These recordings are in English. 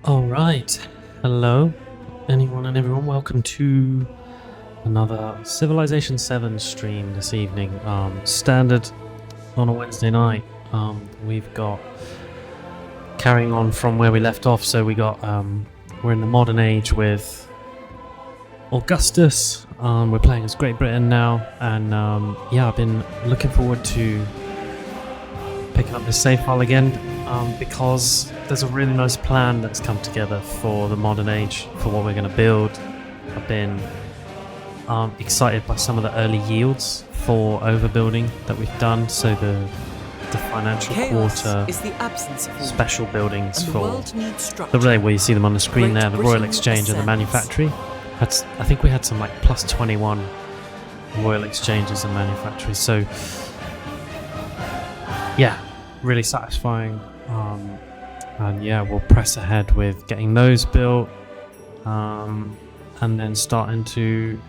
Alright, hello anyone and everyone, welcome to another Civilization 7 stream this evening. Standard on a Wednesday night. We've got, carrying on from where we left off, so we're in the modern age with Augustus. We're playing as Great Britain now, and yeah, I've been looking forward to picking up this save file again, because there's a really nice plan that's come together for the modern age, for what we're going to build. I've been excited by some of the early yields for overbuilding that we've done. So the financial quarter is the absence of special buildings and for the the way you see them on the screen there, the Royal Britain Exchange and the ascends. Manufactory. I think we had some like plus 21 Royal Exchanges and Manufactories. So yeah, really satisfying. And yeah, we'll press ahead with getting those built, and then starting to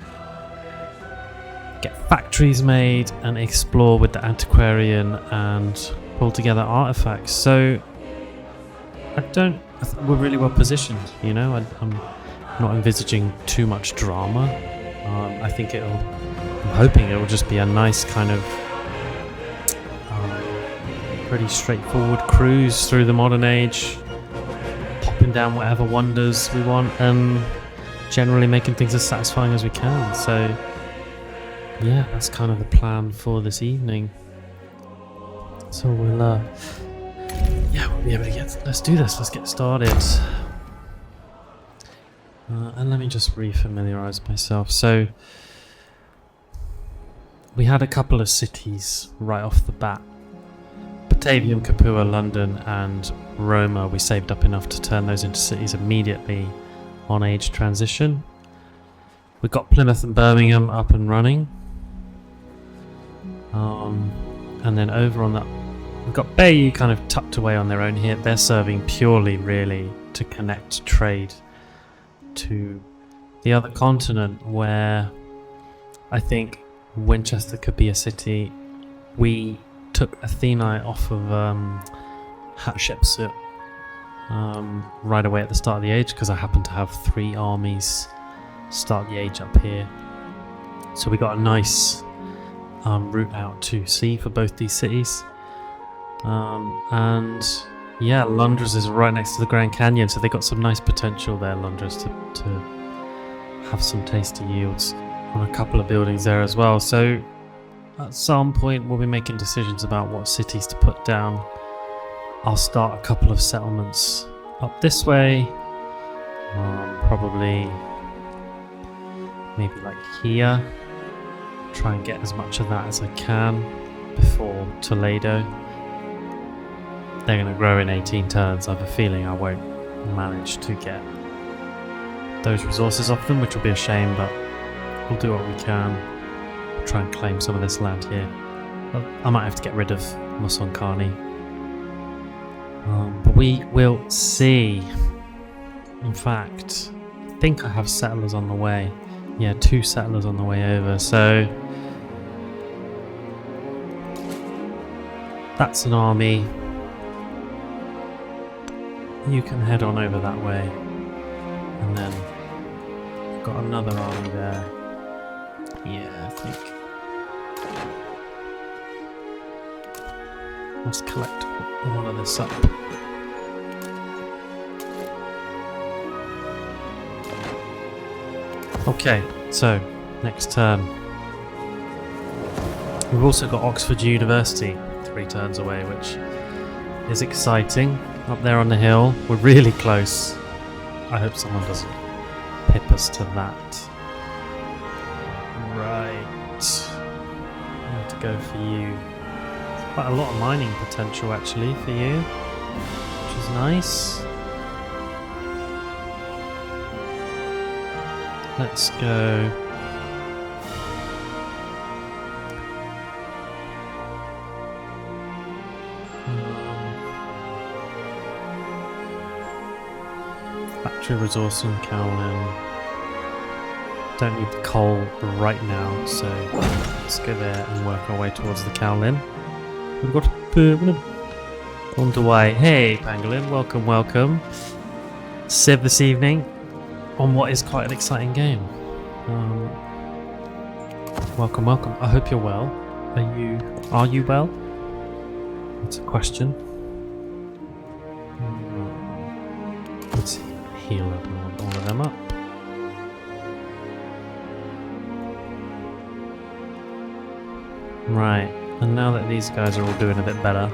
get factories made and explore with the antiquarian and pull together artifacts. So we're really well positioned, you know. I'm not envisaging too much drama. I'm hoping it'll just be a nice kind of pretty straightforward cruise through the modern age, popping down whatever wonders we want and generally making things as satisfying as we can. So yeah, that's kind of the plan for this evening. So we'll be able to let's do this, let's get started. And let me just re-familiarize myself. So we had a couple of cities right off the bat. Batavium, Capua, London and Roma. We saved up enough to turn those into cities immediately on age transition. We got Plymouth and Birmingham up and running. And then over on that, we've got Bayeux kind of tucked away on their own here. They're serving purely really to connect trade to the other continent, where I think Winchester could be a city. We took Athenae off of Hatshepsut right away at the start of the age, because I happen to have 3 armies start the age up here. So we got a nice route out to sea for both these cities. And yeah, Londres is right next to the Grand Canyon, so they got some nice potential there, Londres, to have some tasty yields on a couple of buildings there as well. So at some point we'll be making decisions about what cities to put down. I'll start a couple of settlements up this way, probably maybe like here. Try and get as much of that as I can before Toledo. They're going to grow in 18 turns. I have a feeling I won't manage to get those resources off them, which will be a shame, but we'll do what we can. Try and claim some of this land here. I might have to get rid of Musonkani, but we will see. In fact, I think I have settlers on the way. Yeah, 2 settlers on the way over, so that's an army. You can head on over that way, and then I've got another army there. Yeah, I think let's collect all of this up. Okay, so next turn. We've also got Oxford University 3 turns away, which is exciting. Up there on the hill, we're really close. I hope someone doesn't pip us to that. Right, I need to go for you. There's quite a lot of mining potential actually for you, which is nice. Let's go. Factory resource in Cowlin. Don't need the coal right now, so let's go there and work our way towards the Cowlin. We've got permanent underway. Hey, Pangolin, welcome, welcome. Civ this evening on what is quite an exciting game. Welcome. I hope you're well. Are you well? That's a question. Let's heal all of them up. Right, and now that these guys are all doing a bit better,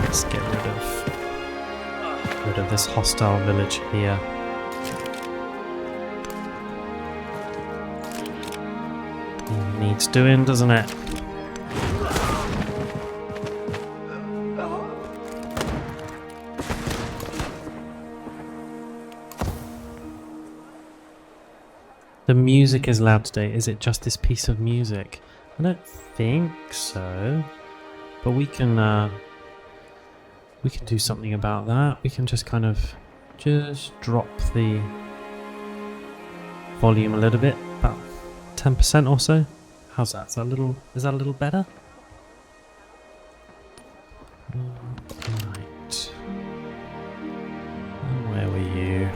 let's get rid of this hostile village here. Needs doing, doesn't it? The music is loud today. Is it just this piece of music? I don't think so. But we can do something about that. We can just kind of drop the volume a little bit, about 10% or so. How's that? Is that a little better? Right. And where were you?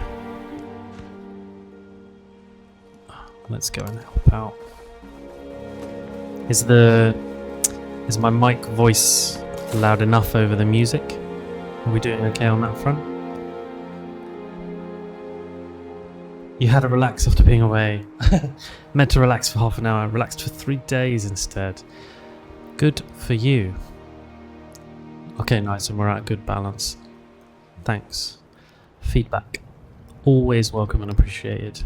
Let's go and help out. Is my mic voice loud enough over the music? Are we doing okay on that front? You had to relax after being away. Meant to relax for half an hour. Relaxed for 3 days instead. Good for you. Okay, nice, and we're at good balance. Thanks. Feedback. Always welcome and appreciated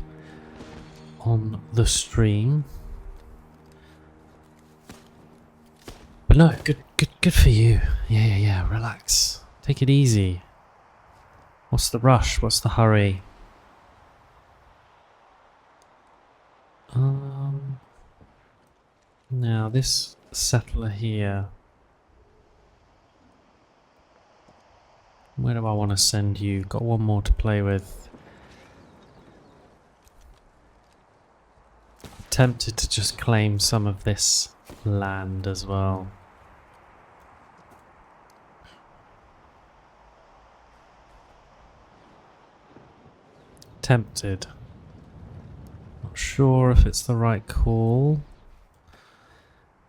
on the stream. But no, good for you. Yeah, relax. Take it easy. What's the rush? What's the hurry? Now this settler here. Where do I want to send you? Got one more to play with. Tempted to just claim some of this land as well. Tempted. Not sure if it's the right call.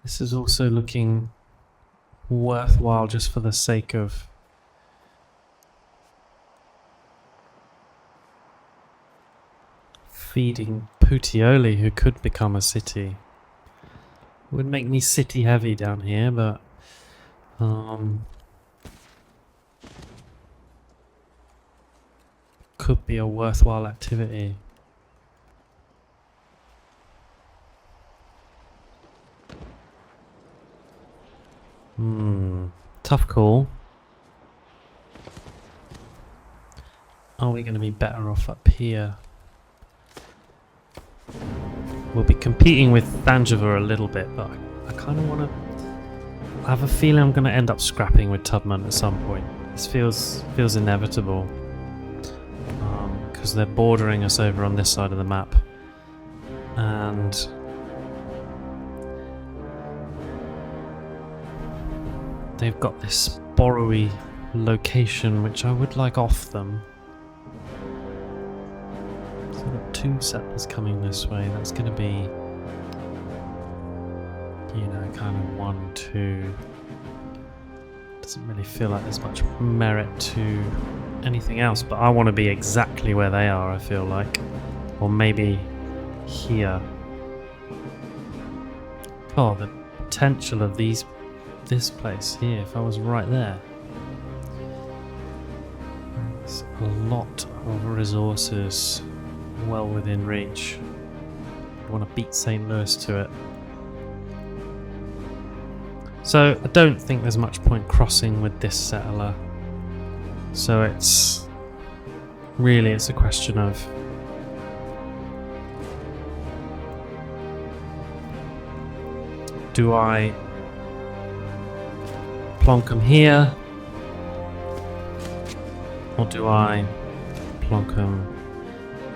This is also looking worthwhile just for the sake of feeding Puteoli, who could become a city. It would make me city heavy down here, but could be a worthwhile activity. Tough call. Are we going to be better off up here? We'll be competing with Thanjavur a little bit, but I kind of want to... I have a feeling I'm going to end up scrapping with Tubman at some point. This feels inevitable. Because they're bordering us over on this side of the map. And... they've got this borrowy location which I would like off them. So I've got 2 settlers coming this way. That's going to be, you know, kind of 1, 2. Doesn't really feel like there's much merit to anything else, but I want to be exactly where they are, I feel like. Or maybe here. Oh, the potential of this place here, if I was right there. There's a lot of resources well within reach. I want to beat St. Louis to it. So I don't think there's much point crossing with this settler. So it's a question of do I plonk them here, or do I plonk them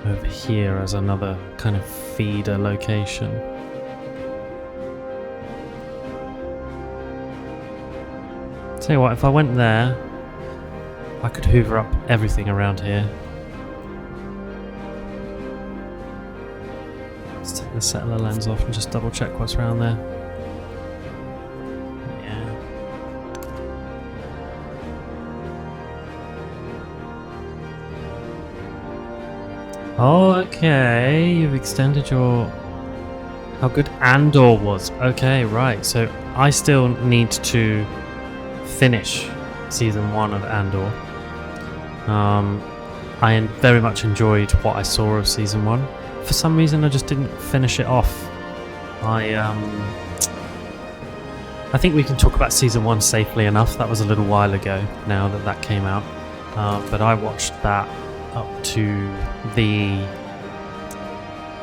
over here as another kind of feeder location? Tell you what, if I went there, I could hoover up everything around here. Let's take the settler lens off and just double check what's around there. Yeah. Oh, okay. You've extended your... How good Andor was. Okay, right. So I still need to finish season 1 of Andor. I very much enjoyed what I saw of season 1. For some reason, I just didn't finish it off. I think we can talk about season 1 safely enough. That was a little while ago now that came out. But I watched that up to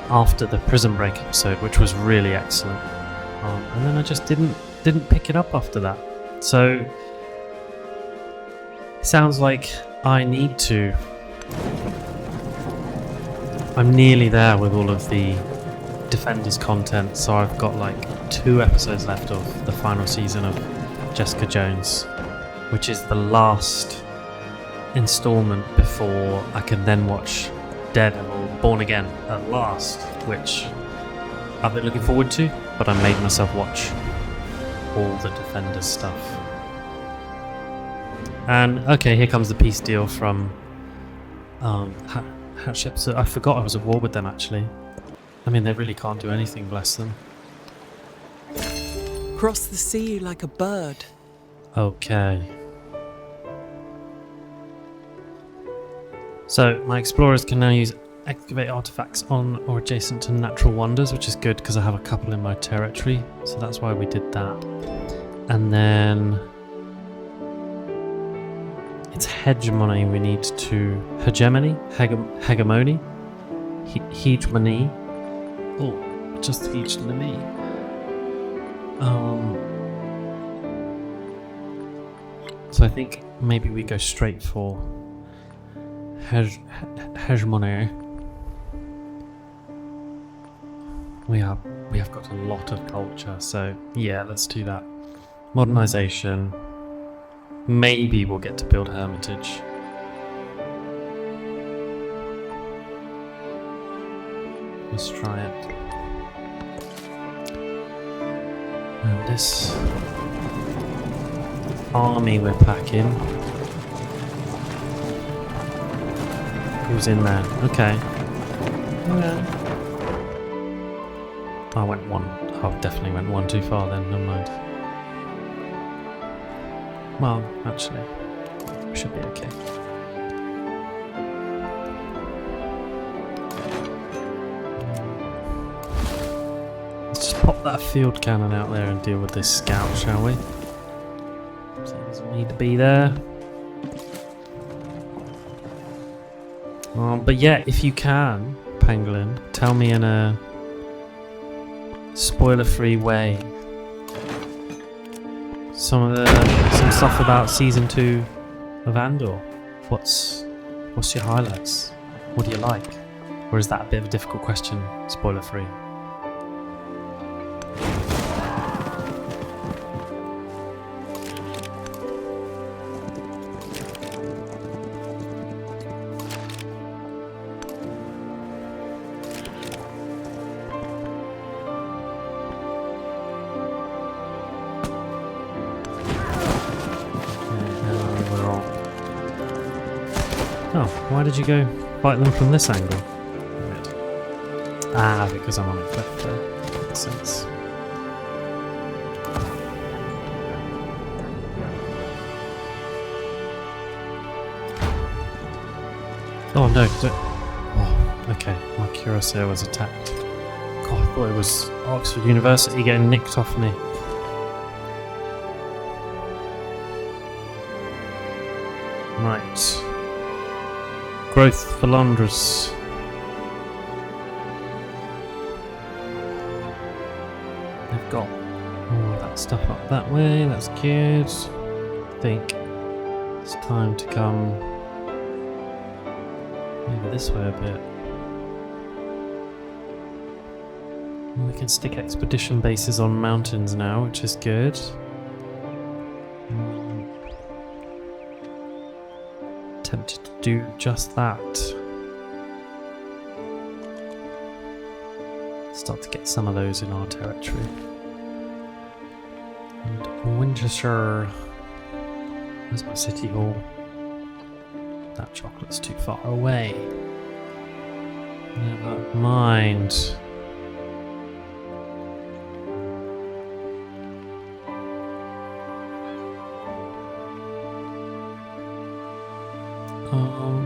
after the Prison Break episode, which was really excellent. And then I just didn't pick it up after that. So it sounds like I need to. I'm nearly there with all of the Defenders content, so I've got like 2 episodes left of the final season of Jessica Jones, which is the last installment before I can then watch Daredevil Born Again at last, which I've been looking forward to, but I made myself watch all the Defenders stuff. And okay, here comes the peace deal from Hatshepsut. I forgot I was at war with them actually. I mean, they really can't do anything, bless them. Cross the sea like a bird. Okay. So my explorers can now use excavate artifacts on or adjacent to natural wonders, which is good because I have a couple in my territory, so that's why we did that. And then it's hegemony. We need to hegemony. Oh, just hegemony. So I think maybe we go straight for hegemony. We have got a lot of culture, so yeah, let's do that. Modernization. Maybe we'll get to build Hermitage. Let's try it. And this army we're packing. Who's in there? Okay. Yeah. I went one. Oh, definitely went one too far then. Never mind. Well, actually, we should be okay. Let's just pop that field cannon out there and deal with this scout, shall we? So it doesn't need to be there. But yeah, if you can, Pangolin, tell me in a spoiler-free way some stuff about season 2 of Andor. What's your highlights? What do you like? Or is that a bit of a difficult question, spoiler-free? Oh, why did you go fight them from this angle? Weird. Ah, because I'm on a cliff there. Makes sense. Oh no, don't... Oh, okay, my cuirassier was attacked. God, I thought it was Oxford University getting nicked off me. Right. Growth for Londres. They've got all that stuff up that way, that's good. I think it's time to come maybe this way a bit. And we can stick expedition bases on mountains now, which is good. Tempted to do just that. Start to get some of those in our territory. And Winchester. Where's my city hall? That chocolate's too far away. Never mind.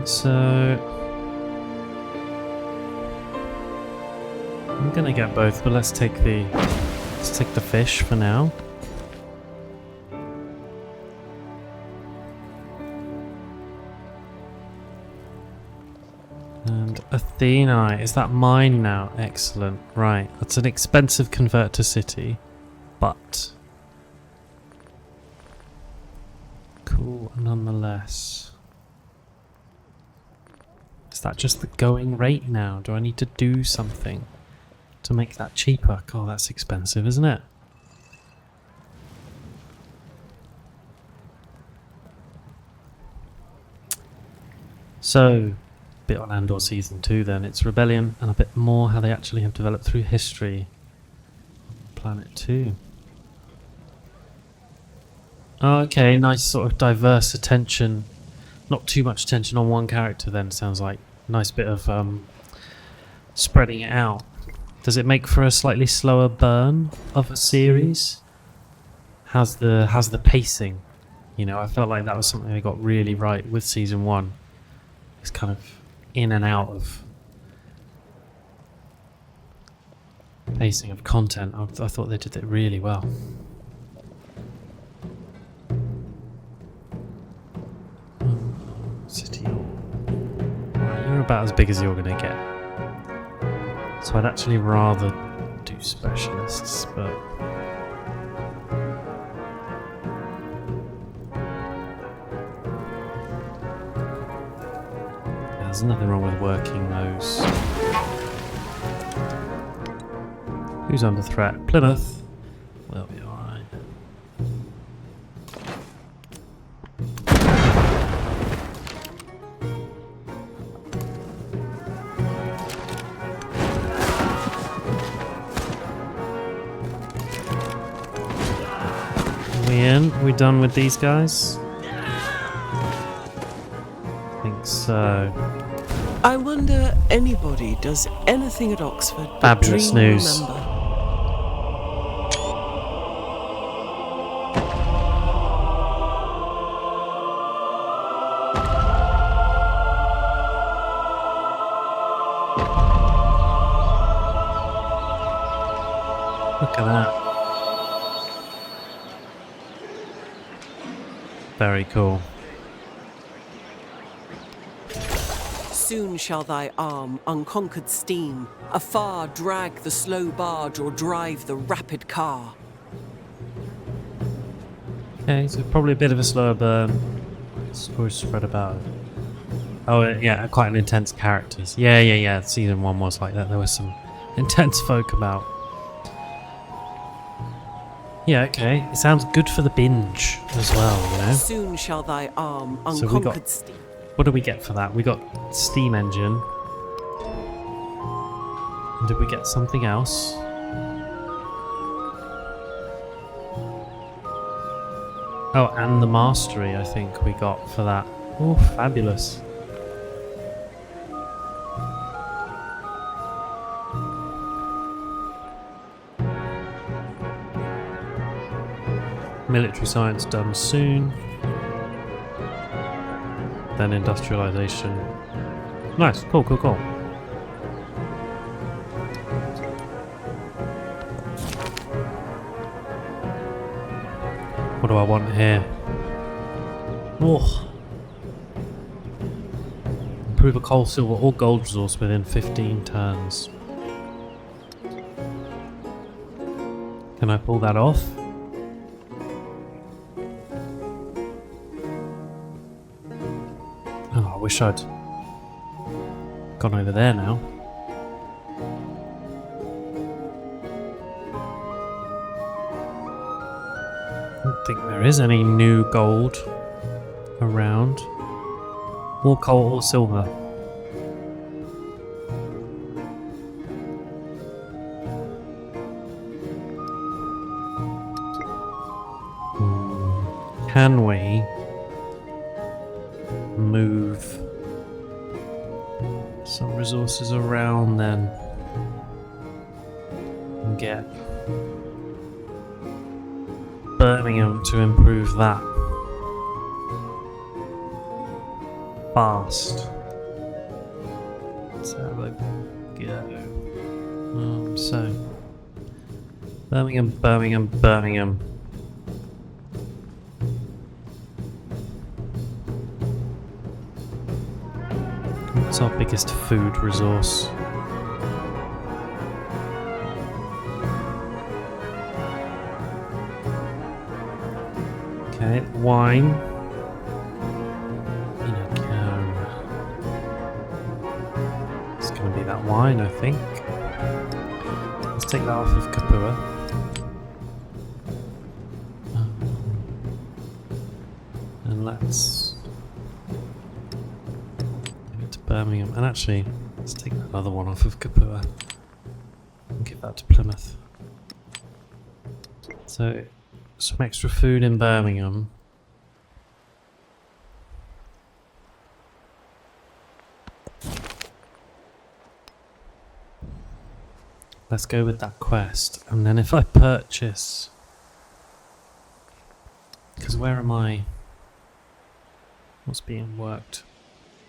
So I'm gonna get both, but let's take the fish for now. And Athena, is that mine now? Excellent. Right, that's an expensive convert to city, but cool nonetheless. Is that just the going rate now? Do I need to do something to make that cheaper? God, that's expensive, isn't it? So, a bit on Andor Season 2 then. It's Rebellion and a bit more how they actually have developed through history. Planet 2. Okay, nice sort of diverse attention. Not too much attention on one character then, sounds like. Nice bit of spreading it out. Does it make for a slightly slower burn of a series? How's the pacing? You know, I felt like that was something they got really right with season 1. It's kind of in and out of pacing of content. I thought they did it really well. City Hall. You're about as big as you're going to get. So I'd actually rather do specialists, but there's nothing wrong with working those. Who's under threat? Plymouth. We'll be alright. We in? We done with these guys? I think so. I wonder anybody does anything at Oxford but Fabulous dream news. remember. Look at that. Very cool. Soon shall thy arm, unconquered steam, afar drag the slow barge or drive the rapid car. Okay, so probably a bit of a slower burn. Story spread about. Oh, yeah, quite an intense characters. Yeah. Season 1 was like that. There was some intense folk about. Yeah, okay. It sounds good for the binge as well, you know? Soon shall thy arm, So we unconquered got- steam. What do we get for that? We got steam engine. And did we get something else? Oh, and the mastery, I think we got for that. Oh, fabulous. Military science done soon. Then industrialization. Nice, cool. What do I want here? Oh. Improve a coal, silver, or gold resource within 15 turns. Can I pull that off? Oh, I wish I'd gone over there now. I don't think there is any new gold around. More coal or silver? Can we move some resources around then and get Birmingham to improve that fast? Let's have a go. So Birmingham. What's our biggest food resource? Okay, wine. It's going to be that wine, I think. Let's take that off of Capua. And let's give it to Birmingham. And actually, let's take that other one off of Capua and give that to Plymouth. So, some extra food in Birmingham. Let's go with that quest. And then if I purchase... Because where am I? What's being worked?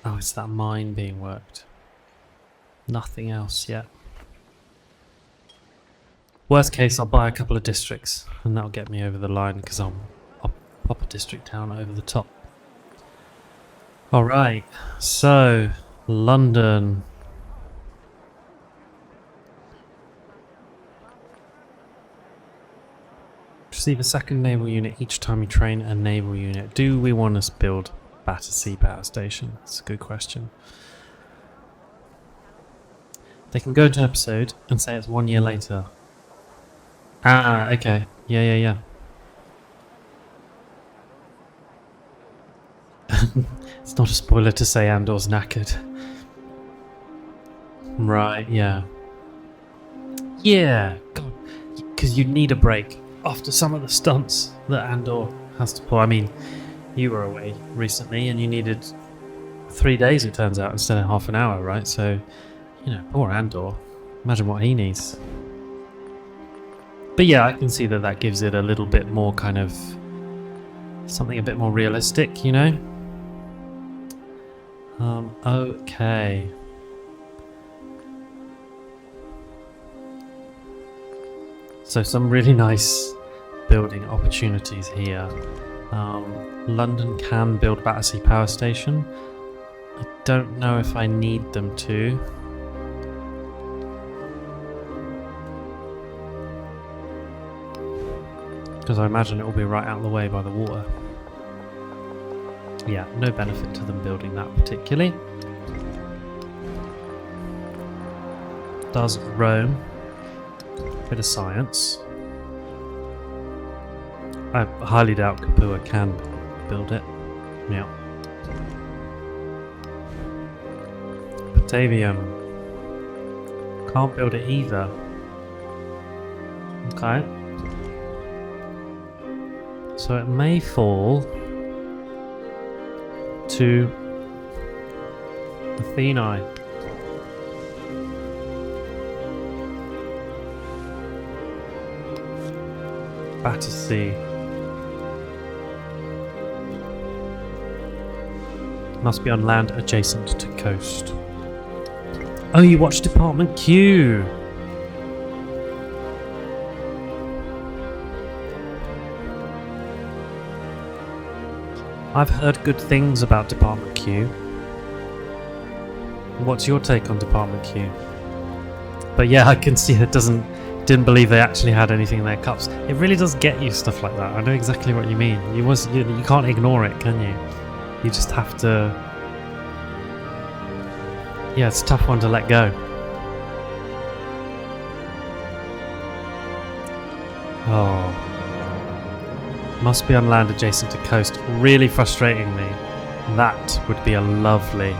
Oh, it's that mine being worked. Nothing else yet. Worst case, I'll buy a couple of districts and that'll get me over the line because I'll pop a district down over the top. Alright, so London. Receive a second naval unit each time you train a naval unit. Do we want to build Battersea Power Station? That's a good question. They can go into an episode and say it's 1 year later. Ah, okay. Yeah. It's not a spoiler to say Andor's knackered. Right, yeah. Yeah, God. Because you need a break after some of the stunts that Andor has to pull. I mean, you were away recently and you needed 3 days, it turns out, instead of half an hour, right? So, you know, poor Andor. Imagine what he needs. But yeah, I can see that that gives it a little bit more kind of... something a bit more realistic, you know? Okay. So some really nice building opportunities here. London can build Battersea Power Station. I don't know if I need them to. Because I imagine it will be right out of the way by the water. Yeah, no benefit to them building that particularly. Does Rome. Bit of science. I highly doubt Capua can build it. Yeah. Batavium. Can't build it either. Okay. So it may fall to Athenae. Battersea. Must be on land adjacent to coast. Oh, you watched Department Q! I've heard good things about Department Q. What's your take on Department Q? But yeah, I can see it didn't believe they actually had anything in their cups. It really does get you stuff like that. I know exactly what you mean. You can't ignore it, can you? You just have to... Yeah, it's a tough one to let go. Oh. Must be on land adjacent to coast. Really frustrating me. That would be a lovely,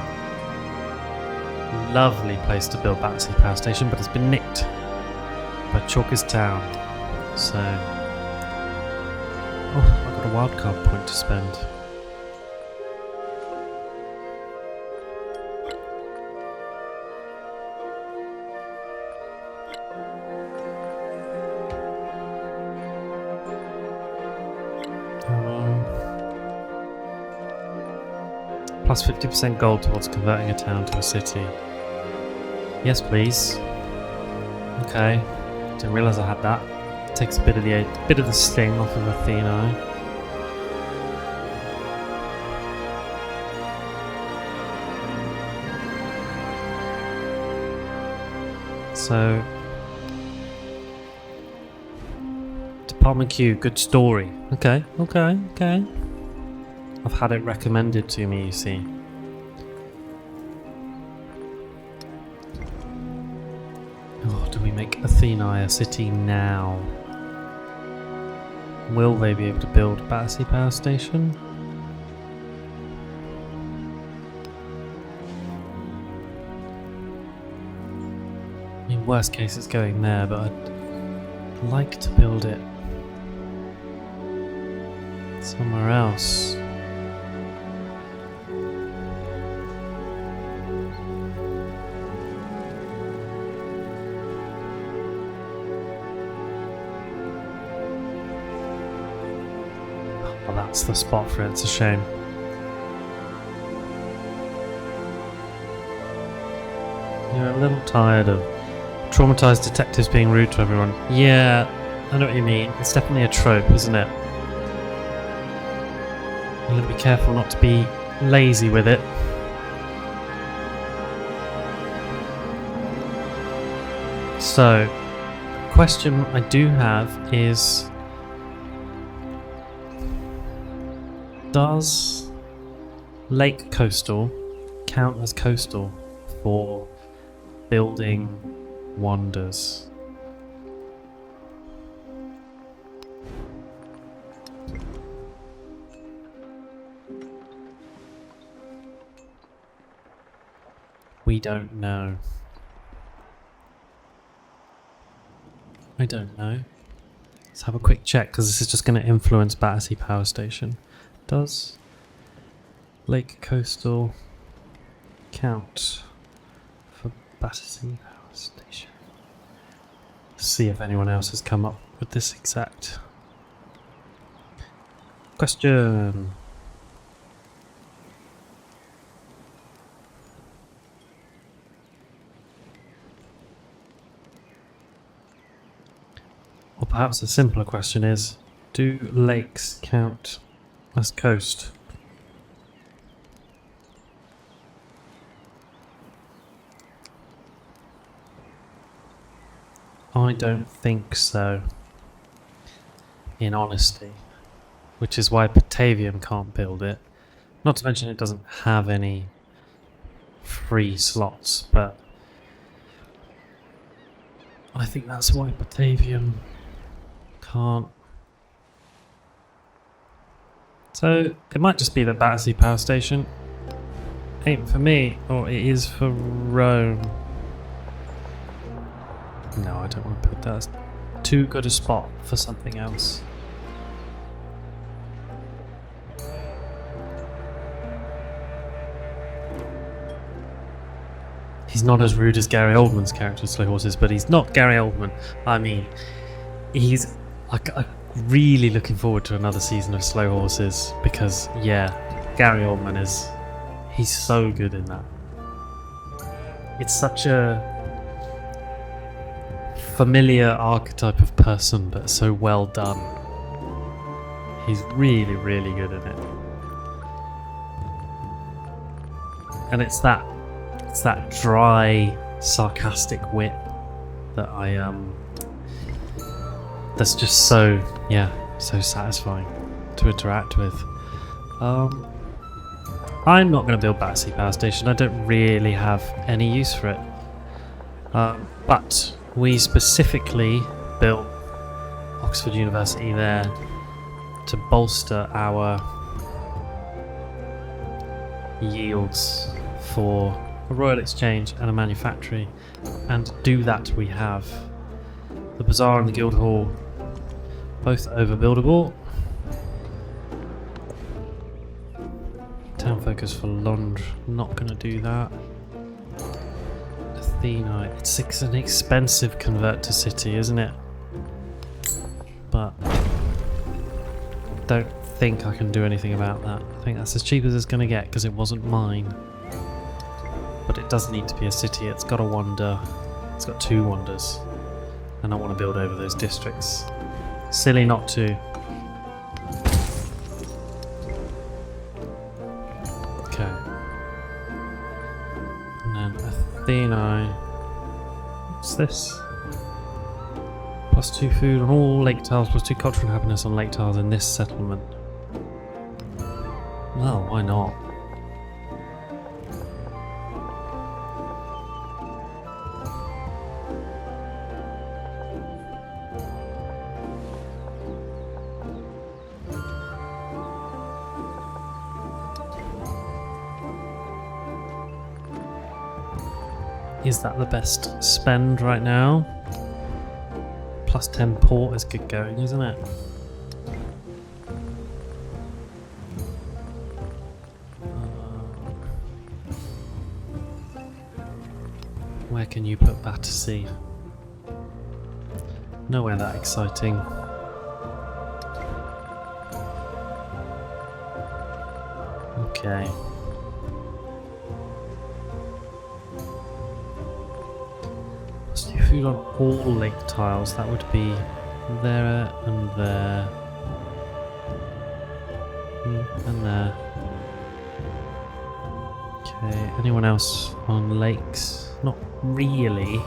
lovely place to build Battersea Power Station, but it's been nicked by Chalkers Town. So, oh, I've got a wildcard point to spend. Plus 50% gold towards converting a town to a city. Yes, please. Okay. Didn't realise I had that. Takes a bit of the sting off of Athena. So, Department Q, good story. Okay. I've had it recommended to me, you see. Oh, do we make Athena a city now? Will they be able to build Battersea Power Station? I mean, worst case it's going there, but I'd like to build it somewhere else. Well, that's the spot for it, it's a shame. You're a little tired of traumatized detectives being rude to everyone. Yeah, I know what you mean. It's definitely a trope, isn't it? You gotta be careful not to be lazy with it. So, question I do have is, does Lake Coastal count as coastal for building wonders? We don't know. I don't know. Let's have a quick check, because this is just going to influence Battersea Power Station. Does Lake Coastal count for Battersea Power Station? See if anyone else has come up with this exact question. Or perhaps a simpler question is, do lakes count as coast? I don't think so, in honesty, which is why Batavium can't build it. Not to mention it doesn't have any free slots, but I think that's why Batavium can't. So it might just be that Battersea Power Station ain't for me, or it is for Rome. No, I don't want to put that as too good a spot for something else. He's not as rude as Gary Oldman's character in Slow Horses, but he's not Gary Oldman. I mean, he's I'm really looking forward to another season of Slow Horses because, yeah, Gary Oldman he's so good in that. It's such a familiar archetype of person, but so well done. He's really, really good in it. And it's that dry, sarcastic wit that that's just so satisfying to interact with. I'm not going to build Battersea Power Station. I don't really have any use for it. But we specifically built Oxford University there to bolster our yields for a royal exchange and a manufactory, and do that we have. The bazaar and the guild hall, both overbuildable. Town focus for Londres, not going to do that. Athena, it's an expensive convert to city, isn't it? But don't think I can do anything about that. I think that's as cheap as it's going to get because it wasn't mine. But it does need to be a city. It's got a wonder. It's got 2 wonders. And I want to build over those districts. Silly not to. Okay. And then Athena. What's this? +2 food on all lake tiles, +2 culture and happiness on lake tiles in this settlement. Well, why not? Is that the best spend right now? +10 port is good going, isn't it? Where can you put Battersea? Nowhere that exciting. Okay. Food on all lake tiles, that would be there and there and there. Okay, anyone else on lakes? Not really.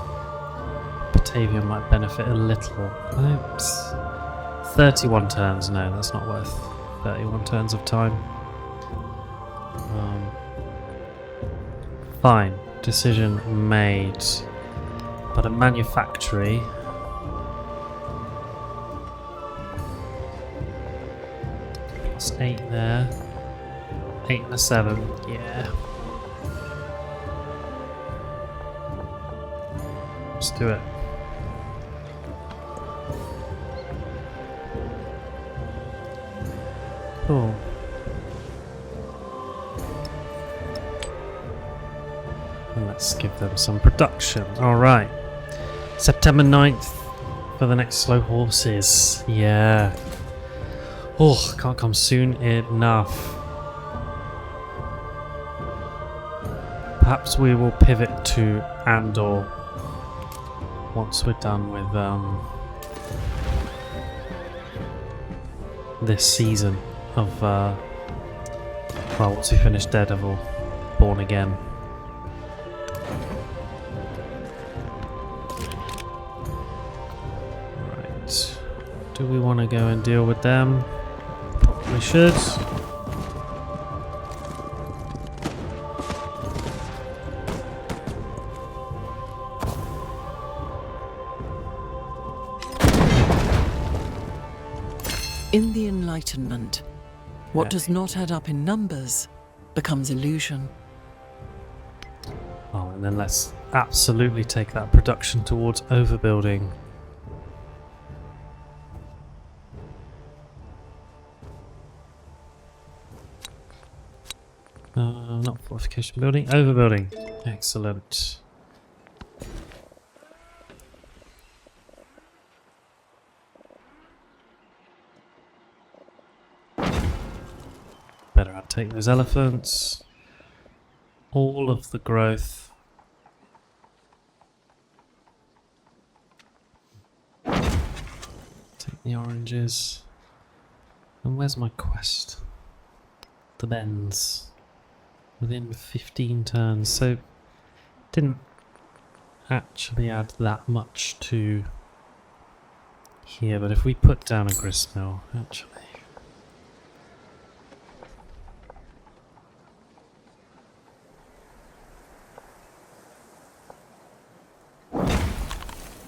Batavia might benefit a little. Oops. 31 turns, no, that's not worth 31 turns of time. Fine, decision made. But a manufactory +8 there, 8 and a 7, yeah. Let's do it. Cool. And let's give them some production. Alright. September 9th for the next slow horses. Yeah. Oh, can't come soon enough. Perhaps we will pivot to Andor once we're done with this season of well, once we finish Daredevil Born Again. Do we want to go and deal with them? Probably should. In the Enlightenment, what does not add up in numbers becomes illusion. Oh, and then let's absolutely take that production towards overbuilding. Not fortification building, overbuilding. Excellent. Better outtake those elephants. All of the growth. Take the oranges. And where's my quest? The bends. Within 15 turns, so didn't actually add that much to here, but if we put down a gristmill, actually.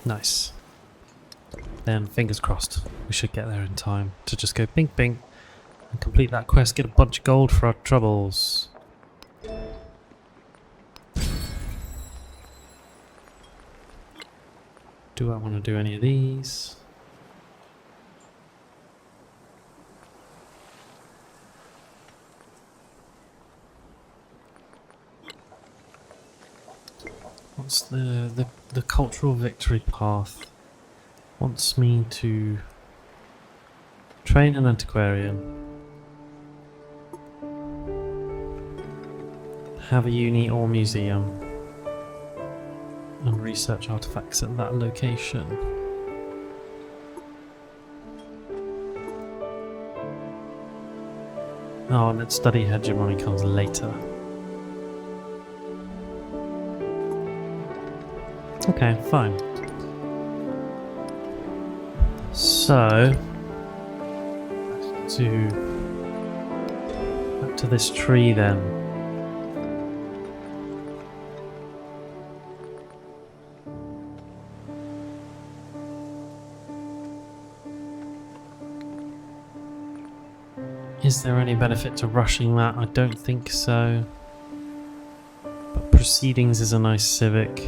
Nice. Then fingers crossed, we should get there in time to just go bing bing and complete that quest, get a bunch of gold for our troubles. Do I want to do any of these? What's the cultural victory path? Wants me to train an antiquarian, have a uni or museum, and research artifacts at that location. Oh, and then study hegemony comes later. Okay, fine. So, back to this tree then. Is there any benefit to rushing that? I don't think so. But proceedings is a nice civic.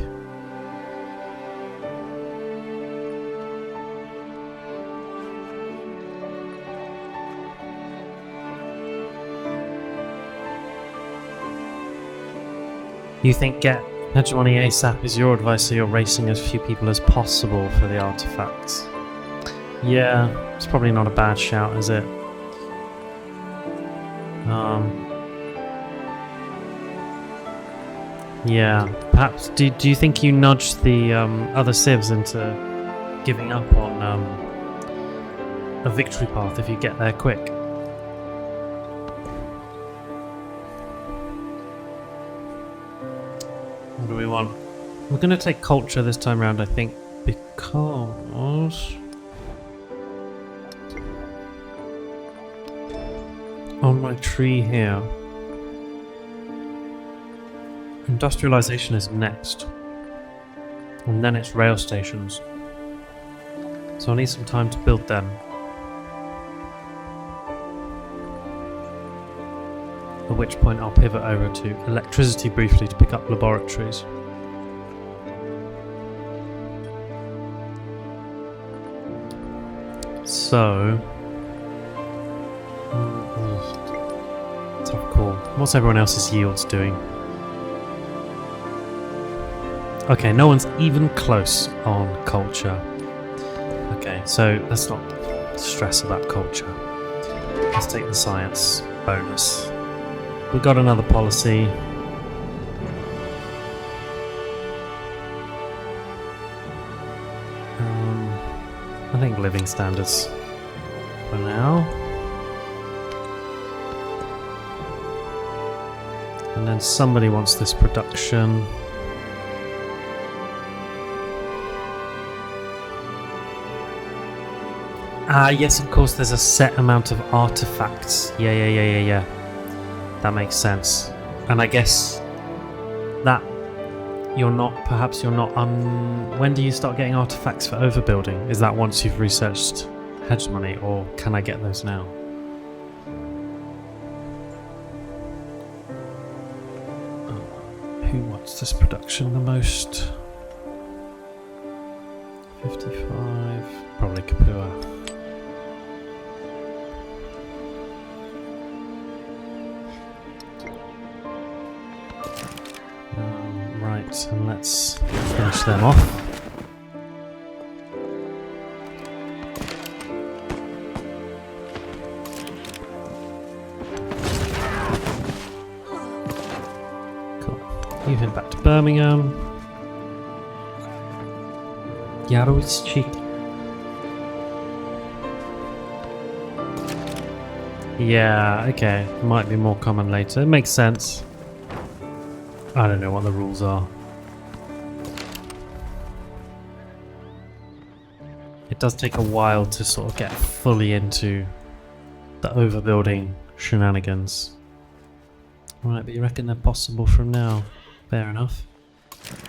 You think get hegemony ASAP is your advice, so you're racing as few people as possible for the artifacts. Yeah, it's probably not a bad shout, is it? Yeah, perhaps. Do you think you nudged the other civs into giving up on a victory path if you get there quick? What do we want? We're going to take culture this time round, I think, because on my tree here, industrialization is next, and then it's rail stations. So I need some time to build them. At which point I'll pivot over to electricity briefly to pick up laboratories. So, tough call. What's everyone else's yields doing? Okay, no one's even close on culture. Okay, so let's not stress about culture. Let's take the science bonus. We got another policy. I think living standards for now. And then somebody wants this production. Ah, yes, of course, there's a set amount of artifacts. Yeah. That makes sense. And I guess that perhaps you're not when do you start getting artifacts for overbuilding? Is that once you've researched hegemony, or can I get those now? Who wants this production the most? 55, probably Kapua. Right, and let's finish them off. Cool. You head back to Birmingham. Yarowiczki. Yeah, okay. Might be more common later. It makes sense. I don't know what the rules are. It does take a while to sort of get fully into the overbuilding shenanigans. Right, but you reckon they're possible from now? Fair enough.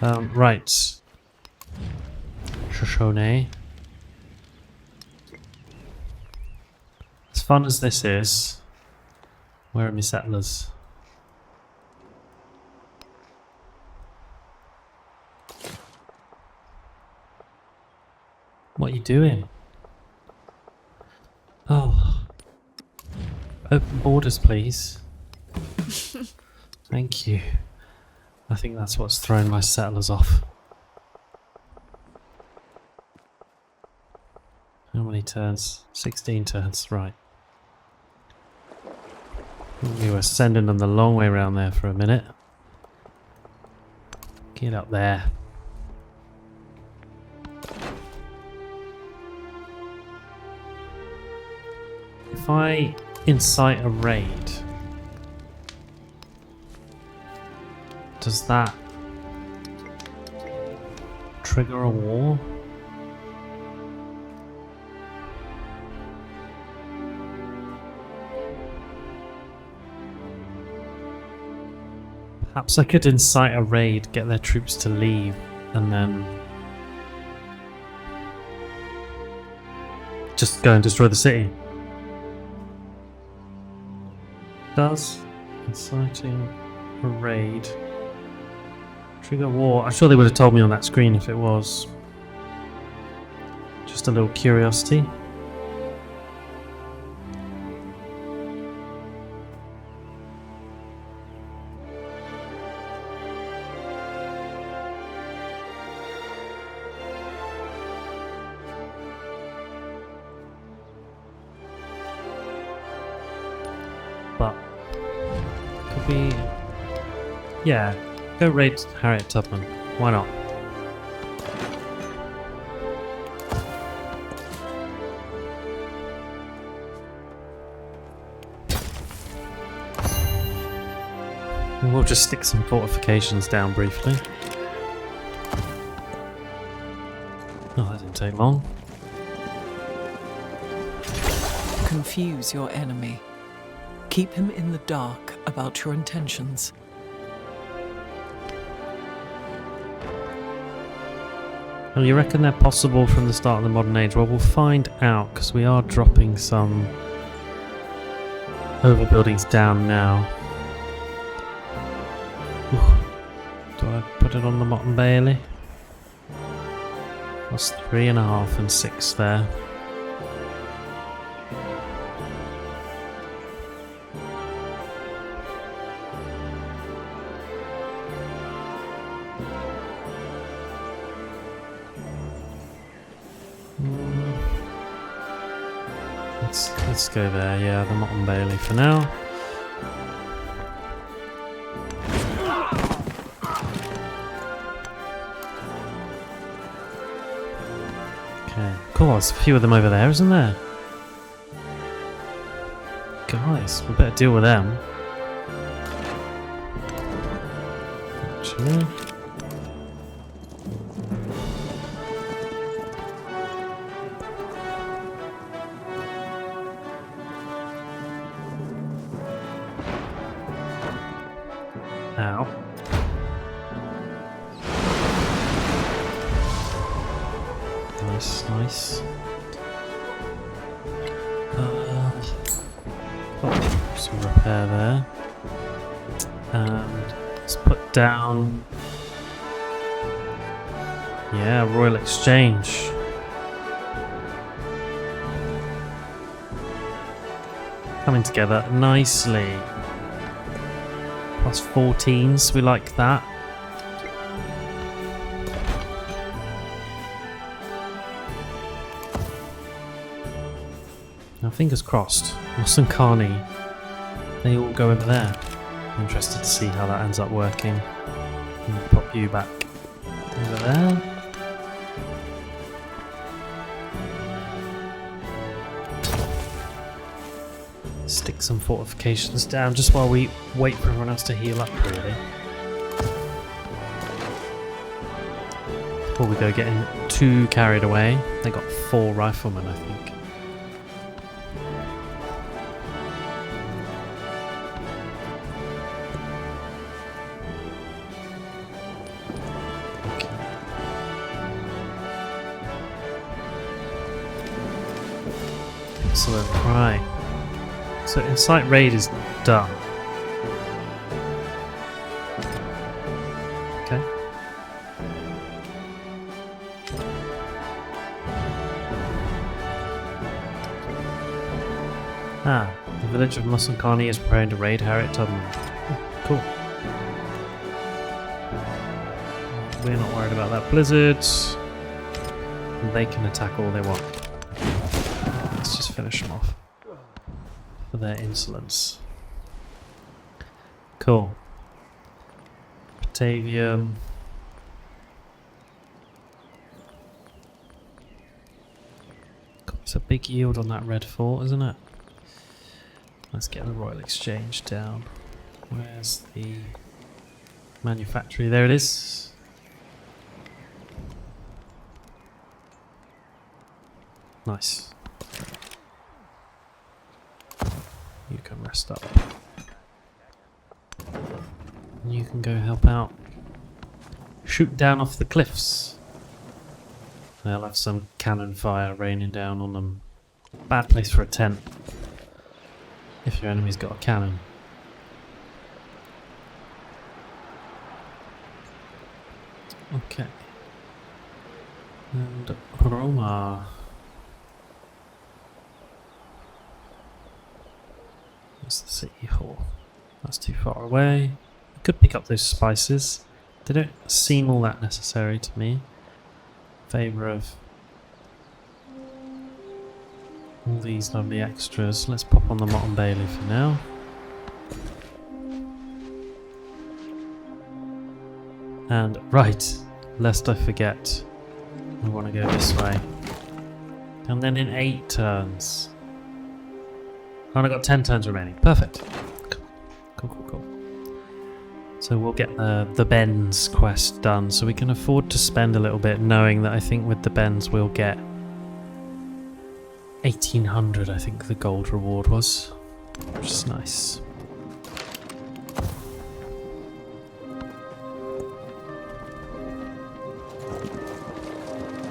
Right. Shoshone. As fun as this is, where are my settlers? What are you doing? Oh. Open borders, please. Thank you. I think that's what's thrown my settlers off. How many turns? 16 turns, right. We were sending them the long way around there for a minute. Get up there. If I incite a raid, does that trigger a war? Perhaps I could incite a raid, get their troops to leave, and then just go and destroy the city. Does inciting a raid trigger war? I'm sure they would have told me on that screen if it was. Just a little curiosity. But could we? Yeah, go raid Harriet Tubman. Why not? And we'll just stick some fortifications down briefly. Oh, that didn't take long. Confuse your enemy. Keep him in the dark about your intentions. Well, you reckon they're possible from the start of the modern age? Well, we'll find out, because we are dropping some overbuildings down now. Ooh. Do I put it on the Motte and Bailey? That's 3.5 and 6 there. Let's go there, yeah, the Motte and Bailey for now. Okay, cool, there's a few of them over there, isn't there? Guys, we better deal with them. Actually. Ow. Nice, nice. Oh, some repair there. And let's put down... Yeah, Royal Exchange. Coming together nicely. Plus 14s, we like that. Now, fingers crossed, Moss and Carney, they all go over there. I'm interested to see how that ends up working. I'm going to pop you back over there. Stick some fortifications down just while we wait for everyone else to heal up, really. Before we go getting too carried away. They got 4 riflemen, I think. Okay. Excellent, right. So Incite Raid is done. Okay. Ah, the village of Musankani is preparing to raid Harriet Tubman. Cool. We're not worried about that blizzard. They can attack all they want. Let's just finish them off for their insolence. Cool. Batavium. It's a big yield on that red fort, isn't it? Let's get the Royal Exchange down. Where's the manufactory? There it is. Nice. You can rest up. And you can go help out. Shoot down off the cliffs. They'll have some cannon fire raining down on them. Bad place for a tent. If your enemy's got a cannon. Okay. And Roma. That's the city hall. That's too far away. I could pick up those spices. They don't seem all that necessary to me. Favour of all these lovely extras. Let's pop on the Mott and Bailey for now. And right, lest I forget, I want to go this way. And then in 8 turns. Oh, and I've got 10 turns remaining. Perfect. Cool. So we'll get the Ben's quest done, so we can afford to spend a little bit, knowing that I think with the Ben's we'll get 1800, I think the gold reward was, which is nice.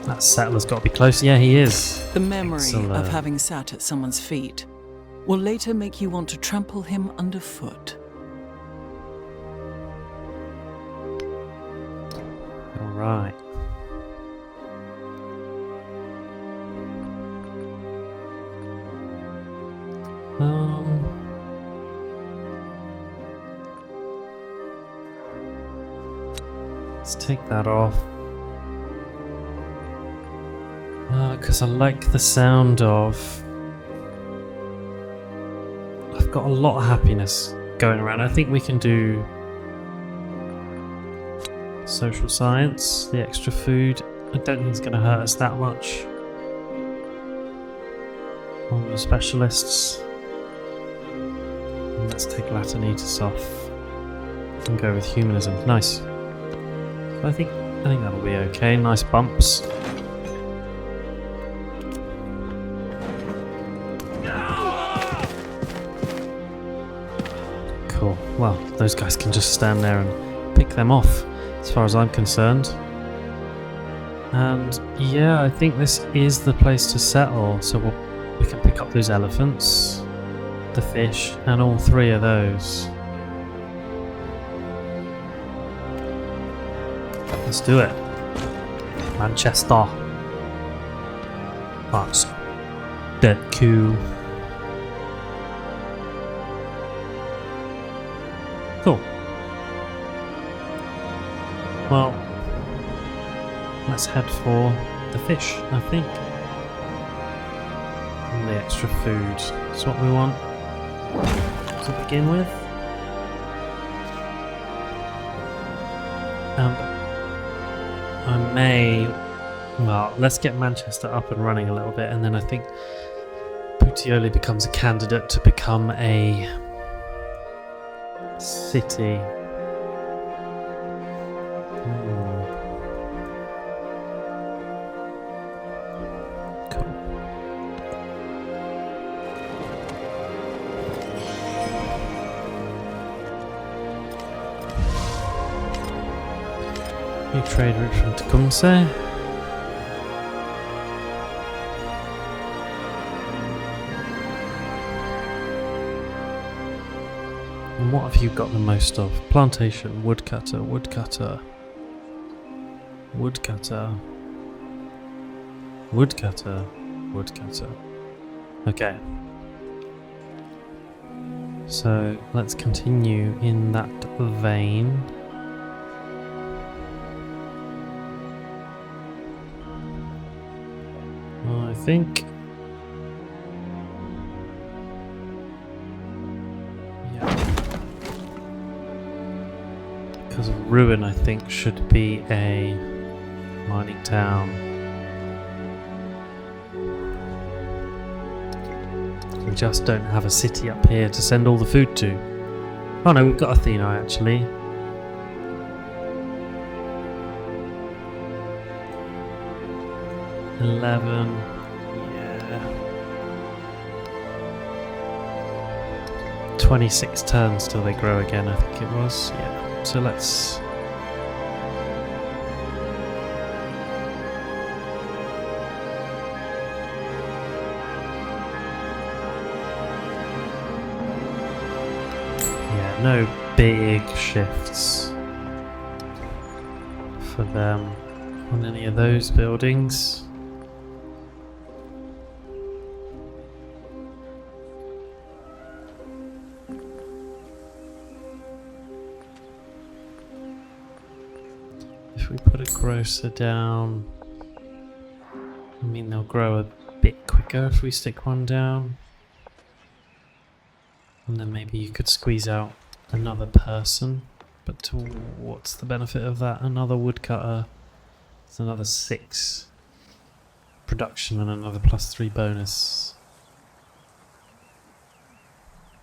That settler's got to be close. Yeah, he is. The memory of having sat at someone's feet will later make you want to trample him underfoot. Right. Let's take that off. Because I like the sound of... I've got a lot of happiness going around. I think we can do social science, the extra food. I don't think it's going to hurt us that much. On the specialists. And let's take Latinitas off and go with humanism. Nice. So I think that'll be okay. Nice bumps. Cool. Well, those guys can just stand there and pick them off, as far as I'm concerned. And yeah, I think this is the place to settle. So we can pick up those elephants, the fish, and all 3 of those. Let's do it. Manchester. That's dead cool. Cool. Well, let's head for the fish, I think. And the extra food is what we want to begin with. And I may... Well, let's get Manchester up and running a little bit, and then I think Puteoli becomes a candidate to become a city. Cool. New trade route from Tecumseh. And what have you got the most of? Plantation, woodcutter, woodcutter, woodcutter, woodcutter, woodcutter. Okay. So let's continue in that vein. I think, yeah, because Ruin I think should be a mining town. We just don't have a city up here to send all the food to. Oh no, we've got Athena actually. $11, yeah. 26 turns till they grow again, I think it was. Yeah. So let's. Yeah, no big shifts for them on any of those buildings. If we put a grocer down, I mean they'll grow a bit quicker if we stick one down. And then maybe you could squeeze out another person. But to what's the benefit of that? Another woodcutter. It's another 6 production and another +3 bonus.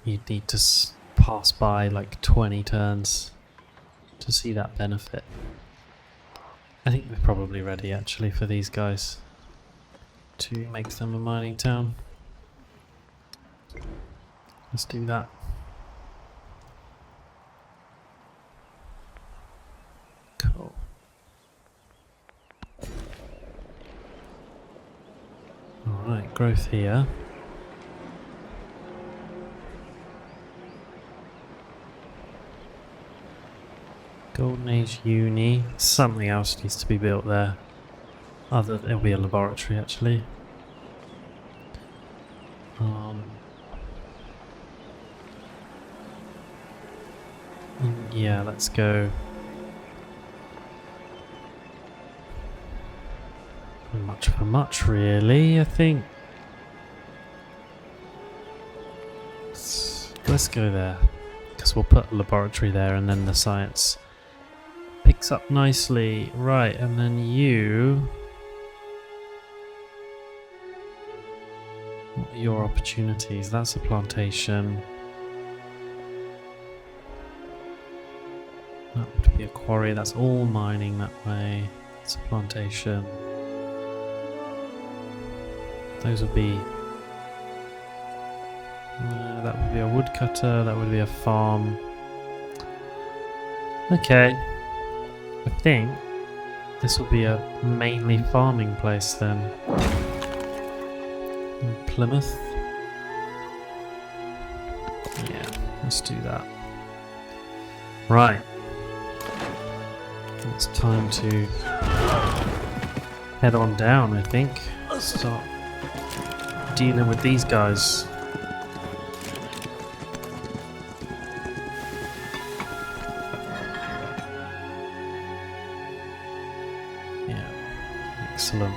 You'd need to pass by like 20 turns to see that benefit. I think we're probably ready actually for these guys to make them a mining town. Let's do that. Cool. Alright, growth here. Golden Age Uni. Something else needs to be built there. It'll be a laboratory actually. Yeah, let's go. Much for much, really, I think. Let's go there. Because we'll put a laboratory there and then the science picks up nicely. Right, and then you... What are your opportunities? That's a plantation. That would be a quarry. That's all mining that way. It's a plantation. Those would be... that would be a woodcutter. That would be a farm. Okay. I think this will be a mainly farming place then. In Plymouth. Yeah, let's do that. Right. It's time to head on down, I think. Start dealing with these guys. Yeah, excellent.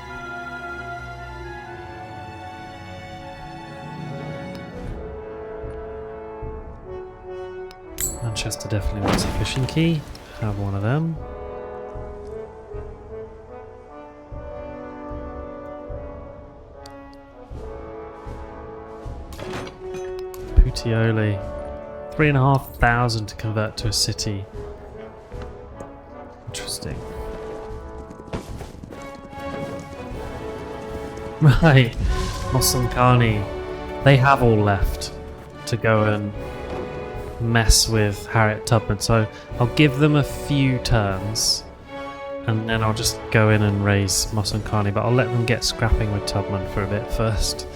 Manchester definitely wants a fishing key. Have one of them. Puteoli. 3,500 to convert to a city. Interesting. Right. Mosankani. They have all left to go and mess with Harriet Tubman, so I'll give them a few turns and then I'll just go in and raise Mosankani, but I'll let them get scrapping with Tubman for a bit first.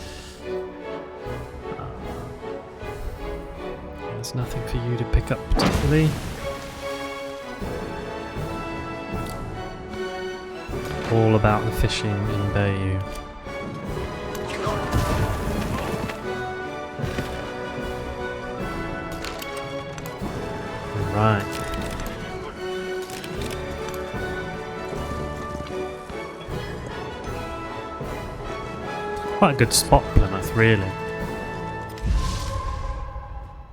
There's nothing for you to pick up particularly. All about the fishing in Bayou. Right. Quite a good spot, Plymouth, really.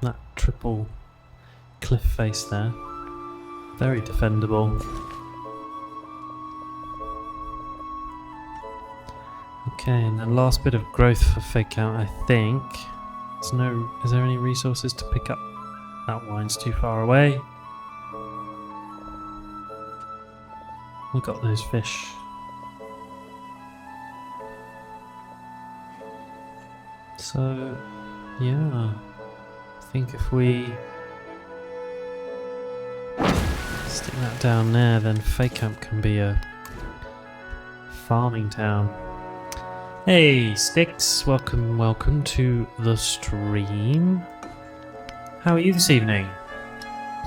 That triple cliff face there. Very defendable. Okay, and then last bit of growth for fake out, I think. Is there any resources to pick up? That wine's too far away. We got those fish. So, yeah, I think if we stick that down there, then Fakamp can be a farming town. Hey, Sticks, welcome to the stream. How are you this evening?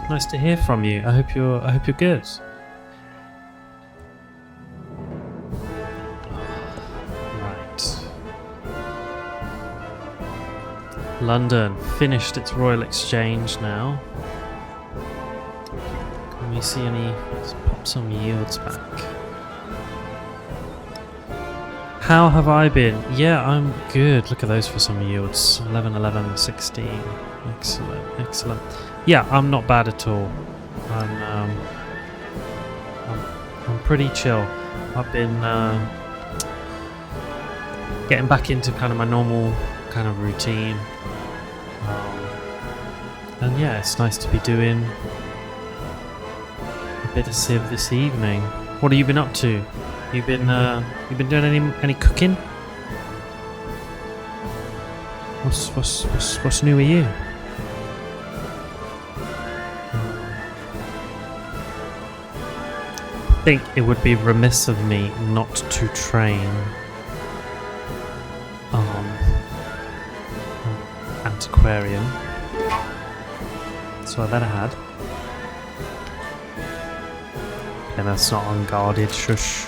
Nice to hear from you. I hope you're good. London finished its royal exchange now. Can we see any? Let's pop some yields back. How have I been? Yeah, I'm good. Look at those for some yields. 11, 11, 16. Excellent, excellent. Yeah, I'm not bad at all. I'm pretty chill. I've been getting back into kind of my normal kind of routine. And yeah, it's nice to be doing a bit of Civ this evening. What have you been up to? You been doing any cooking? What's new with you? I think it would be remiss of me not to train antiquarian. So I better had. And that's not unguarded, shush.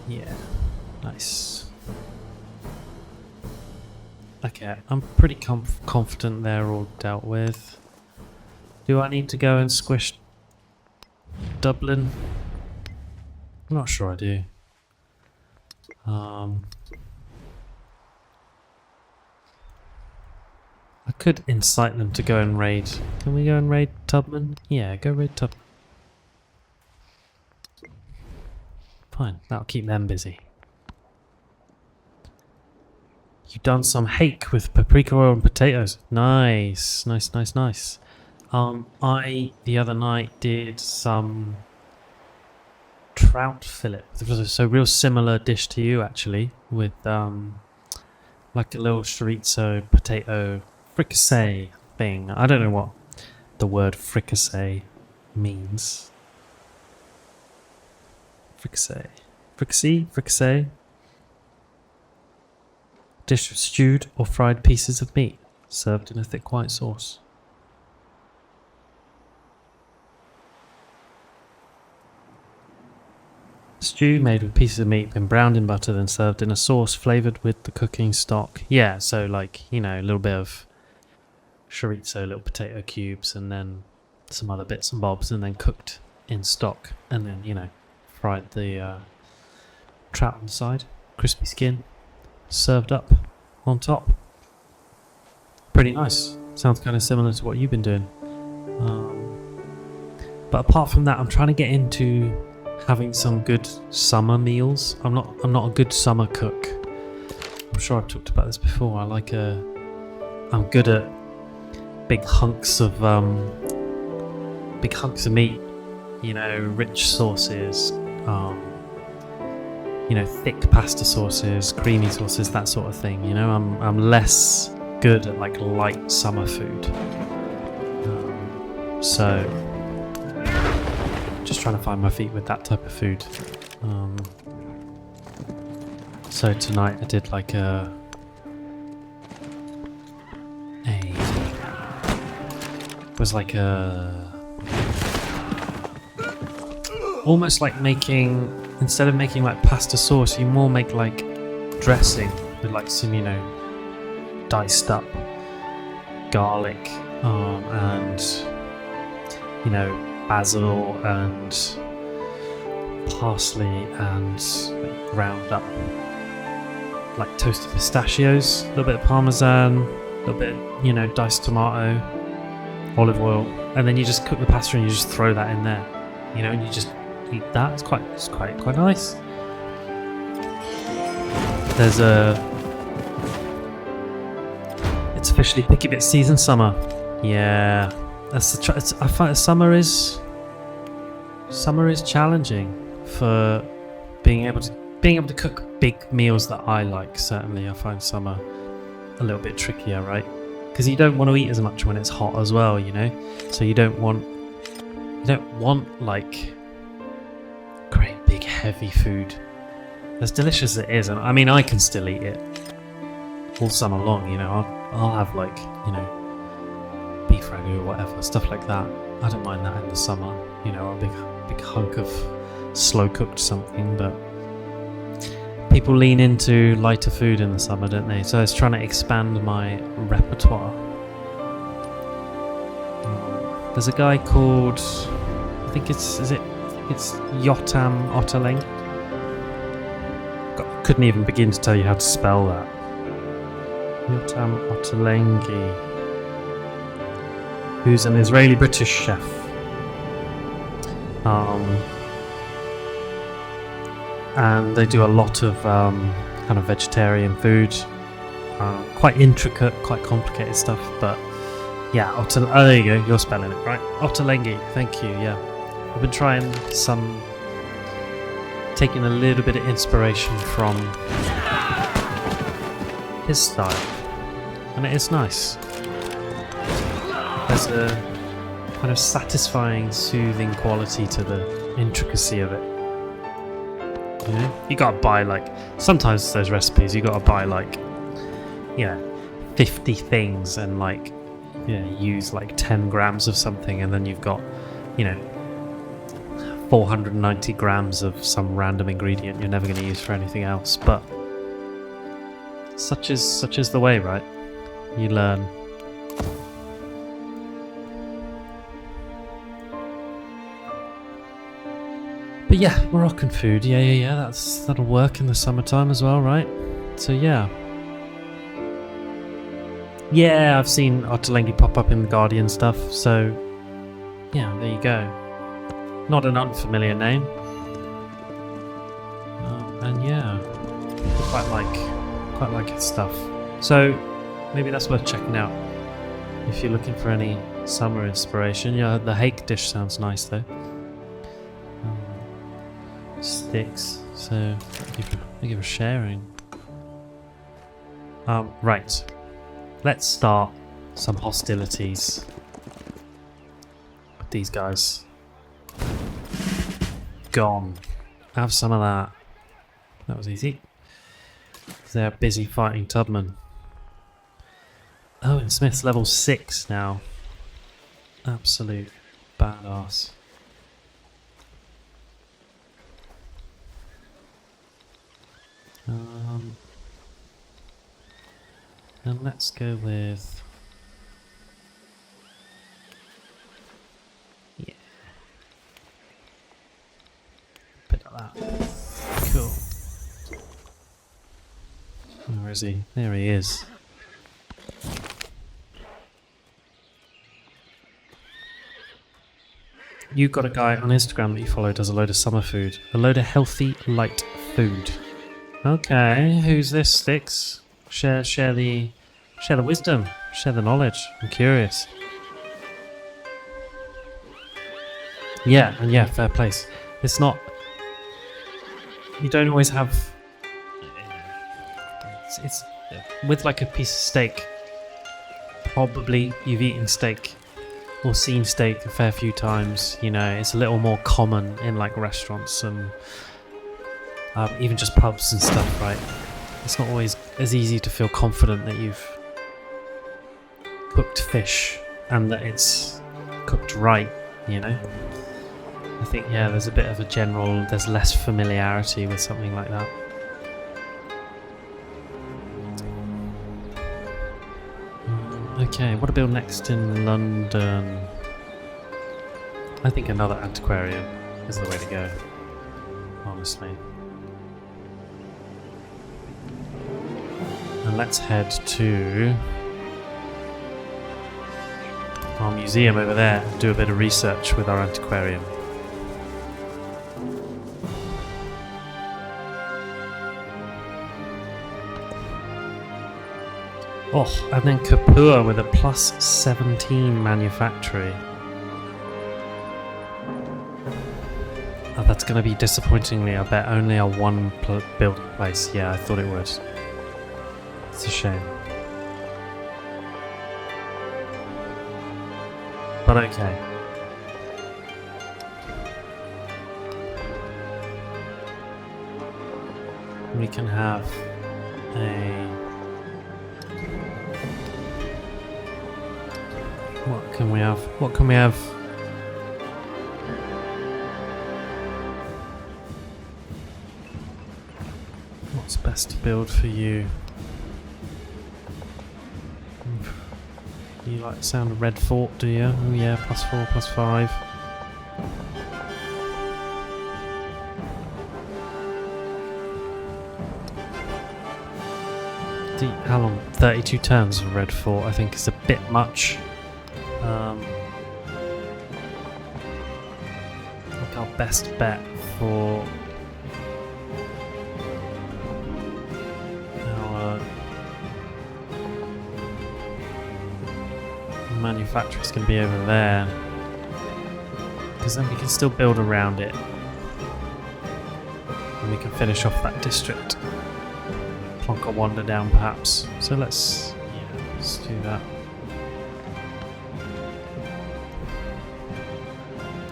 Yeah, nice. Okay, I'm pretty confident they're all dealt with. Do I need to go and squish Dublin? I'm not sure I do. I could incite them to go and raid. Can we go and raid Tubman? Yeah, go raid Tubman. Fine, that'll keep them busy. You've done some hake with paprika oil and potatoes. Nice, nice, nice, nice. I, the other night, did some trout fillet. So real similar dish to you, actually, with like a little chorizo potato fricassee thing. I don't know what the word fricassee means. Fricassee. Dish of stewed or fried pieces of meat, served in a thick white sauce. Stew made with pieces of meat, been browned in butter, then served in a sauce flavoured with the cooking stock. Yeah, so like, you know, a little bit of chorizo, little potato cubes, and then some other bits and bobs, and then cooked in stock, and then, you know, fried the trout on the side, crispy skin, served up on top. Pretty nice. Sounds kind of similar to what you've been doing. But apart from that, I'm trying to get into having some good summer meals. I'm not a good summer cook. I'm sure I've talked about this before. I'm good at big hunks of meat, you know, rich sauces, you know, thick pasta sauces, creamy sauces, that sort of thing. You know, I'm less good at like light summer food. So just trying to find my feet with that type of food. So tonight I did like almost like making, instead of making like pasta sauce, you more make like dressing with like some, you know, diced up garlic and basil and parsley and ground up like toasted pistachios, a little bit of parmesan, a little bit diced tomato, olive oil, and then you just cook the pasta and you just throw that in there, and you just eat that. It's quite nice. It's officially picky bit season, summer. Yeah, I find summer is challenging for being able to cook big meals that I like. Certainly, I find summer a little bit trickier, right? Because you don't want to eat as much when it's hot as well, So you don't want like great big heavy food. As delicious as it is, and I mean I can still eat it all summer long. I'll have like beef ragu or whatever, stuff like that. I don't mind that in the summer. A big hunk of slow cooked something, but people lean into lighter food in the summer, don't they? So I was trying to expand my repertoire. There's a guy called, I think it's Yotam Otterling. Couldn't even begin to tell you how to spell that. Yotam Ottolenghi, who's an Israeli-British chef. And they do a lot of kind of vegetarian food, quite intricate, quite complicated stuff. But yeah, oh, there you go. You're spelling it right. Ottolenghi. Thank you. Yeah, I've been trying taking a little bit of inspiration from his style, and it is nice. There's a kind of satisfying, soothing quality to the intricacy of it. You gotta buy sometimes those recipes you gotta buy 50 things and use 10 grams of something, and then you've got 490 grams of some random ingredient you're never going to use for anything else. But such is the way, right? You learn. But yeah, Moroccan food, yeah, that'll work in the summertime as well, right? So yeah, I've seen Ottolenghi pop up in the Guardian stuff, so yeah, there you go. Not an unfamiliar name, and yeah, quite like his stuff. So maybe that's worth checking out if you're looking for any summer inspiration. Yeah, the hake dish sounds nice though. Sticks, so thank you for sharing. Right, let's start some hostilities with these guys. Gone. Have some of that. That was easy. They're busy fighting Tubman. Oh, and Smith's level 6 now. Absolute badass. And let's go with... yeah. Bit of that. Cool. Where is he? There he is. You've got a guy on Instagram that you follow does a load of summer food. A load of healthy, light food. Okay, who's this, Sticks? Share the wisdom, share the knowledge. I'm curious. Yeah, and yeah, fair place. It's not. You don't always have. It's with like a piece of steak. Probably you've eaten steak or seen steak a fair few times. It's a little more common in like restaurants and even just pubs and stuff, right? It's not always as easy to feel confident that you've cooked fish and that it's cooked right, I think, yeah, there's a bit of there's less familiarity with something like that. Okay, what to build next in London? I think another antiquarian is the way to go, honestly. And let's head to our museum over there and do a bit of research with our antiquarian. Oh, and then Kapua with a plus 17 manufactory. Oh, that's going to be disappointingly, I bet, only a one building place. Yeah, I thought it would. It's a shame. But okay. We can have a... What can we have? What can we have? What's best to build for you? You like the sound of Red Fort, do you? Oh yeah, +4, +5. How long? 32 turns of Red Fort, I think is a bit much. I think our best bet for our manufacturer is going to be over there, because then we can still build around it and we can finish off that district. Plonk a wander down perhaps. So let's do that.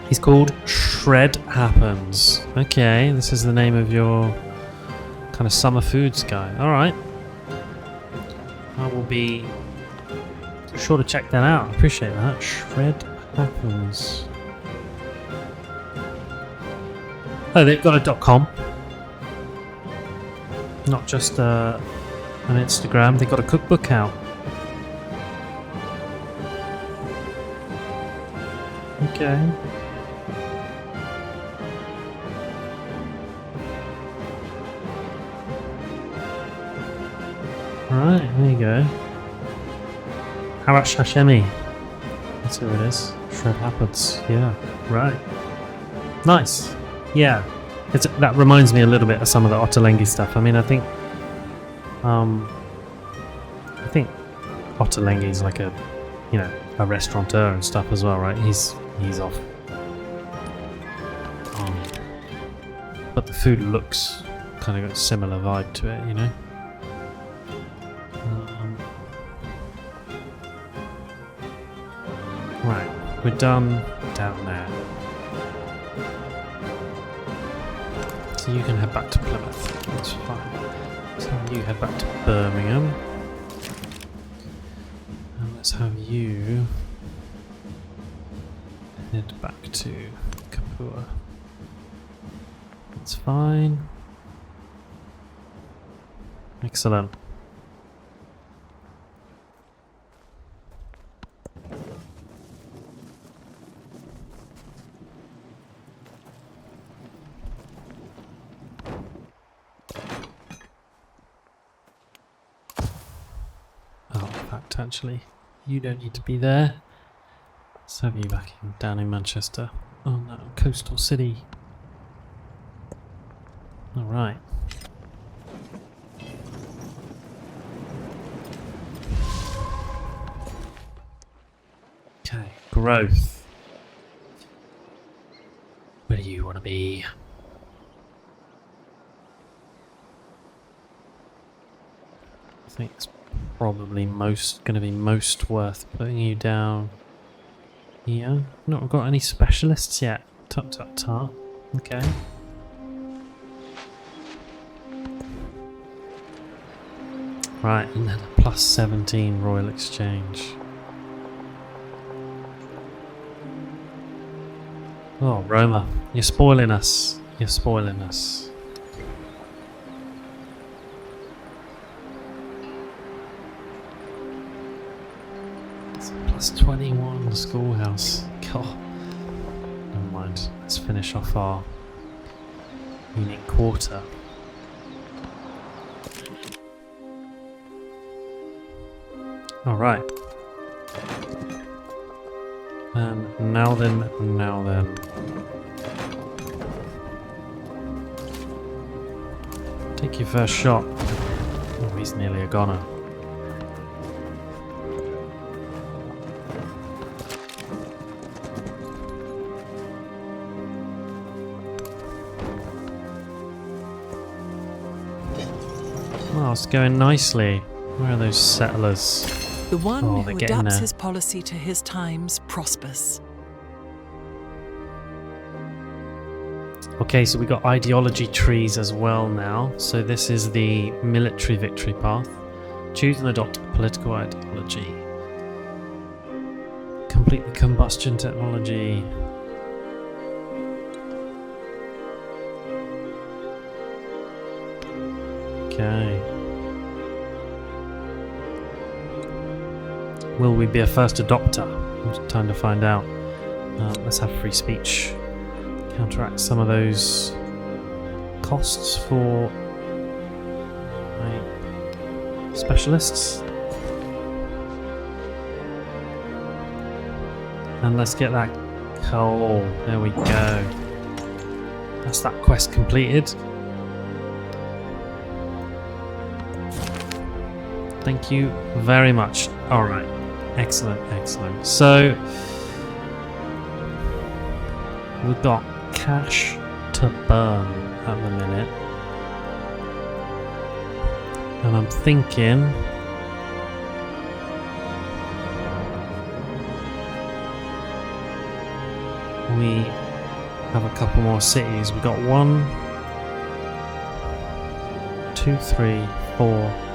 He's called Shred Happens. Okay, this is the name of your kind of summer foods guy. Alright. I will be sure to check that out. I appreciate that. Shred Happens. Oh, they've got a .com. Not just an Instagram. They've got a cookbook out. Okay. Alright, there you go. Harash Hashemi. That's who it is. Shred Happens. Yeah, right. Nice. Yeah. That reminds me a little bit of some of the Ottolenghi stuff. I mean, I think Ottolenghi is like a restaurateur and stuff as well, right? He's off. But the food looks kind of got a similar vibe to it, you know. Right, we're done down there. So you can head back to Plymouth. That's fine. So you head back to Birmingham. And let's have you head back to Kapua. That's fine. Excellent. Actually, you don't need to be there. Let's have you back down in Manchester. Oh no, coastal city. Alright. Okay, growth. Where do you want to be? I think it's probably going to be most worth putting you down here. Not got any specialists yet. Tut tut tut. Okay. Right, and then a plus 17 Royal Exchange. Oh, Roma, you're spoiling us. You're spoiling us. It's plus 21 schoolhouse. God. Never mind. Let's finish off our unique quarter. Alright. Now then. Take your first shot. Oh, he's nearly a goner. Oh, it's going nicely. Where are those settlers? The one Oh, who they're getting adapts there. his policy to his times prospers. Okay, so we got ideology trees as well now. So this is the military victory path. Choose and adopt a political ideology. Complete the combustion technology. Okay. Will we be a first adopter? It's time to find out. Let's have free speech. Counteract some of those costs for my specialists. And let's get that coal. There we go. That's that quest completed. Thank you very much. Alright. Excellent, excellent. So we've got cash to burn at the minute. And I'm thinking we have a couple more cities. We've got 1, 2, 3, 4,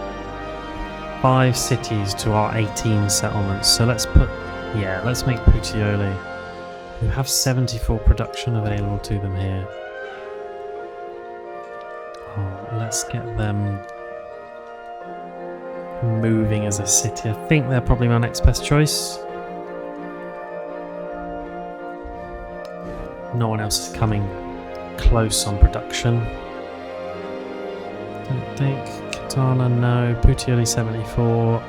5 cities to our 18 settlements. So let's make Puteoli, who have 74 production available to them here. Oh, let's get them moving as a city. I think they're probably my next best choice. No one else is coming close on production. Don't think. Katana, no. Puteoli 74.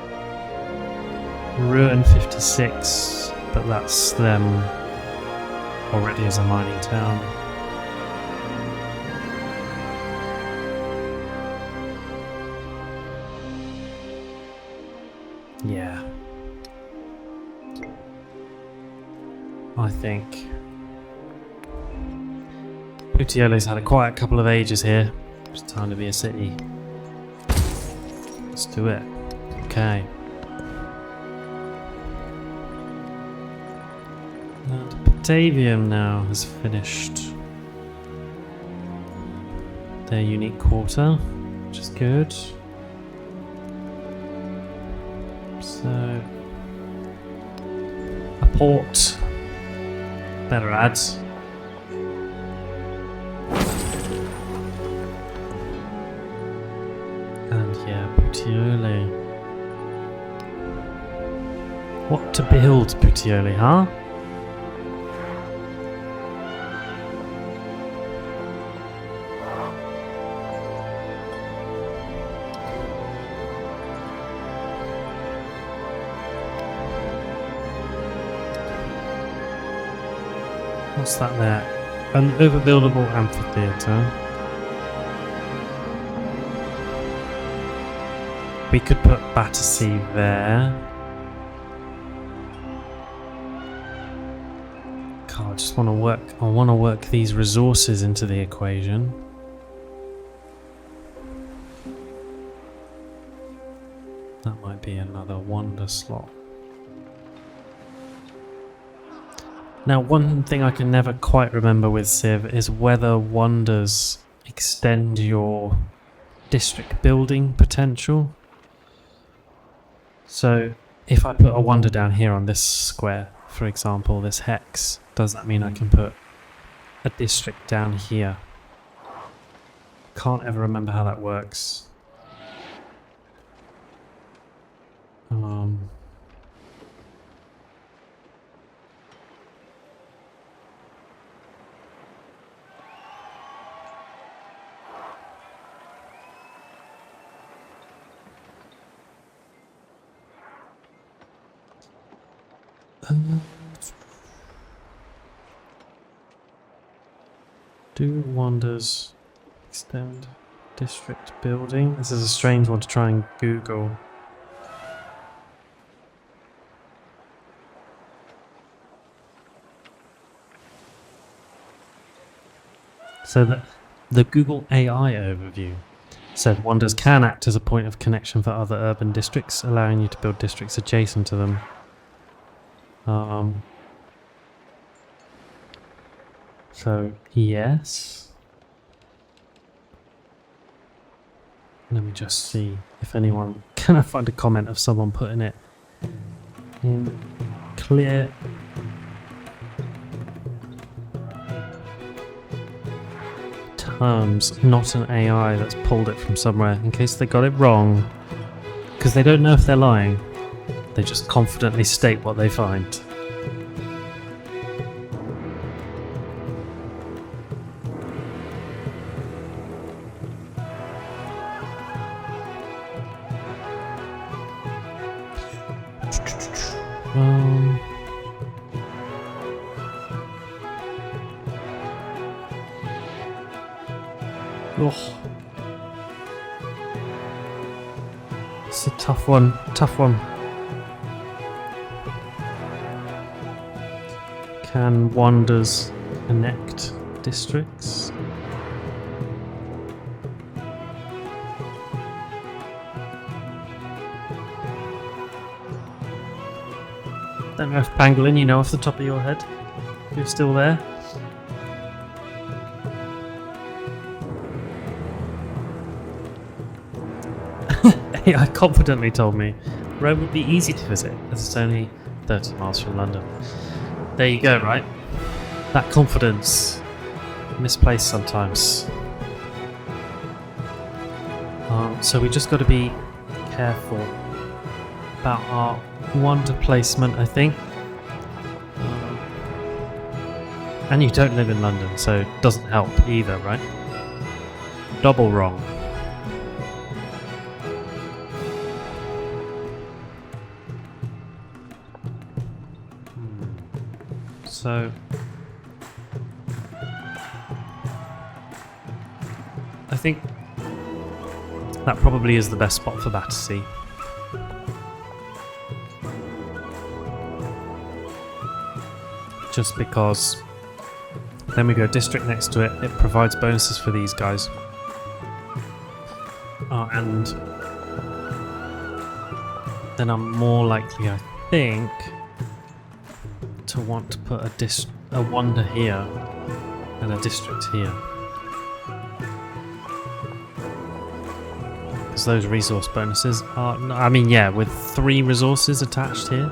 Ruin 56, but that's them already as a mining town. Yeah. I think Puteoli's had a quiet couple of ages here. It's time to be a city. Let's do it. Okay. And Batavium now has finished their unique quarter, which is good. So a port, better ads. And yeah, Puteoli. What to build, Puteoli, huh? What's that there? An overbuildable amphitheatre. We could put Battersea there. God, I just want to work. I want to work these resources into the equation. That might be another wonder slot. Now, one thing I can never quite remember with Civ is whether wonders extend your district building potential. So, if I put a wonder down here on this square, for example, this hex, does that mean I can put a district down here? Can't ever remember how that works. Do wonders extend district building? This is a strange one to try and Google. So the Google AI overview said wonders can act as a point of connection for other urban districts, allowing you to build districts adjacent to them. So yes. Let me just see if anyone can I find a comment of someone putting it in clear terms, not an AI that's pulled it from somewhere in case they got it wrong, because they don't know if they're lying, they just confidently state what they find. Oh. It's a tough one, tough one. Can wonders connect districts? Don't know if Pangolin, you know off the top of your head, if you're still there. AI confidently told me Rome would be easy to visit as it's only 30 miles from London. There you go, right? That confidence, misplaced sometimes. So we just got to be careful about our wonder placement, I think. And you don't live in London, so it doesn't help either, right? Double wrong. So I think that probably is the best spot for Battersea. Just because then we go district next to it, it provides bonuses for these guys. And then I'm more likely, I think, to want to put a wonder here and a district here. Because those resource bonuses are, I mean, yeah, with 3 resources attached here,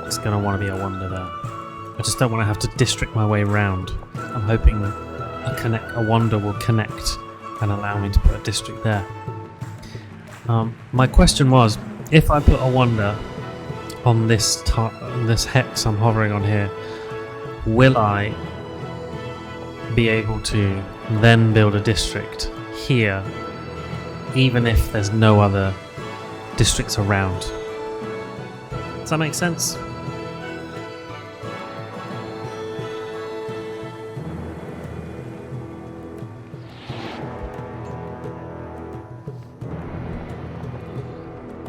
it's going to want to be a wonder there. I just don't want to have to district my way around. I'm hoping a wonder will connect and allow me to put a district there. My question was, if I put a wonder on this hex I'm hovering on here, will I be able to then build a district here, even if there's no other districts around? Does that make sense?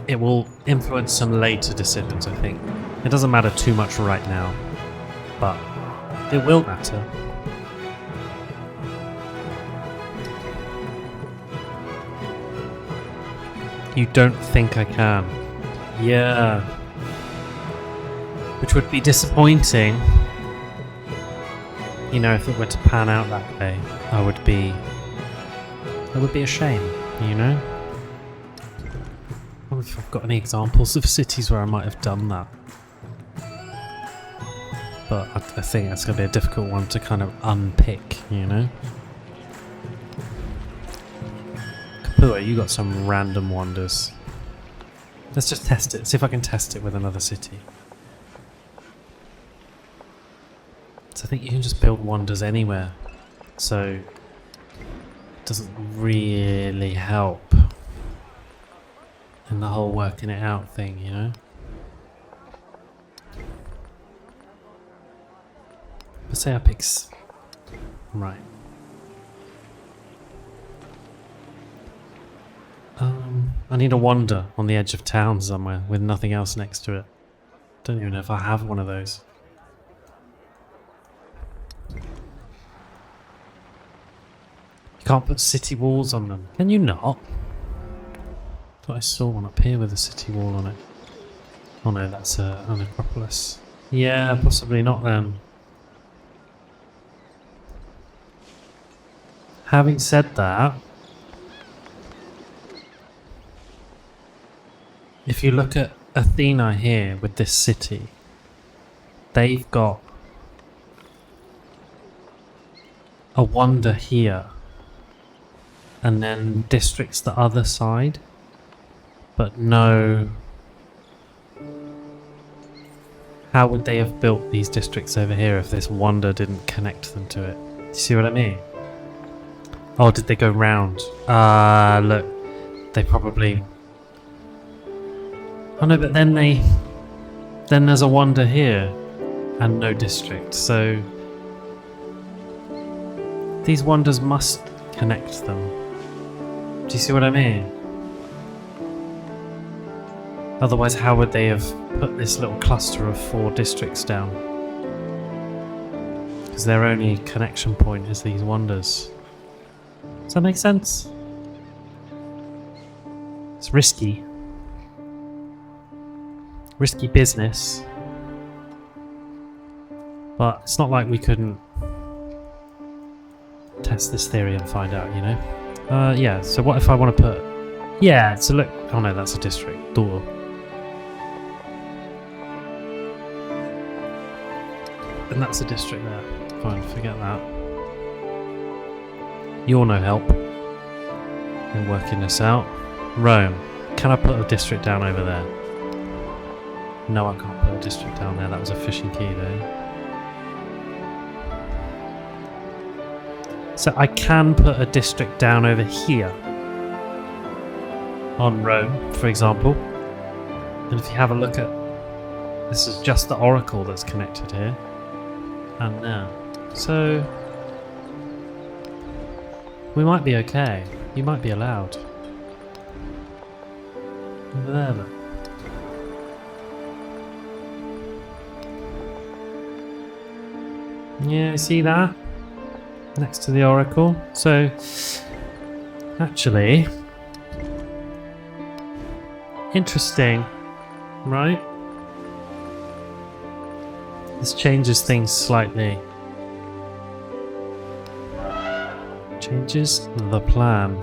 It will influence some later decisions, I think. It doesn't matter too much right now, but it will matter. You don't think I can? Yeah. Which would be disappointing. You know, if it were to pan out that way, it would be a shame, you know? I wonder if I've got any examples of cities where I might have done that. But I think that's going to be a difficult one to kind of unpick, you know? Kapua, you got some random wonders. Let's just test it, see if I can test it with another city. So I think you can just build wonders anywhere. So it doesn't really help in the whole working it out thing, you know? Let's say I pick... Right. I need a wonder on the edge of town somewhere with nothing else next to it. Don't even know if I have one of those. You can't put city walls on them. Can you not? Thought I saw one up here with a city wall on it. Oh no, that's an acropolis. Yeah, possibly not then. Having said that, if you look at Athena here with this city, they've got a wonder here and then districts the other side, but no. How would they have built these districts over here if this wonder didn't connect them to it? Do you see what I mean? Oh, did they go round? Look, they probably... Oh no, but then there's a wonder here and no district, so these wonders must connect them. Do you see what I mean? Otherwise, how would they have put this little cluster of 4 districts down? Because their only connection point is these wonders. Does that make sense? It's risky. Risky business. But it's not like we couldn't test this theory and find out, you know? Yeah, so what if I want to put... Yeah, so look... Oh no, that's a district. Door. And that's a district there. Fine, forget that. You're no help in working this out. Rome. Can I put a district down over there? No, I can't put a district down there. That was a fishing key there. So I can put a district down over here. On Rome, for example. And if you have a look at... This is just the oracle that's connected here. And there. So... we might be okay. You might be allowed. Over there, look. Yeah, you see that? Next to the oracle. So, actually, interesting, right? This changes things slightly. Changes the plan.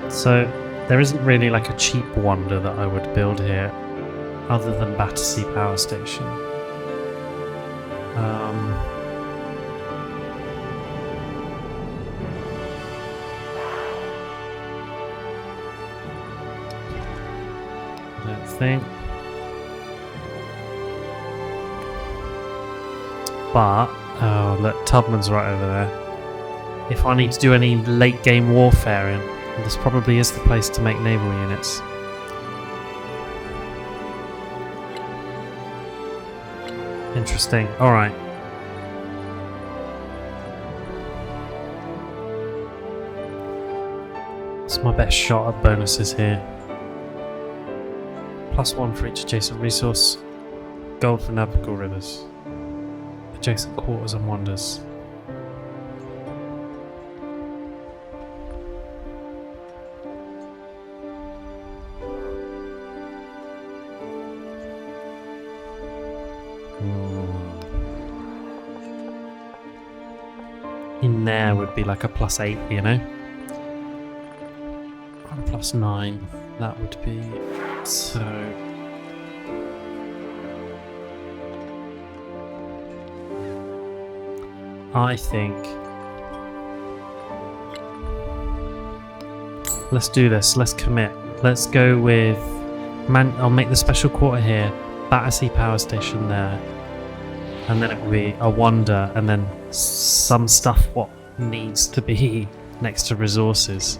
So there isn't really like a cheap wonder that I would build here other than Battersea Power Station. I don't think. But, oh look, Tubman's right over there. If I need to do any late game warfare in, this probably is the place to make naval units. Interesting. Alright. It's my best shot at bonuses here. +1 for each adjacent resource. Gold for navigable rivers. Adjacent quarters and wonders. In there would be like a +8, you know? Or a +9. That would be... So... I think... Let's do this. Let's commit. Let's go with... I'll make the special quarter here. Battersea Power Station there. And then it will be a wonder, and then some stuff what needs to be next to resources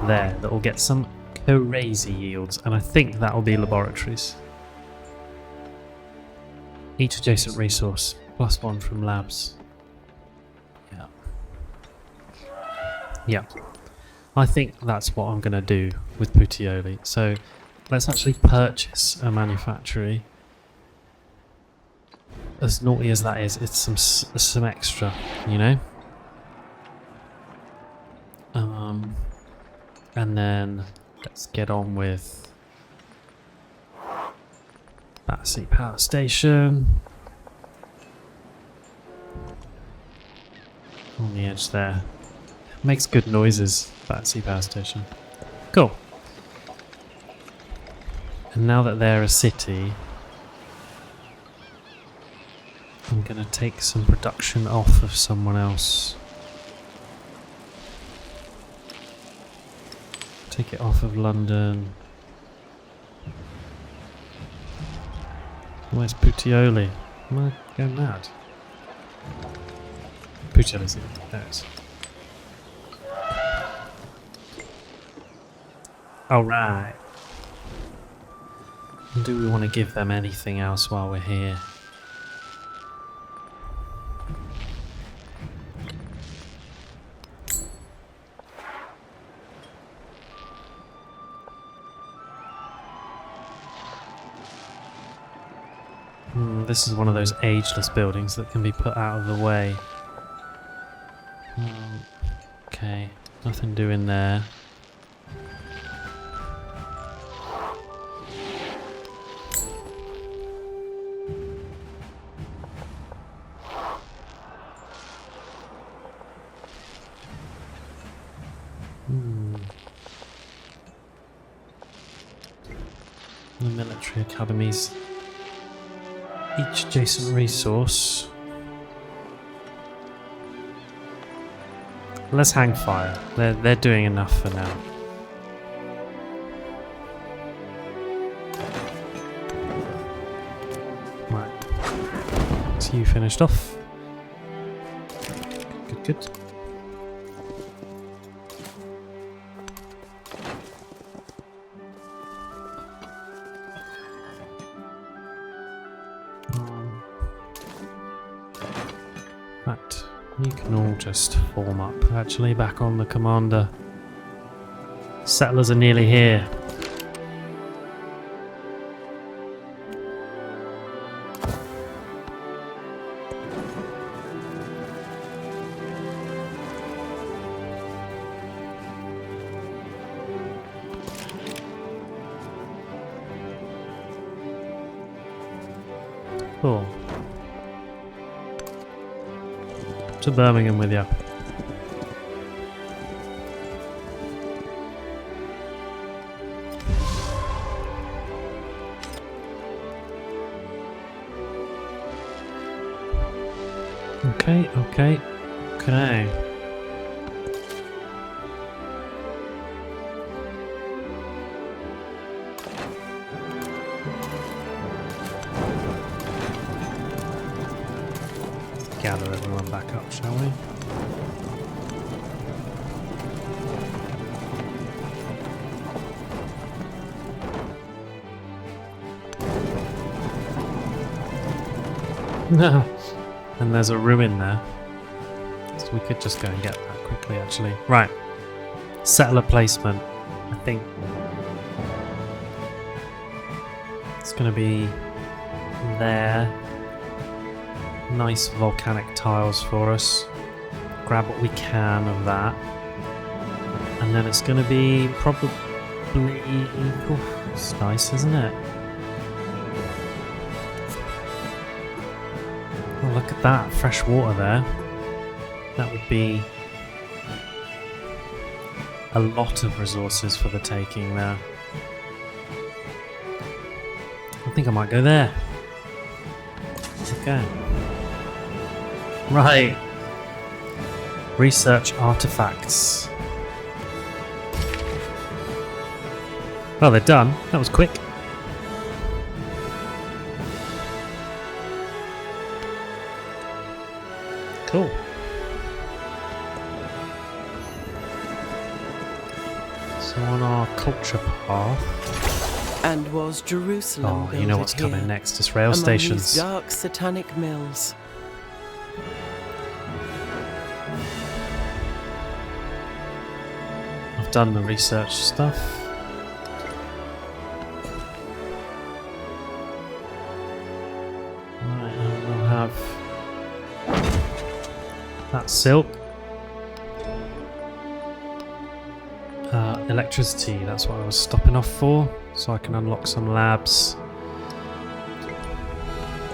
there that will get some crazy yields, and I think that will be laboratories. Each adjacent resource, +1 from labs. Yeah. Yeah. I think that's what I'm going to do with Puteoli. So let's actually purchase a manufactory. As naughty as that is, it's some extra, you know? And then let's get on with Battersea Power Station. On the edge there. Makes good noises, Battersea Power Station. Cool. And now that they're a city, I'm going to take some production off of someone else. Take it off of London. Where's Puteoli? Am I going mad? Puteoli's here. There it is. Alright. Do we want to give them anything else while we're here? This is one of those ageless buildings that can be put out of the way. Okay, nothing doing there. The military academies. Each adjacent resource. Let's hang fire. They're doing enough for now. Right. So you finished off. Good, good. Right, you can all just form up. Actually, back on the commander. Settlers are nearly here. Cool. To Birmingham with you. Okay, okay, okay. Gather everyone back up, shall we? No. And there's a ruin there. So we could just go and get that quickly, actually. Right. Settler placement. I think it's going to be there. Nice volcanic tiles for us. Grab what we can of that. And then it's going to be probably... Ooh, it's nice, isn't it? Oh, look at that. Fresh water there. That would be a lot of resources for the taking there. I think I might go there. Okay. Right. Research artifacts. Well, they're done. That was quick. Cool. So on our culture path. And was Jerusalem Oh, you know builded what's coming here, next? It's rail among stations. these dark satanic mills? I've done the research stuff. Right, and we'll have that silk. Electricity, that's what I was stopping off for, so I can unlock some labs.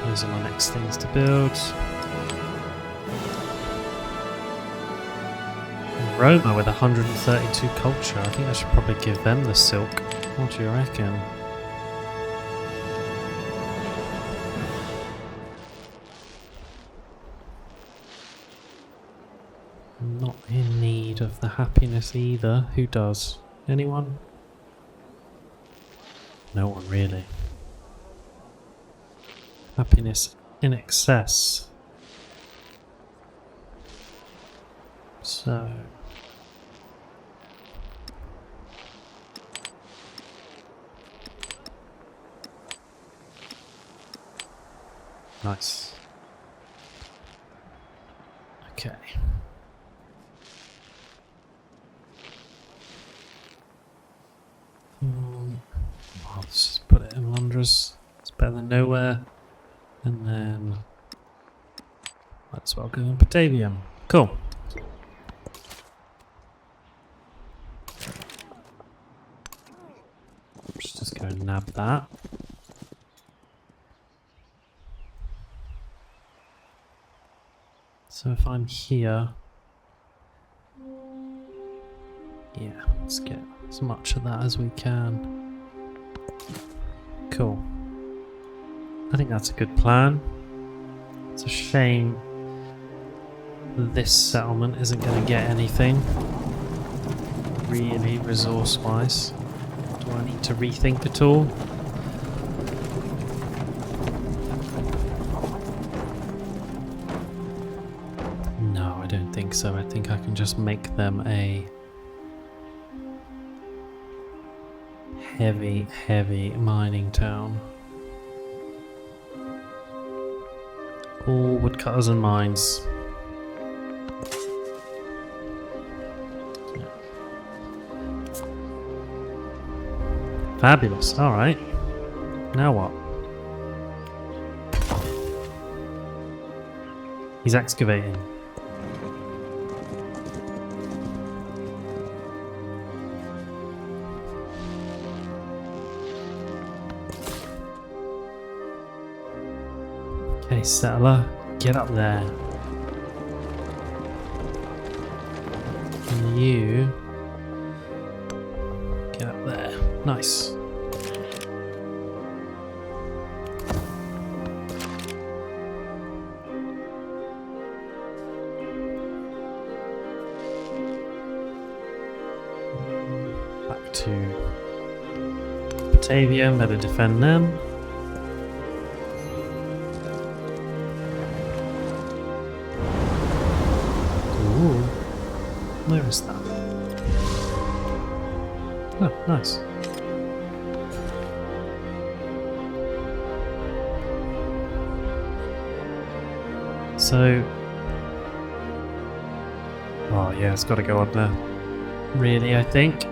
Those are my next things to build. Roma with 132 culture. I think I should probably give them the silk. What do you reckon? I'm not in need of the happiness either. Who does? Anyone? No one really. Happiness in excess. So... nice. Okay. I'll just put it in Londres. It's better than nowhere. And then might as well go in Batavium. Cool. Let's just go and nab that. So if I'm here, yeah, let's get as much of that as we can. Cool. I think that's a good plan. It's a shame this settlement isn't going to get anything really resource-wise. Do I need to rethink at all? No, I don't think so. I think I can just make them a heavy mining town. All woodcutters and mines. Yeah. Fabulous. Alright. Now what? He's excavating. Okay, settler, get up there. And you get up there. Nice. Back to Batavia, better defend them. Where is that? Oh, nice. So... oh yeah, it's got to go on there. Really, I think.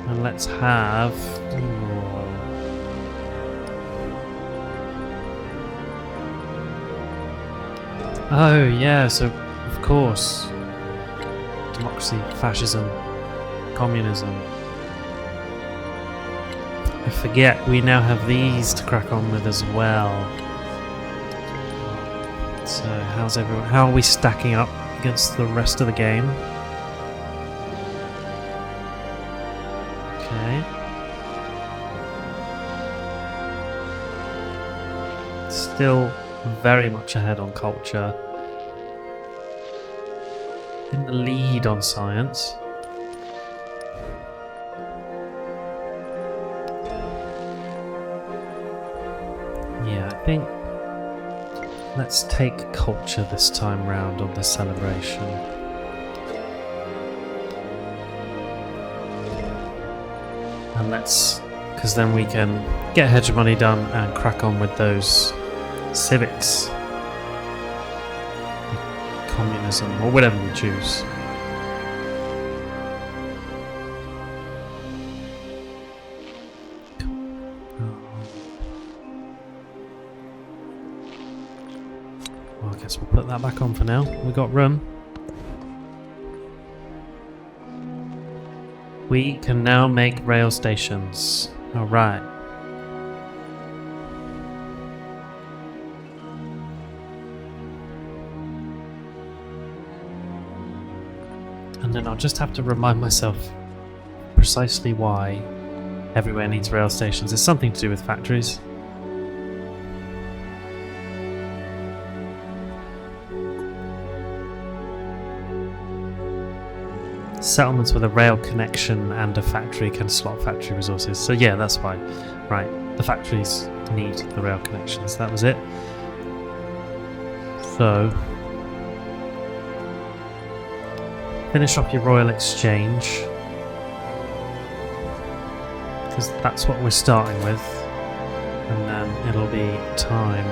And let's have... oh yeah, so of course, democracy, fascism, communism. I forget we now have these to crack on with as well. So how's everyone? How are we stacking up against the rest of the game? Okay. Still very much ahead on culture. In the lead on science. Yeah, I think let's take culture this time round on the celebration. And let's, because then we can get hegemony done and crack on with those civics, communism, or whatever we choose. Well, I guess we'll put that back on for now. We've got room. We can now make rail stations. Alright. And then I'll just have to remind myself precisely why everywhere needs rail stations. It's something to do with factories. Settlements with a rail connection and a factory can slot factory resources. So yeah, that's why. Right, the factories need the rail connections. That was it. So, finish off your royal exchange, because that's what we're starting with, and then it'll be time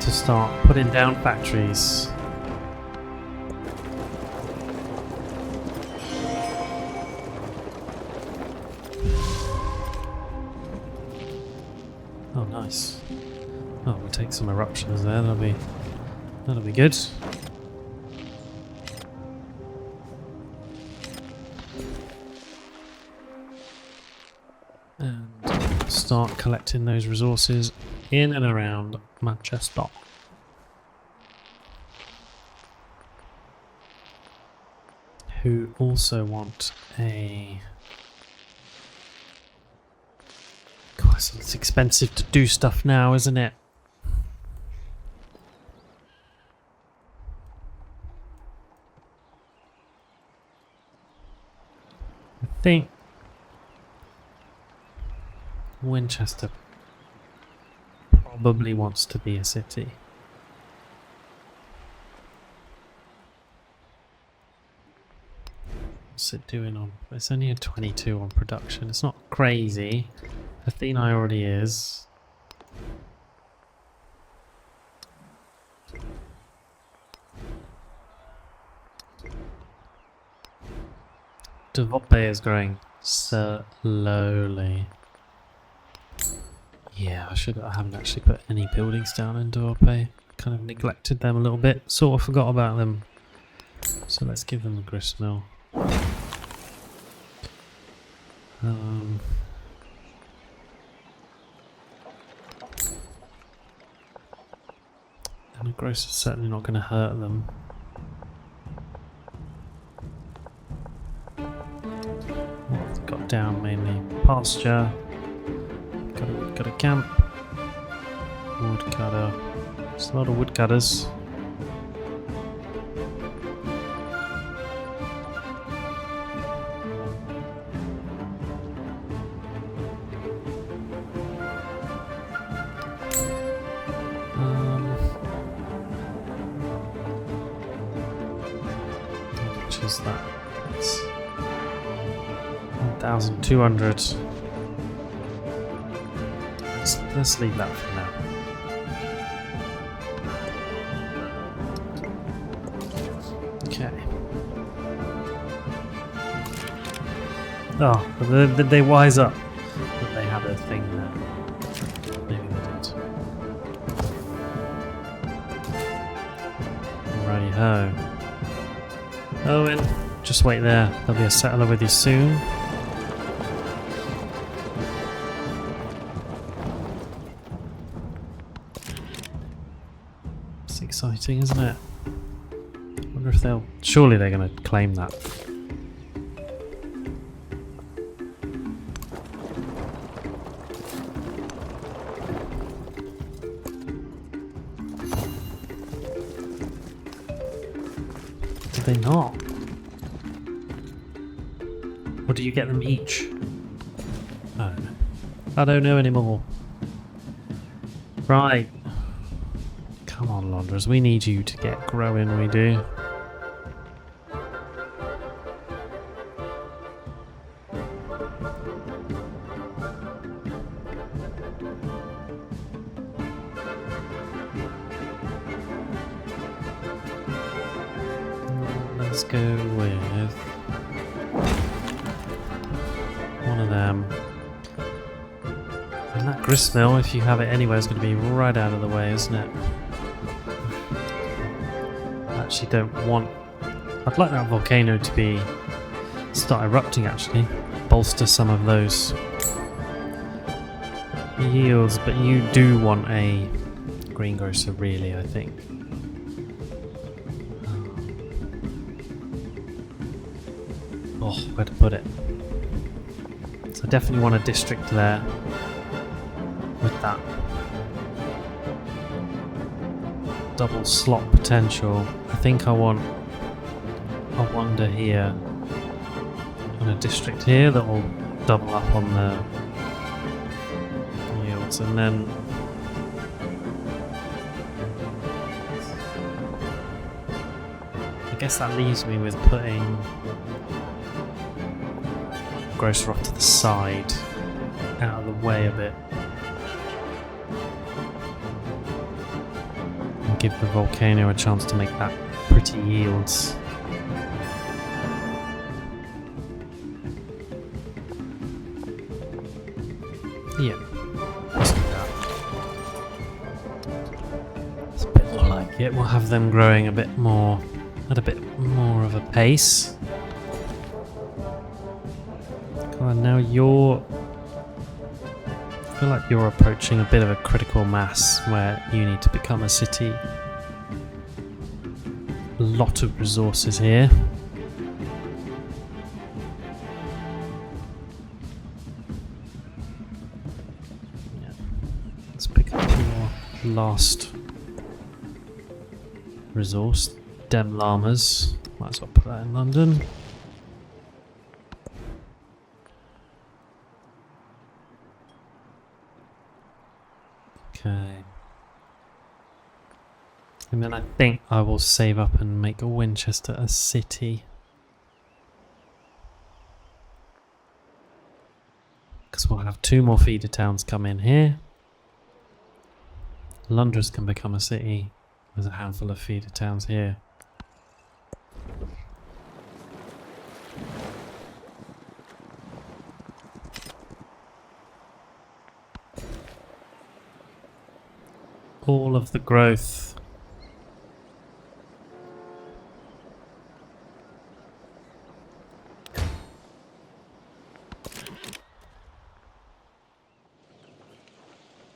to start putting down factories. Oh, nice. Oh, we'll take some eruptions there. That'll be good. And start collecting those resources in and around Manchester. Who also want a... God, it's expensive to do stuff now, isn't it? I think Winchester probably wants to be a city. What's it doing on? It's only a 22 on production. It's not crazy. Athena already is. Devope is growing slowly. Yeah, I haven't actually put any buildings down in Devope. Kind of neglected them a little bit. Sort of forgot about them. So let's give them a gristmill. And a gross is certainly not going to hurt them. What have they got down mainly? Pasture. Got a camp. Woodcutter. There's a lot of woodcutters. Is that? It's 1,200. Let's leave that for now. Okay. Oh, did they wise up that they had a thing there? Maybe they did. Righty ho. Owen, just wait there. There'll be a settler with you soon. It's exciting, isn't it? I wonder if they'll... Surely they're going to claim that. Did they not? Or do you get them each? Oh, I don't know anymore. Right. Come on, Salamanders. We need you to get growing, we do. Let's go with one of them. And that gristmill, if you have it anywhere, is going to be right out of the way, isn't it? I actually don't want... I'd like that volcano to start erupting, actually. Bolster some of those yields, but you do want a greengrocer, really, I think. Oh, where to put it? So I definitely want a district there with that double slot potential. I think I want a wonder here and a district here that will double up on the yields, and then I guess that leaves me with putting grocer off to the side, out of the way a bit, and give the volcano a chance to make that pretty yields. Yeah, let's do that. It's a bit more like it. We'll have them growing a bit more, at a bit more of a pace. And now I feel like you're approaching a bit of a critical mass where you need to become a city. A lot of resources here. Yeah. Let's pick up your last resource. Dem llamas. Might as well put that in London. Okay. And then I think I will save up and make Winchester a city. Because we'll have 2 more feeder towns come in here. Londres can become a city. There's a handful of feeder towns here. All of the growth.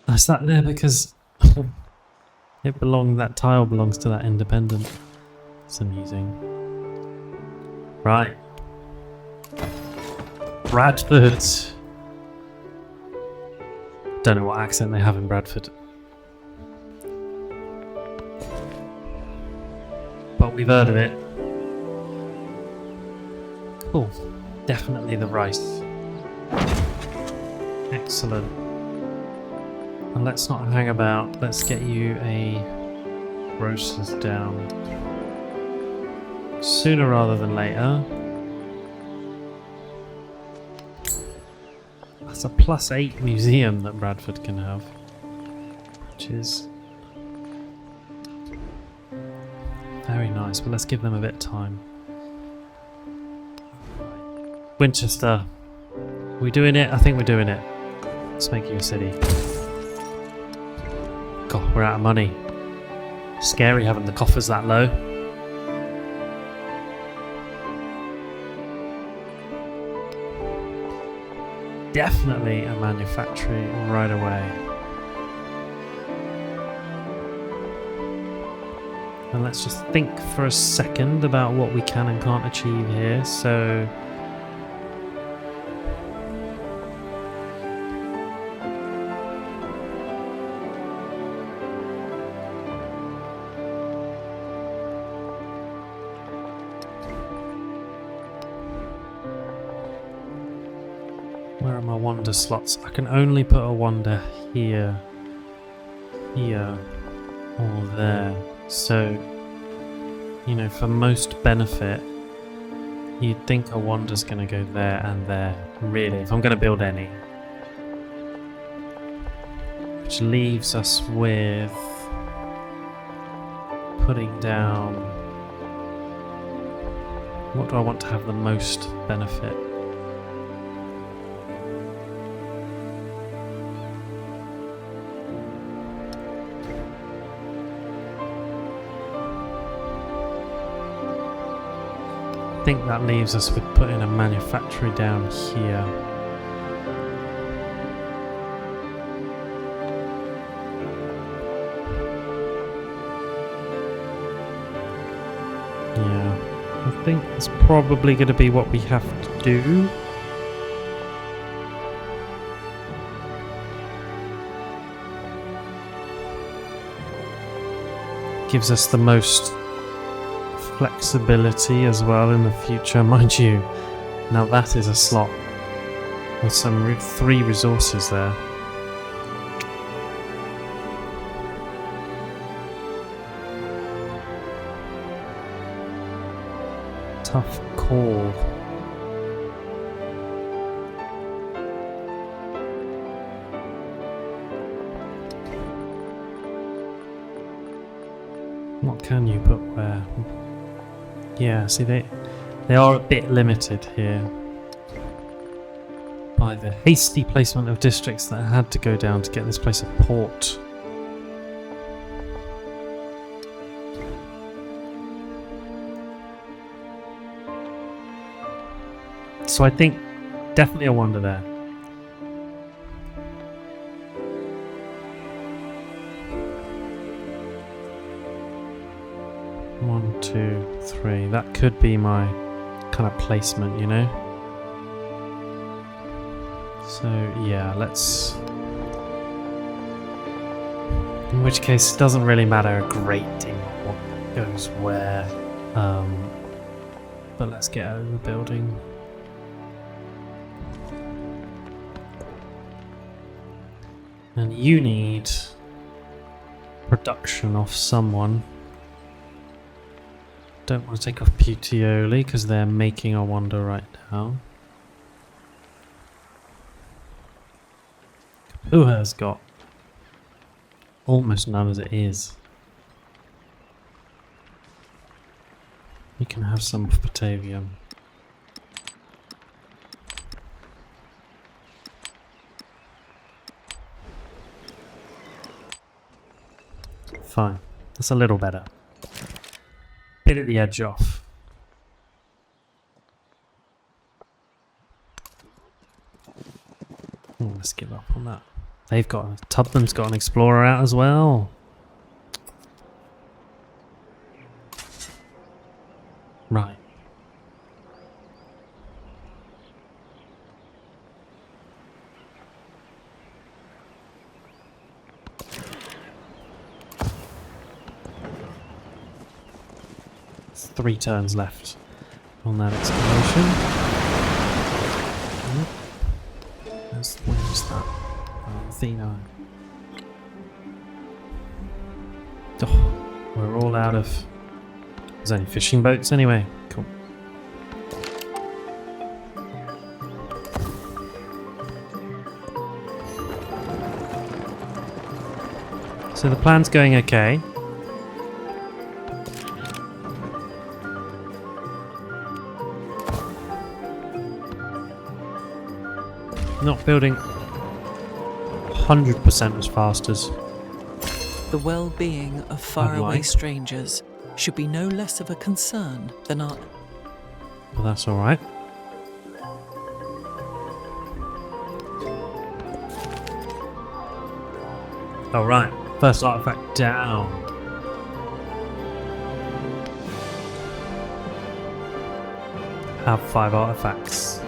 I sat there because that tile belongs to that independent. It's amusing. Right. Bradford. Don't know what accent they have in Bradford. But we've heard of it. Cool. Definitely the rice. Excellent. And let's not hang about. Let's get you a grocer's down. Sooner rather than later. That's a +8 museum that Bradford can have. Which is very nice, but let's give them a bit of time. Winchester. Are we doing it? I think we're doing it. Let's make you a city. God, we're out of money. Scary having the coffers that low. Definitely a manufacturing right away. And let's just think for a second about what we can and can't achieve here. So where are my wonder slots? I can only put a wonder here, here, or there. So, you know, for most benefit, you'd think a wander's going to go there and there, really, if I'm going to build any. Which leaves us with putting down... What do I want to have the most benefit? I think that leaves us with putting a manufactory down here. Yeah, I think it's probably going to be what we have to do. Gives us the most flexibility as well in the future, mind you. Now that is a slot with some 3 resources there. Tough call. What can you put where? Yeah, see they are a bit limited here by the hasty placement of districts that had to go down to get this place a port. So I think definitely a wonder there. One, two, three. That could be my kind of placement, you know? So yeah, let's... In which case it doesn't really matter a great deal what goes where. But let's get out of the building. And you need production off someone. Don't want to take off Puteoli because they're making a wonder right now. Capua's got almost none as it is. You can have some of Batavium. Fine, that's a little better. Bit at the edge off. Oh, let's give up on that. They've got Tubman's got an explorer out as well. Right. It's 3 turns left on that excavation. Where's that? Athena. Oh, we're all out of... There's only fishing boats anyway. Cool. So the plan's going okay. Not building 100% as fast as... The well-being of faraway strangers should be no less of a concern than our... Well, that's alright. Alright, first artifact down. Have 5 artifacts.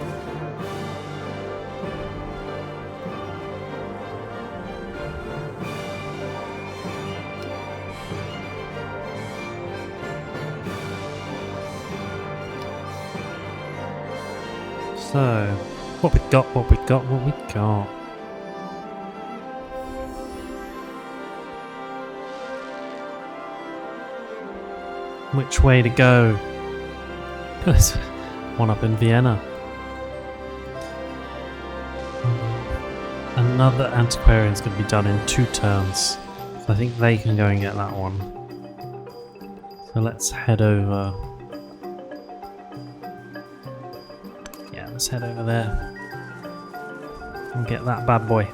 So, what we got, what we got, what we got. Which way to go? There's one up in Vienna. Another antiquarian's going to be done in 2 turns. So I think they can go and get that one. So let's head over. Yeah, let's head over there and get that bad boy.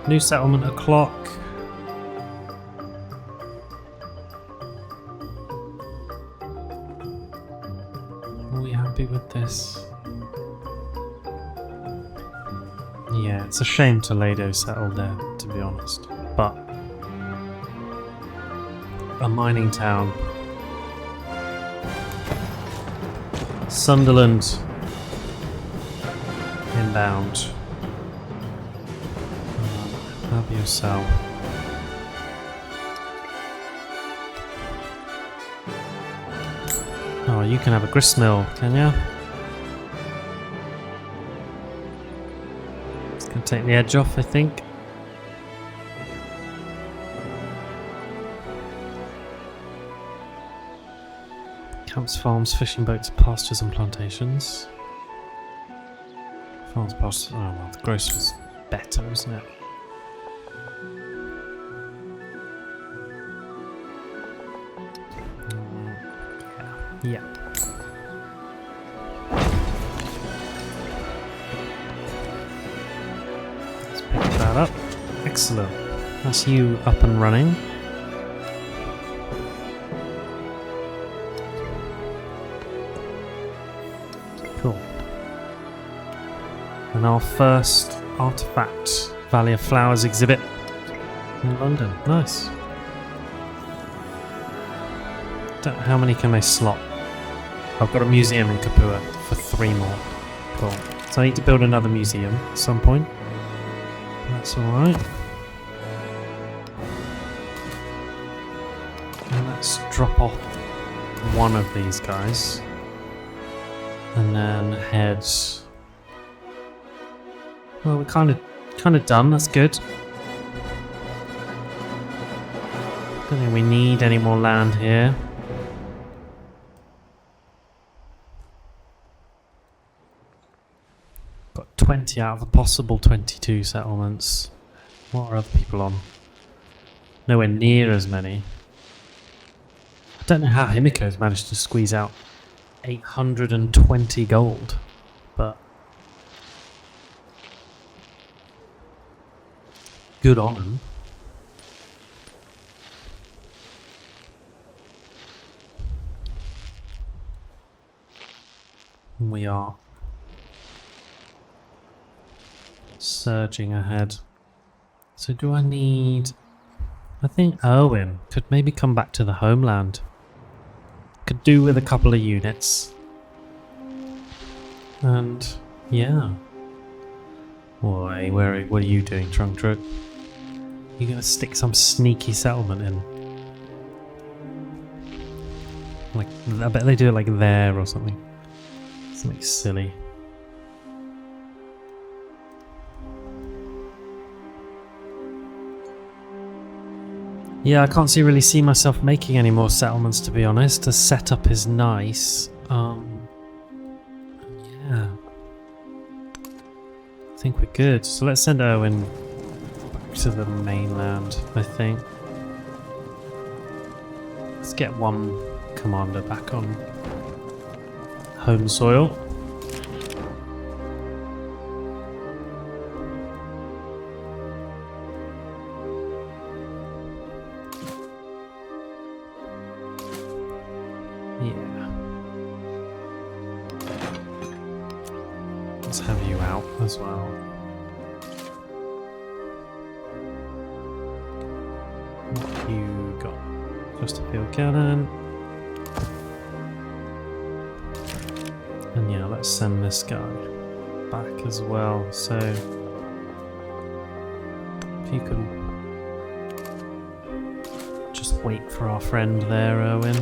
New settlement o'clock. Are we happy with this? Yeah, it's a shame Toledo settled there, to be honest. But a mining town. Sunderland inbound. Have yourself. Oh, you can have a gristmill, can ya? It's gonna take the edge off, I think. Camps, farms, fishing boats, pastures and plantations. Farms, pastures. Oh well, the gross was better, isn't it? Yeah. Let's pick that up. Excellent. That's you up and running. Cool. And our first artifact, Valley of Flowers exhibit in London. Nice. Don't know how many can they slot? I've got a museum in Capua for 3 more. Cool. So I need to build another museum at some point. That's alright. And let's drop off one of these guys. And then head... Well, we're kind of done. That's good. Don't think we need any more land here. Got 20 out of a possible 22 settlements. What are other people on? Nowhere near as many. I don't know how Himiko's managed to squeeze out 820 gold, but good on him. We are surging ahead. So do I need... I think Erwin could maybe come back to the homeland. Could do with a couple of units. And yeah. Boy, what are you doing, Trunk Truck? You gonna stick some sneaky settlement in? Like, I bet they do it like there or something. Something silly. Yeah, I can't really see myself making any more settlements, to be honest. The setup is nice. Yeah. I think we're good. So let's send Owen back to the mainland, I think. Let's get one commander back on home soil. Yeah. Let's have you out as well. What you got? Just a field cannon. And yeah, let's send this guy back as well. So if you can just wait for our friend there, Owen.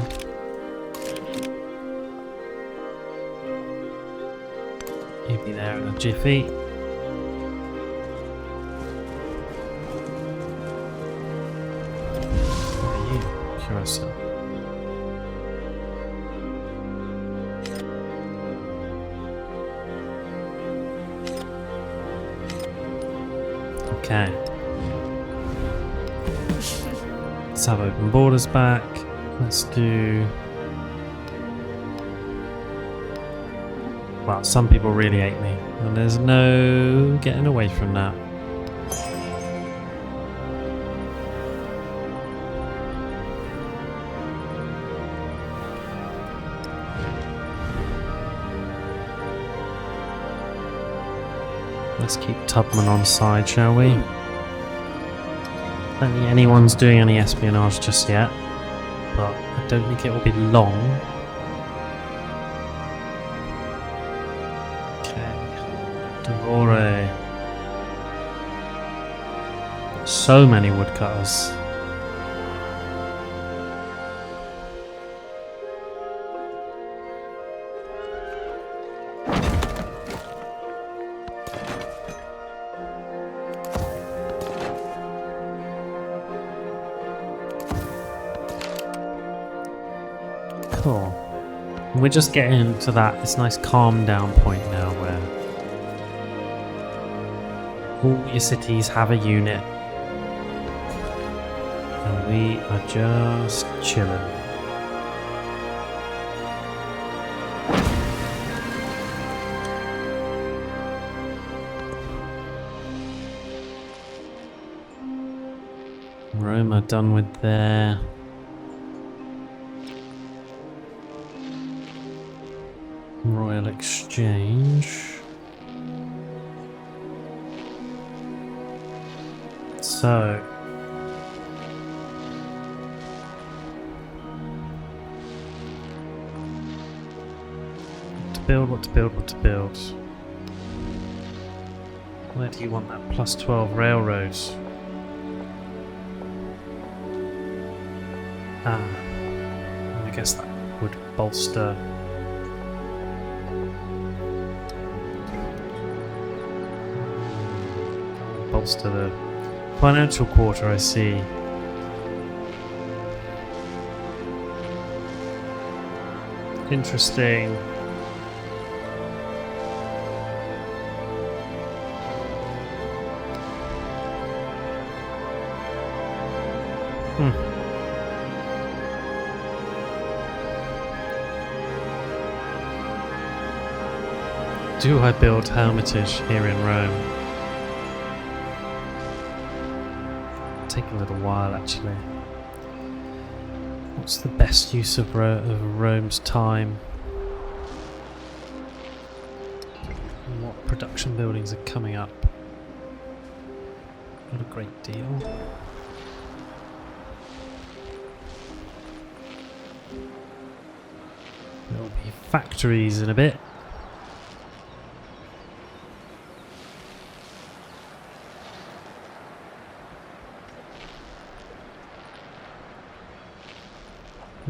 He'll be there in a jiffy. closer. Okay. Let's have open borders back. Let's do... Well, some people really hate me, and there's no getting away from that. Let's keep Tubman on side, shall we? Don't think anyone's doing any espionage just yet, but I don't think it will be long. Devore. So many woodcutters. Cool. We're just getting to this nice calm down point now where all your cities have a unit and we are just chilling. Rome are done with their Royal Exchange. So, what to build. Where do you want that plus 12 railroads? I guess that would bolster the financial quarter, I see. Interesting. Do I build Hermitage here in Rome? Take a little while actually. What's the best use of Rome's time? What production buildings are coming up? Not a great deal. There'll be factories in a bit.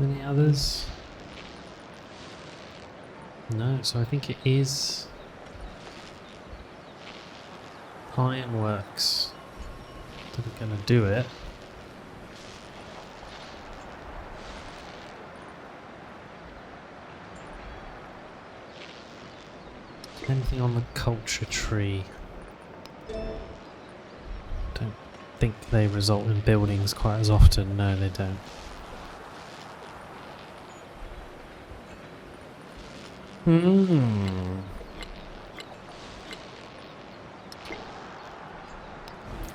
Any others? No, so I think it is ironworks that are going to do it. Anything on the culture tree? Don't think they result in buildings quite as often. No, they don't.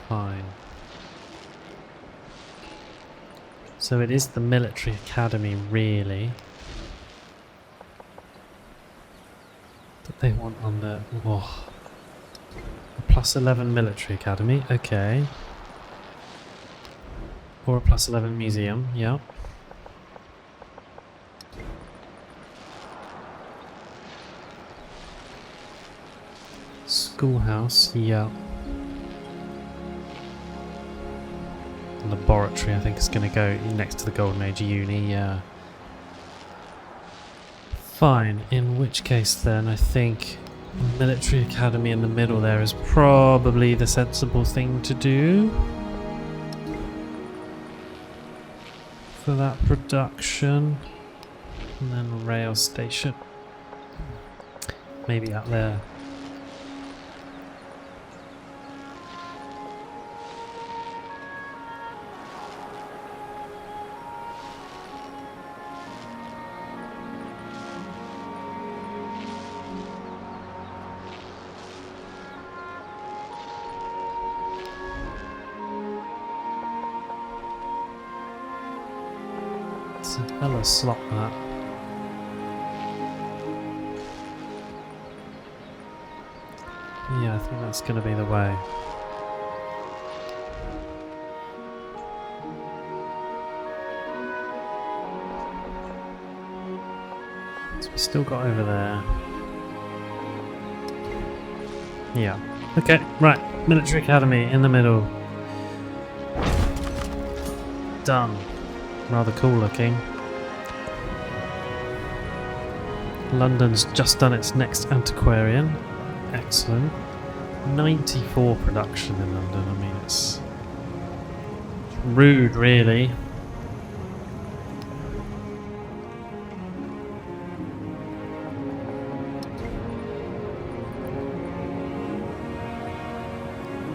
Fine. So it is the military academy, really, that they want on the... Oh. A plus 11 military academy, okay. Or a plus 11 museum, yeah. Schoolhouse, yeah. Laboratory, I think, is going to go next to the Golden Age Uni, yeah. Fine, in which case then I think military academy in the middle there is probably the sensible thing to do. for that production. And then rail station. Maybe out there. It's a hella slot, that. Yeah, I think that's going to be the way. So we still got over there. Yeah. Okay, right. Military Academy in the middle. Done. Rather cool looking. London's just done its next antiquarian. Excellent. 94 production in London. I mean, it's rude, really.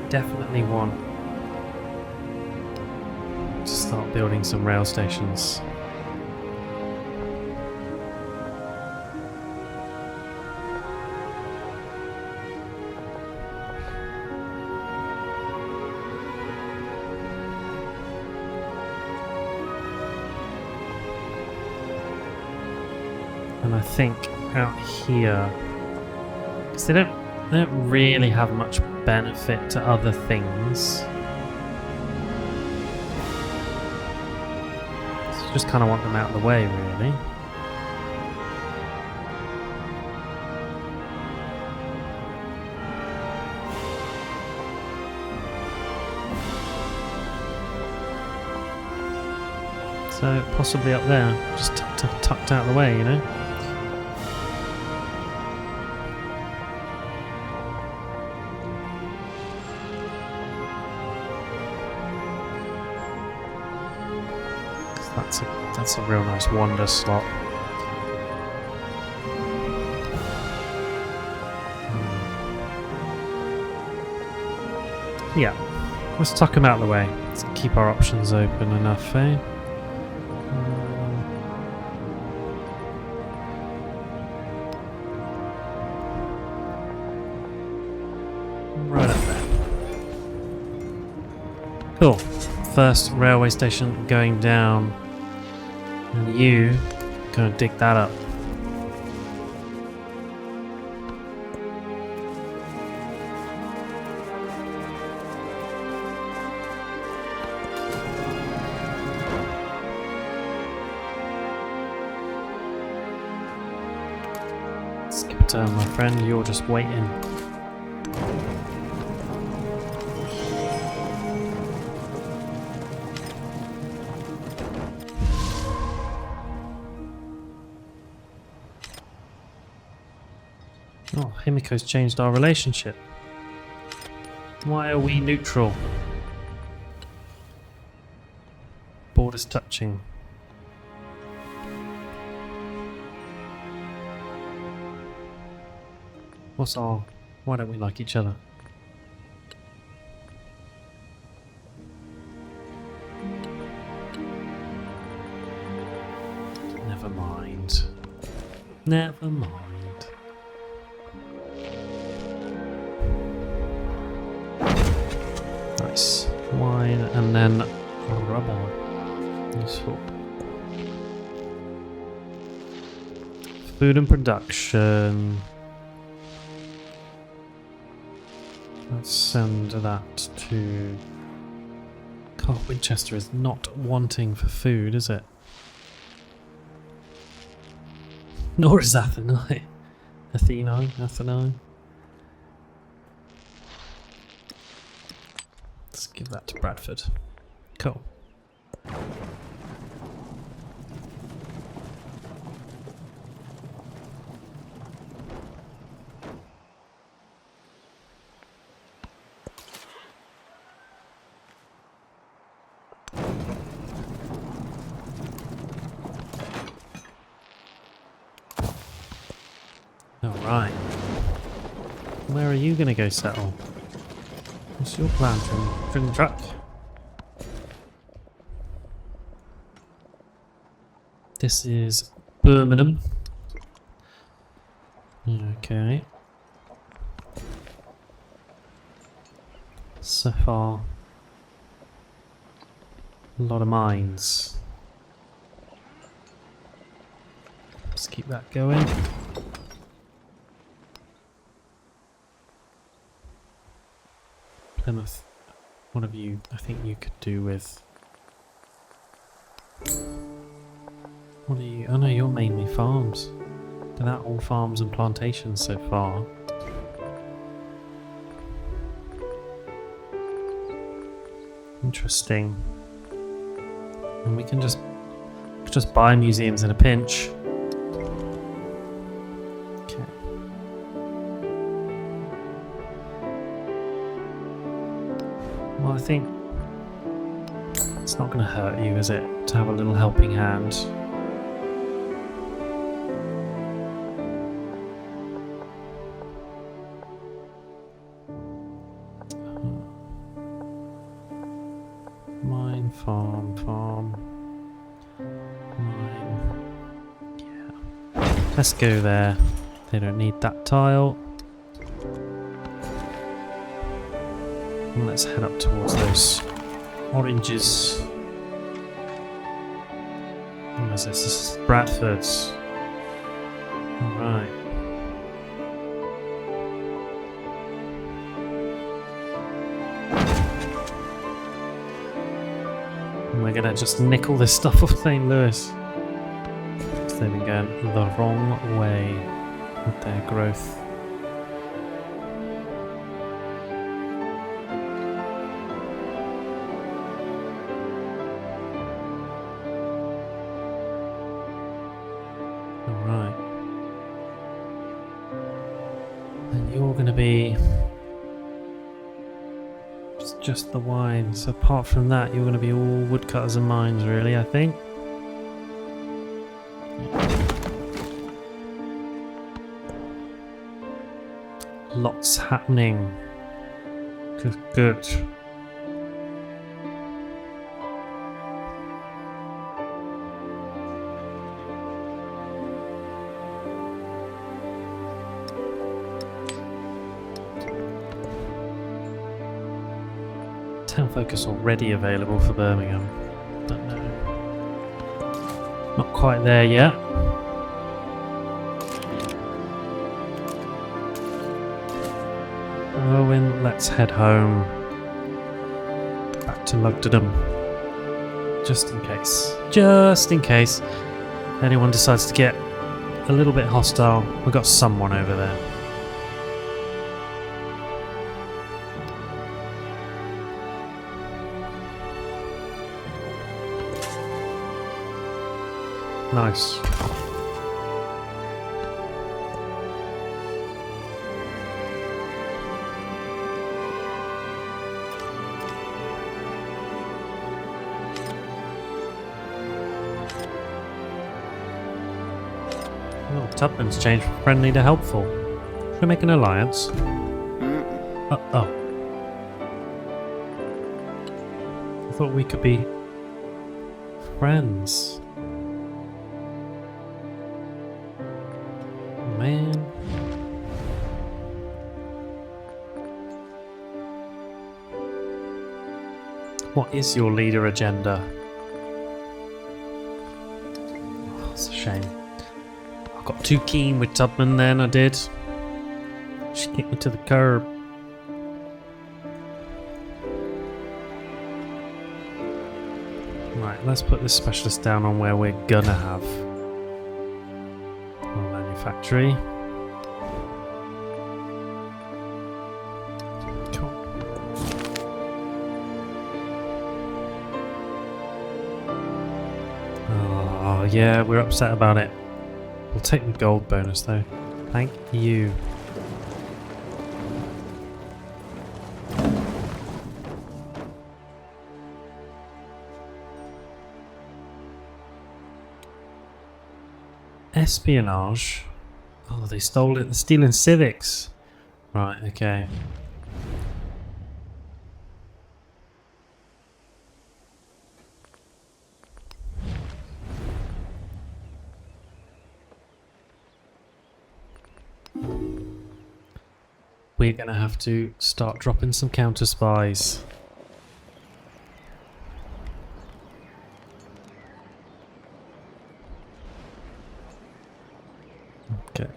Definitely want to start building some rail stations. And I think out here, because they don't really have much benefit to other things. So you just kind of want them out of the way, really. So possibly up there, just tucked out of the way, you know. That's a real nice wander slot. Yeah, let's tuck them out of the way. Let's keep our options open enough, eh? Right up there. Cool. First railway station going down. And you gonna dig that up. Skip a turn, my friend, you're just waiting. Oh, Himiko's changed our relationship. Why are we neutral? Borders touching. Why don't we like each other? Never mind. Never mind. Nice. Wine and then rubber. Useful. Food and production. Let's send that to... God, Winchester is not wanting for food, is it? Nor is Athenai. Athenai. Let's give that to Bradford. Cool. Alright. Where are you gonna go settle? What's your plan, Trim Truck? This is Birmingham. Okay. So far, a lot of mines. Let's keep that going. Plymouth, one of you, I think you could do with. What are you? Oh no, you're mainly farms. They're not all farms and plantations so far. Interesting. And we can just buy museums in a pinch. Okay. Well, I think it's not going to hurt you, is it, to have a little helping hand? Mine, farm, mine. Yeah. Let's go there. They don't need that tile. And let's head up towards those oranges. What is this? This is Bradford's. Alright. And we're gonna just nick all this stuff off St. Louis. So they've been going the wrong way with their growth. Alright. And you're gonna be just the wines. Apart from that, you're going to be all woodcutters and mines, really, I think. Lots happening. Good. Town focus already available for Birmingham. Don't know. Not quite there yet. Owen, let's head home. Back to Lugdunum. Just in case. Just in case anyone decides to get a little bit hostile. We've got someone over there. Nice. Oh, Tubman's changed from friendly to helpful. Should we make an alliance? Uh-oh. I thought we could be friends. Man. What is your leader agenda? Oh, it's a shame. I got too keen with Tubman then, I did. She kicked me to the curb. Right, let's put this specialist down on where we're gonna have factory. Cool. Oh yeah, we're upset about it. We'll take the gold bonus though. Thank you. Espionage. Oh, they stole it. They're stealing civics. Right, okay. We're gonna have to start dropping some counter spies. Okay.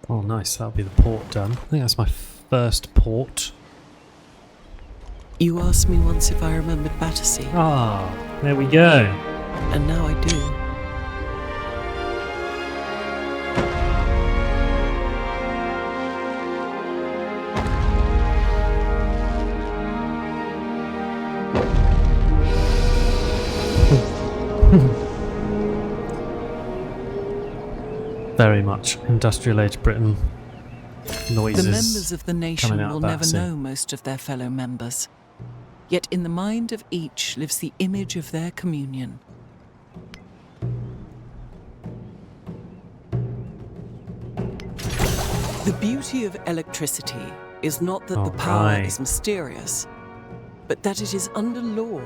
Oh, nice. That'll be the port done. I think that's my first port. You asked me once if I remembered Battersea, Ah, there we go. and now I do. Very much industrial age Britain noises. The members of the nation coming out will of never Battersea. know most of their fellow members. Yet in the mind of each lives the image of their communion. The beauty of electricity is not that the power Alright. is mysterious, but that it is under law,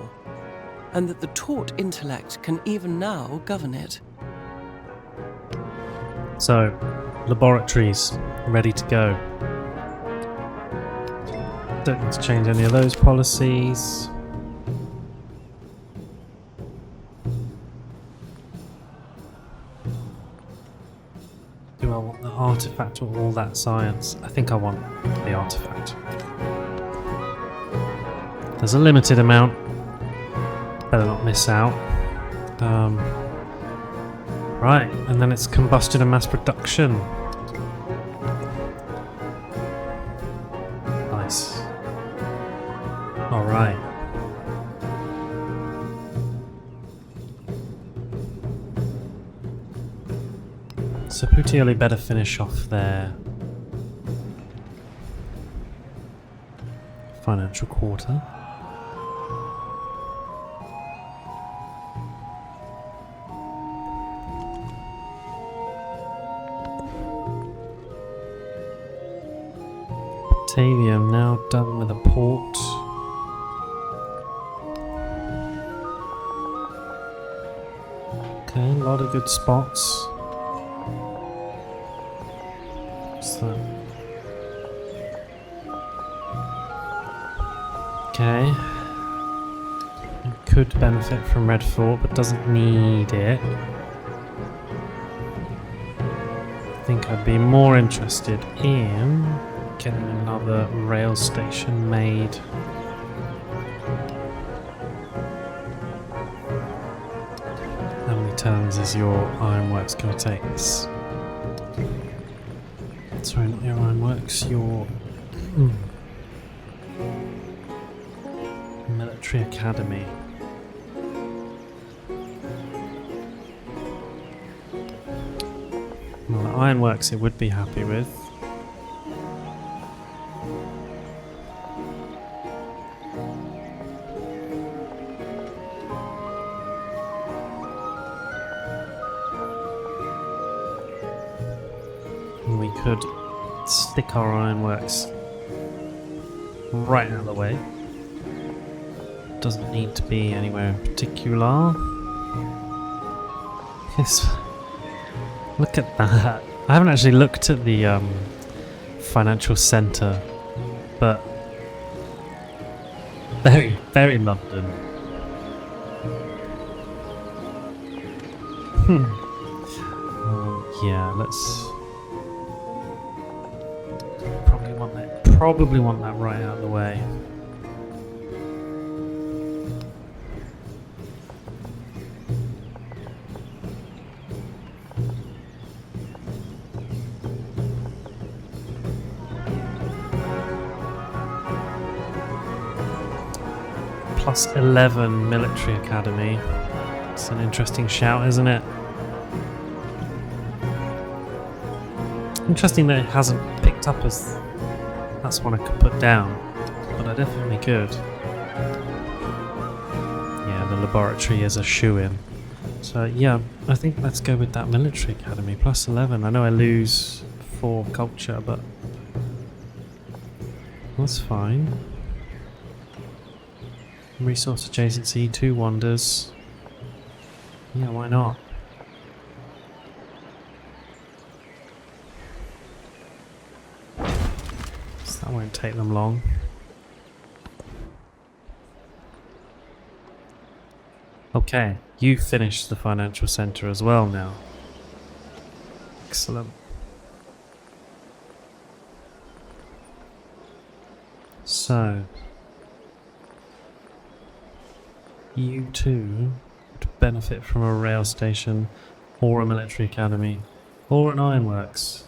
and that the taught intellect can even now govern it. So, laboratories ready to go. Don't need to change any of those policies. Do I want the artifact or all that science? I think I want the artifact. There's a limited amount. Better not miss out. Right, and then it's combustion and mass production. Nice. Alright. So Puteoli better finish off their financial quarter. Batavium now done with a port. Okay, a lot of good spots. What's that? Okay. It could benefit from Red Fort, but doesn't need it. I think I'd be more interested in getting another rail station made. How many turns is your ironworks going to take this? Sorry, not your ironworks, your military academy. Well, the ironworks it would be happy with. We could stick our ironworks right out of the way. Doesn't need to be anywhere in particular. Yes. Look at that. I haven't actually looked at the financial centre, but very, very London. Yeah, let's probably want that right out of the way. Plus 11 military academy. It's an interesting shout, isn't it? Interesting that it hasn't picked up as that's one I could put down, but I definitely could. Yeah, the laboratory is a shoo-in. So yeah, I think let's go with that military academy. Plus 11. I know I lose 4 culture, but that's fine. Resource adjacency, 2 wonders. Yeah, why not? So that won't take them long. Okay, you finished the financial center as well now. Excellent. So, you too would benefit from a rail station or a military academy or an ironworks.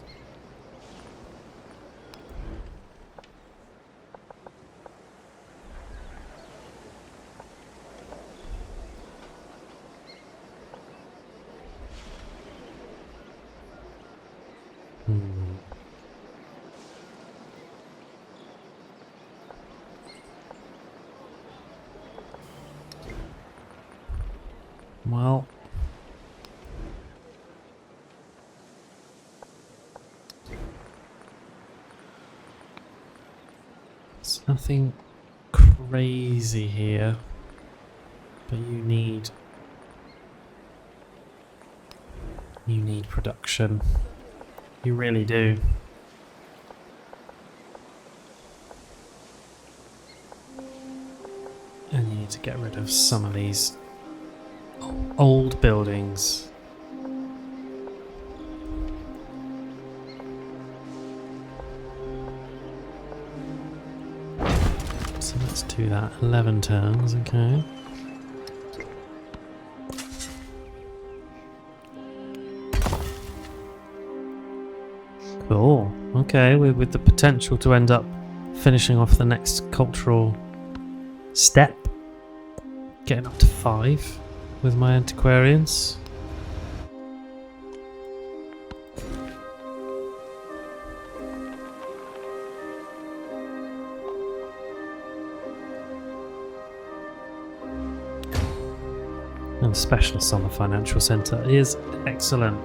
Well, it's nothing crazy here, but you need production. You really do. And you need to get rid of some of these old buildings. So let's do that. 11 turns, okay. Cool. Okay, with the potential to end up finishing off the next cultural step. Getting up to 5 with my antiquarians. And specialists on the financial centre is excellent.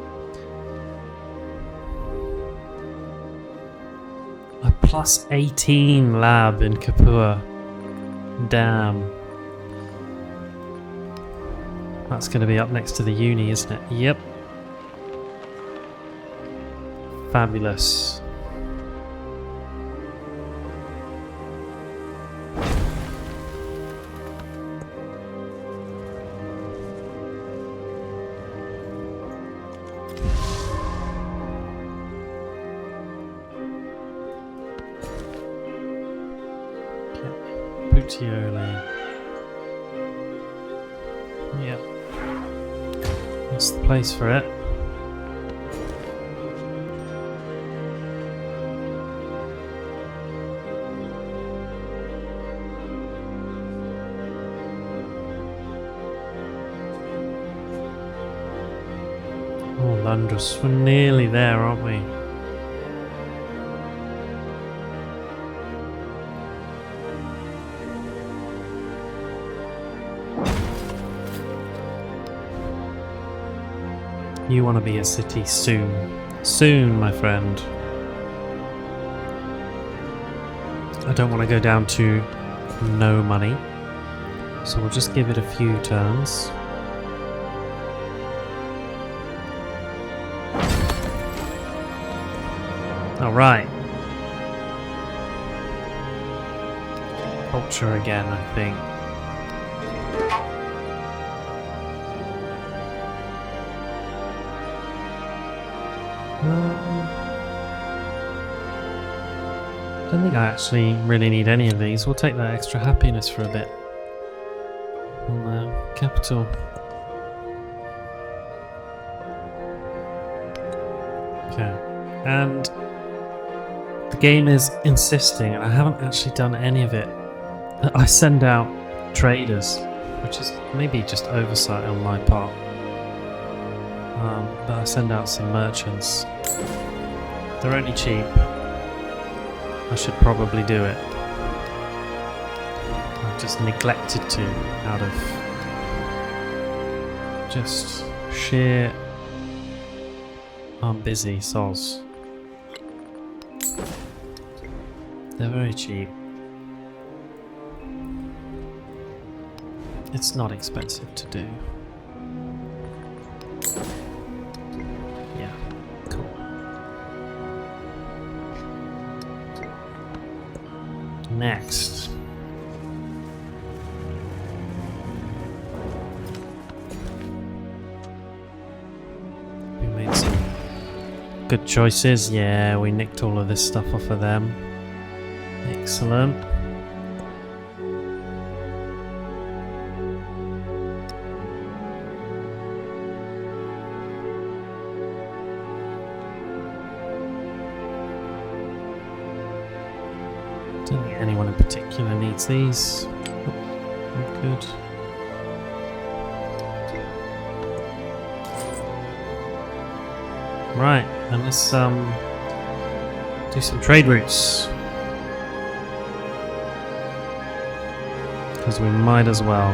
A plus 18 lab in Kapua. Damn. That's going to be up next to the uni, isn't it? Yep. Fabulous. Puteoli. Yep. That's the place for it. Oh, Lundrus, we're nearly there, aren't we? You want to be a city soon. Soon, my friend. I don't want to go down to no money. So we'll just give it a few turns. Alright. Culture again, I think. I don't think I actually really need any of these. We'll take that extra happiness for a bit. On the capital. Okay. And the game is insisting, and I haven't actually done any of it. I send out traders, which is maybe just oversight on my part. But I send out some merchants. They're only cheap. I should probably do it. I've just neglected to out of just sheer I'm busy soz. They're very cheap. It's not expensive to do. Yeah, cool. Next. We made some good choices. Yeah, we nicked all of this stuff off of them. Excellent. Don't think anyone in particular needs these. Oh, good. Right, and let's do some trade routes. Because we might as well.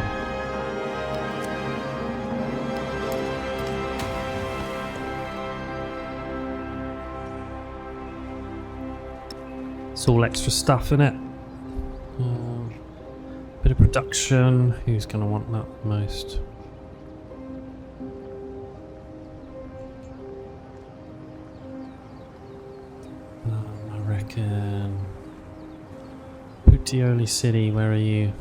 It's all extra stuff in it. Bit of production. Who's going to want that most? I reckon. Puteoli City, where are you?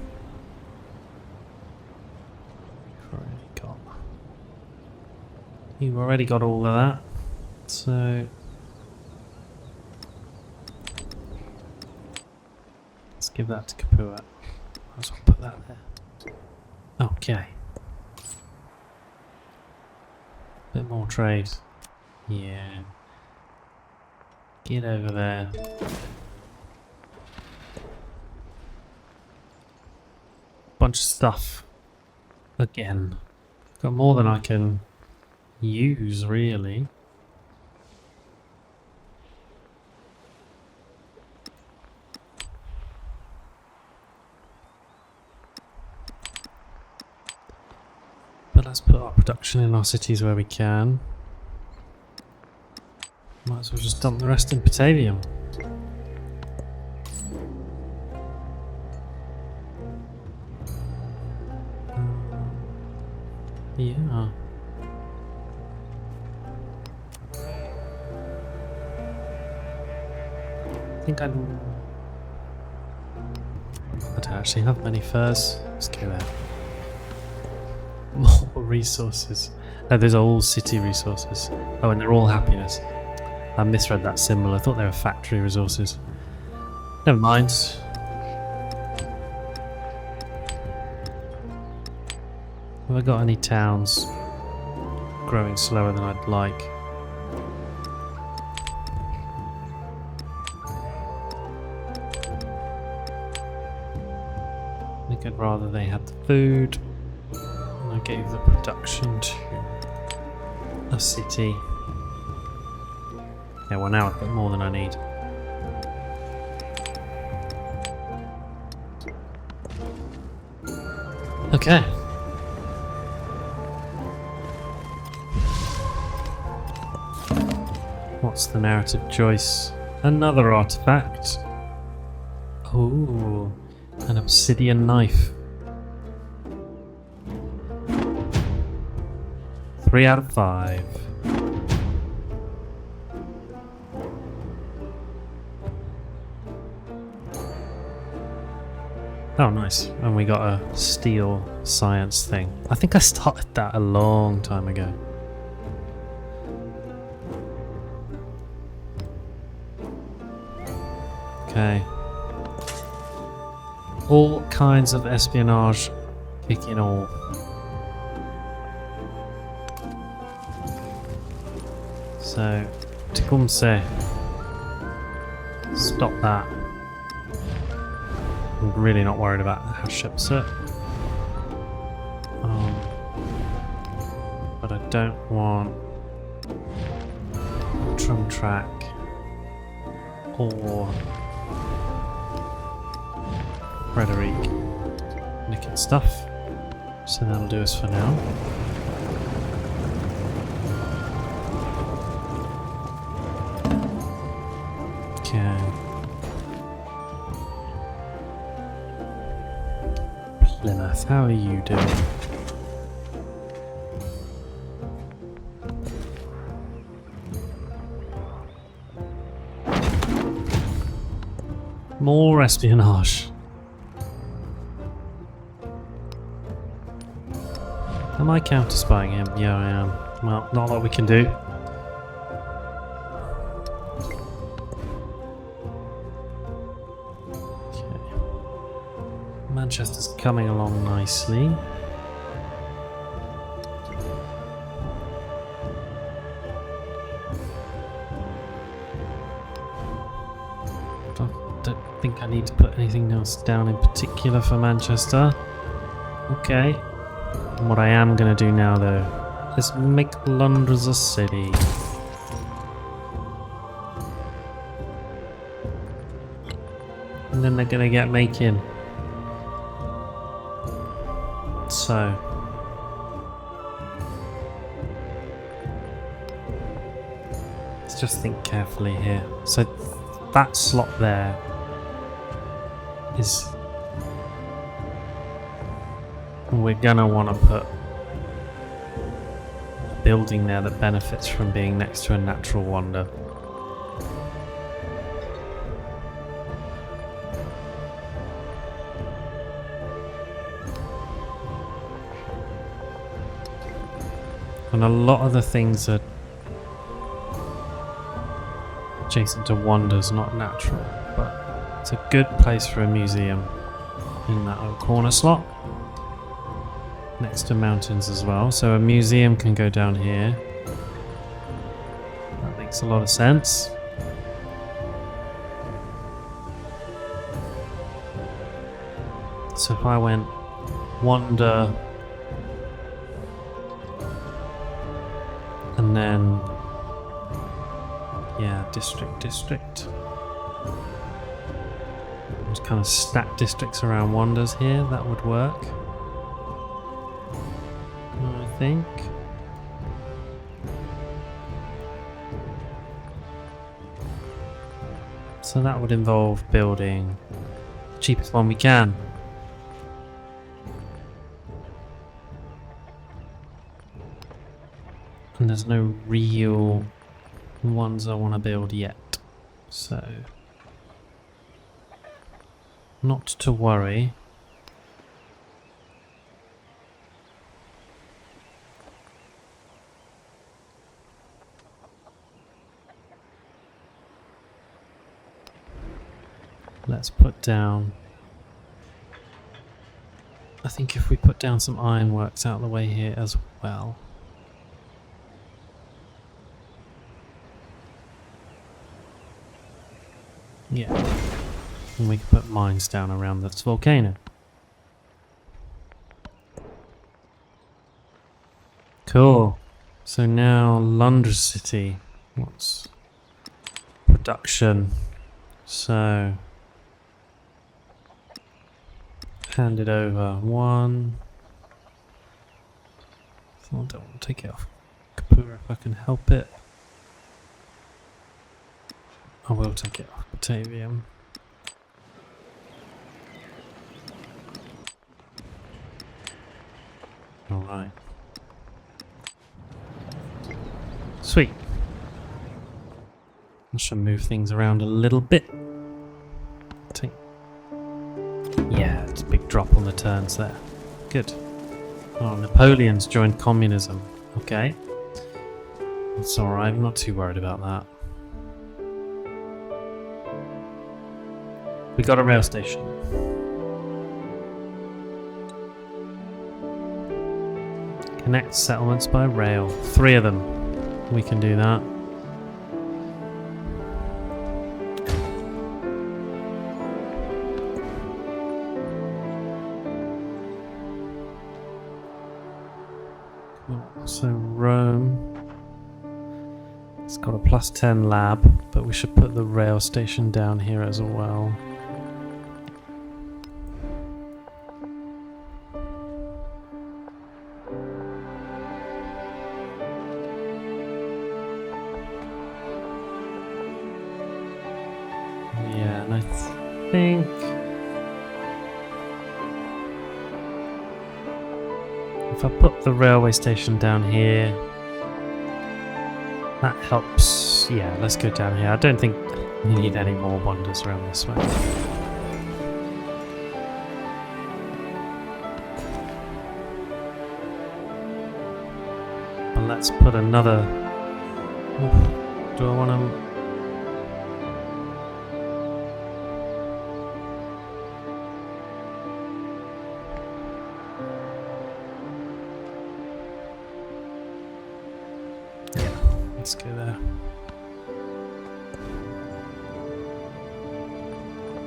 You've already got all of that, so let's give that to Kapua. Might as well put that there. Okay. Bit more trade. Yeah. Get over there. Bunch of stuff. Again. Got more than I can use, really. But let's put our production in our cities where we can. Might as well just dump the rest in Batavium. Yeah. I think I don't actually have many furs. Let's go there. More resources. No, those are all city resources. Oh, and they're all happiness. I misread that symbol. I thought they were factory resources. Never mind. Have I got any towns growing slower than I'd like? I think I'd rather they had the food. And I gave the production to a city. Yeah, well now I've got more than I need. Okay. What's the narrative choice? Another artifact. Oh, an obsidian knife. 3 out of 5. Oh, nice. And we got a steel science thing. I think I started that a long time ago. Okay. All kinds of espionage kicking all. So, Tecumseh. Stop that. I'm really not worried about how ships it. But I don't want Trum Track or Frederick nicking stuff. So that'll do us for now. how are you doing? More espionage. Am I counter-spying him? Yeah, I am. Well, not a lot we can do. Okay. Manchester's coming along nicely. Don't think I need to put anything else down in particular for Manchester. Okay. And what I am going to do now, though, is make Londres a city. And then they're going to get making. So. Let's just think carefully here. So that slot there is... We're gonna want to put a building there that benefits from being next to a natural wonder. And a lot of the things are adjacent to wonders, not natural, but it's a good place for a museum in that little corner slot. Next to mountains as well, so a museum can go down here. That makes a lot of sense. So if I went wonder and then yeah, district, just kind of stack districts around wonders here, that would work. I think. So that would involve building the cheapest one we can. And there's no real ones I want to build yet. So not to worry. Let's put down... I think if we put down some ironworks out of the way here as well. Yeah. And we can put mines down around this volcano. Cool. So now Londres City. What's production? So... hand it over. One. So I don't want to take it off Kapura if I can help it. I will take it off Batavium. Alright. Sweet. I should move things around a little bit. Take. Yeah, it's a big drop on the turns there. Good. Oh, Napoleon's joined communism. Okay. That's alright, I'm not too worried about that. We got a rail station. Connect settlements by rail. 3 of them. We can do that. So Rome, it's got a +10 lab, but we should put the rail station down here as well. Yeah, and I think If I put the railway station down here, that helps. Yeah, let's go down here. I don't think we need any more wonders around this way. And let's put another... Oof, do I want to... Let's go there.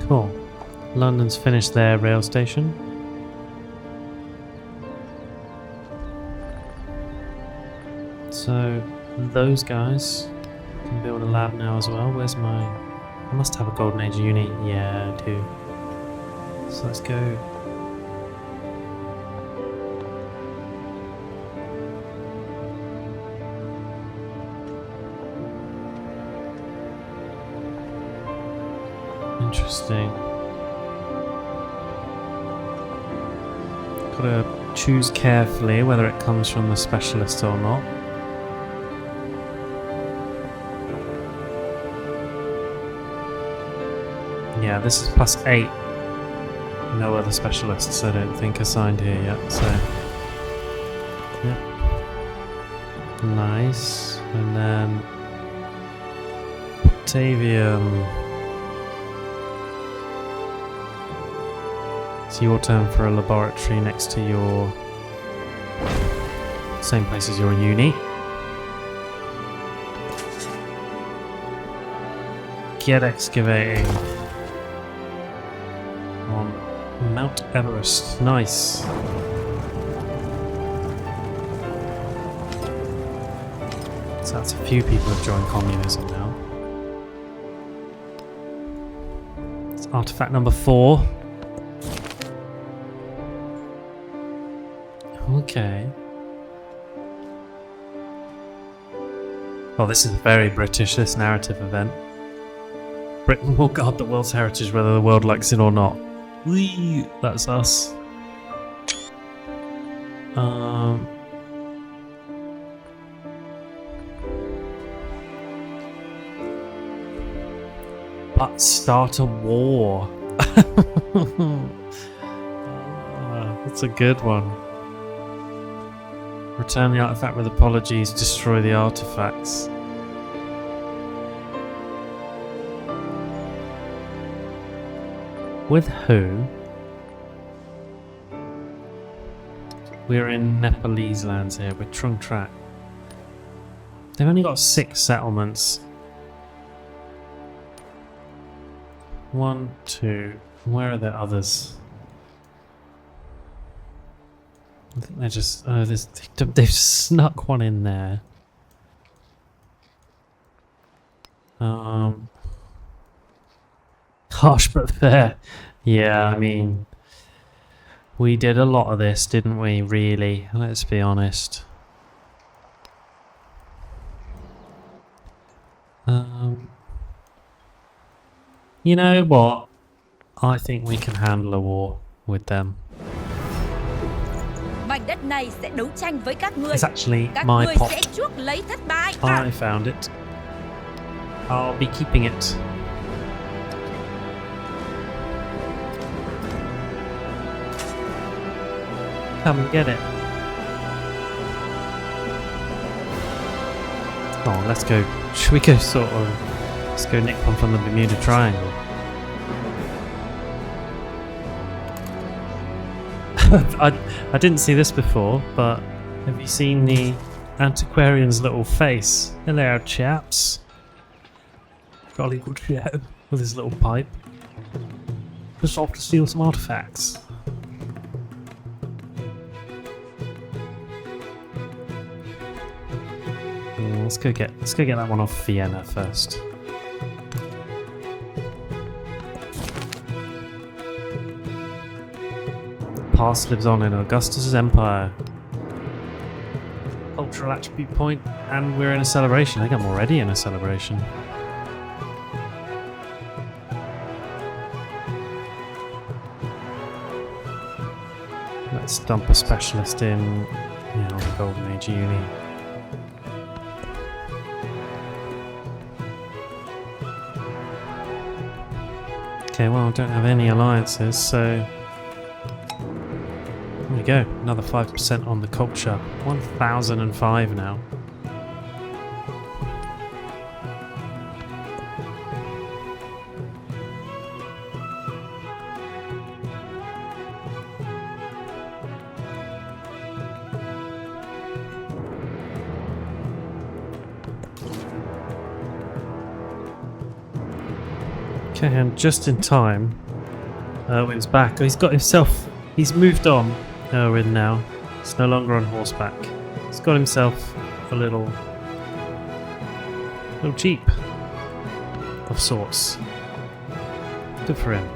Cool. London's finished their rail station. So those guys can build a lab now as well. Where's my... I must have a Golden Age uni. Yeah, I do. So let's go. Interesting. Gotta choose carefully whether it comes from the specialist or not. Yeah, this is +8. No other specialists, I don't think, assigned here yet, so... Yep. Nice. And then... Octavium. It's your turn for a laboratory next to your... Same place as your uni. Get excavating. On Mount Everest. Nice. So that's a few people have joined communism now. It's artifact number 4. Okay. Well, this is very British, this narrative event. Britain will guard the world's heritage whether the world likes it or not. Whee! That's us. But start a war. That's a good one. Return the artifact with apologies, destroy the artifacts. With who? We're in Nepalese lands here, with Trung Trak. They've only got 6 settlements. 1, 2. Where are the others? I think they're just... Oh, they've snuck one in there. Harsh but fair. Yeah, I mean... We did a lot of this, didn't we, really? Let's be honest. You know what? I think we can handle a war with them. Mảnh đất này sẽ đấu tranh với các ngươi. It's actually Các my ngươi pot. sẽ chuốc lấy thất bại. I found it. I'll be keeping it. Come and get it. Oh, let's go. Should we go sort of... Let's go nick one from the Bermuda Triangle. I didn't see this before, but have you seen the antiquarian's little face? Hello, chaps. Jolly good chap with his little pipe. Just off to steal some artifacts. Let's go get that one off Vienna first. The past lives on in Augustus's empire. Cultural attribute point, and we're in a celebration. I think I'm already in a celebration. Let's dump a specialist in, the Golden Age Uni. Okay, well, I don't have any alliances, so there we go. Another 5% on the culture. 1,005 now. Okay, and just in time, Erwin's back. He's moved on, Erwin now. He's no longer on horseback. He's got himself a little jeep of sorts. Good for him.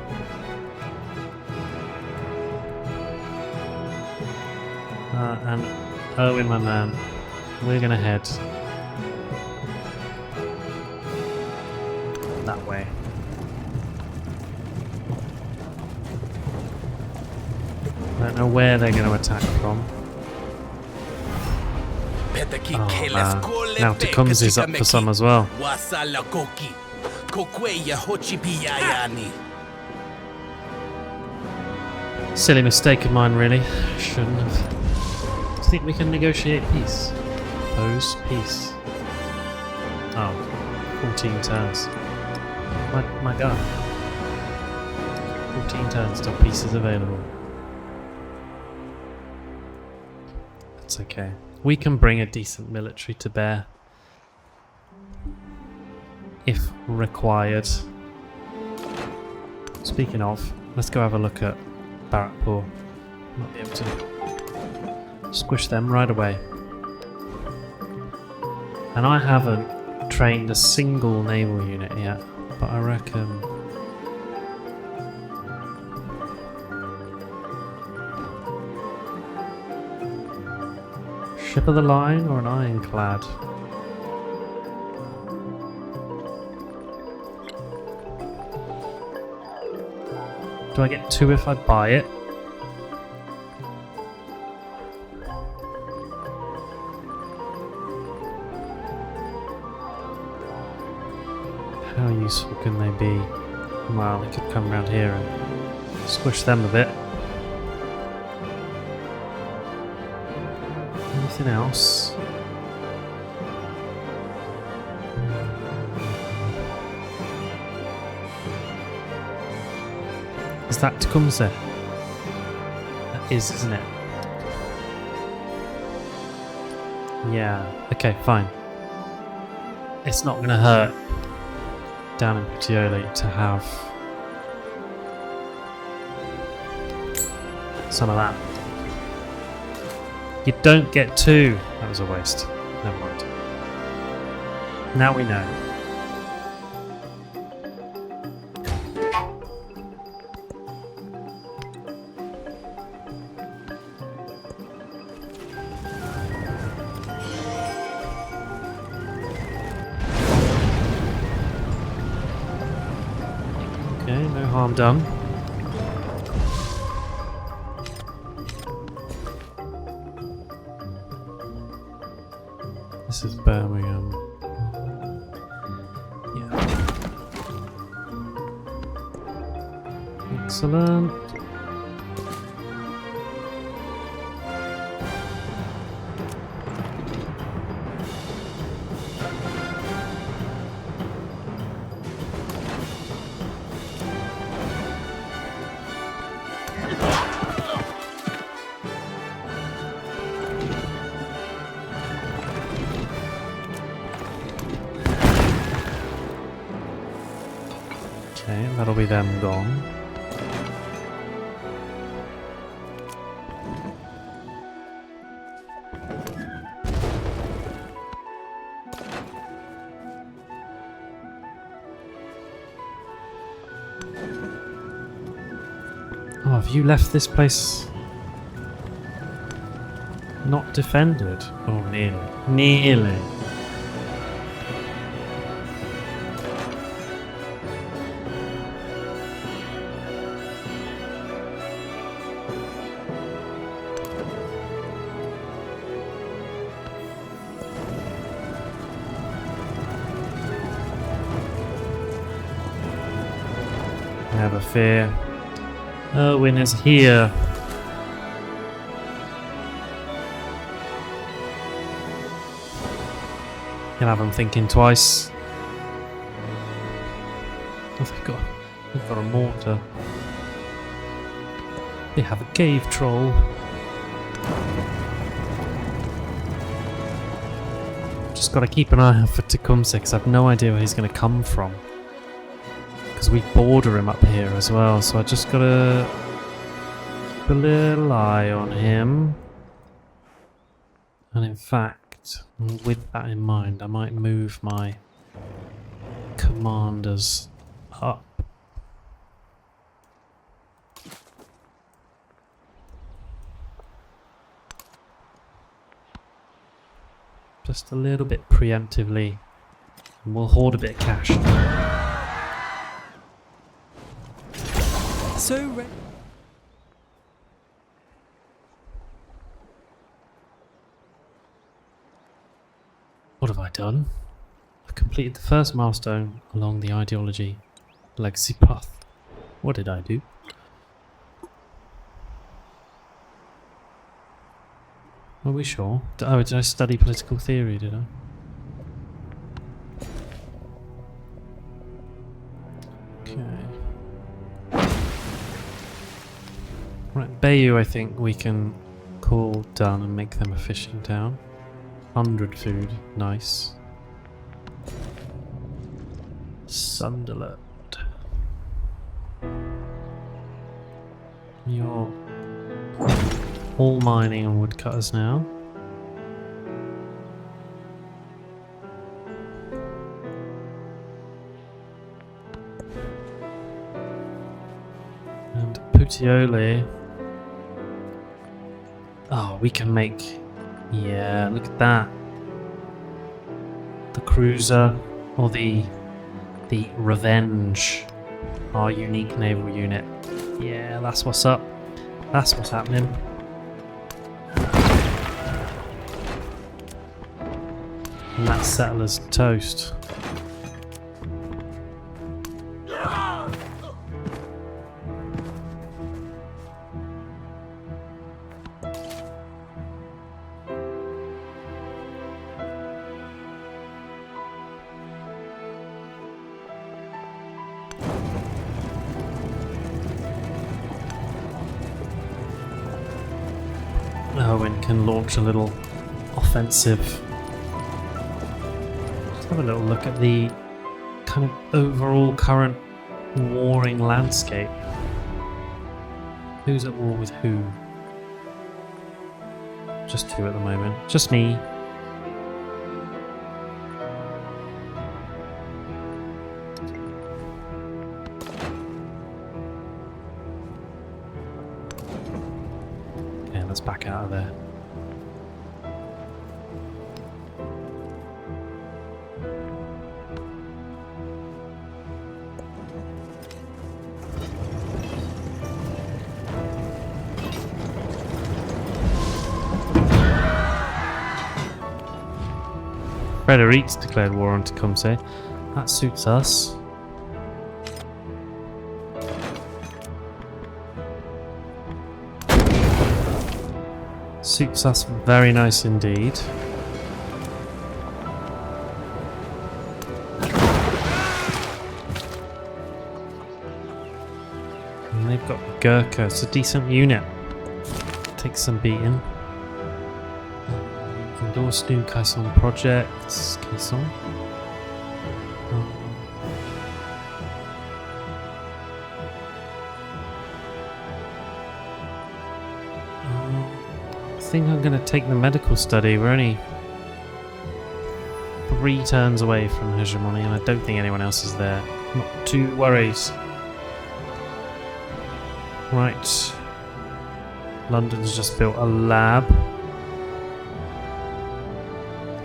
And Erwin, my man, we're gonna head that way. I don't know where they're going to attack from. Oh man. Now Tecumseh is up for some as well. Silly mistake of mine, really. Shouldn't have. Do you think we can negotiate peace? Oppose peace. Oh, 14 turns. My god. 14 turns till peace is available. That's okay. We can bring a decent military to bear. If required. Speaking of, let's go have a look at Barrackpur. Might be able to squish them right away. And I haven't trained a single naval unit yet, but I reckon... Ship of the line or an ironclad? Do I get 2 if I buy it? How useful can they be? Well, they could come around here and squish them a bit. Anything else? Is that Tecumseh? That is, isn't it? Yeah. Okay, fine. It's not going to hurt down in Puteoli to have some of that. You don't get 2. That was a waste. Never mind. Now we know. Okay, no harm done. This is Birmingham. Yeah. Excellent. Okay, that'll be them gone. Oh, have you left this place not defended? Oh, nearly. Nearly. Never fear. Owen is here. You'll have them thinking twice. Oh, they've got a mortar. They have a cave troll. Just got to keep an eye out for Tecumseh because I've no idea where he's going to come from. Because we border him up here as well, so I just got to keep a little eye on him. And in fact, with that in mind, I might move my commanders up. Just a little bit preemptively, and we'll hoard a bit of cash. So What have I done? I've completed the first milestone along the ideology legacy path. What did I do? Are we sure? Oh, did I study political theory, did I? Okay. Right, Bayou I think we can call done and make them a fishing town. 100 food, nice. Sunderland. You're all mining and woodcutters now. And Puteoli. Oh, we can make... Yeah, look at that. The cruiser, or the Revenge, our unique naval unit. Yeah, that's what's up. That's what's happening. And that settler's toast. Owen can launch a little offensive. Let's have a little look at the kind of overall current warring landscape. Who's at war with who? Just two at the moment. Just me. Okay, let's back out of there. Frederick's declared war on Tecumseh. That suits us. Suits us very nice indeed. And they've got Gurkha. It's a decent unit. Takes some beating. Endorse new Kaesong projects. Kaesong. I think I'm going to take the medical study. We're only 3 turns away from hegemony, and I don't think anyone else is there. Not too worried. Right. London's just built a lab.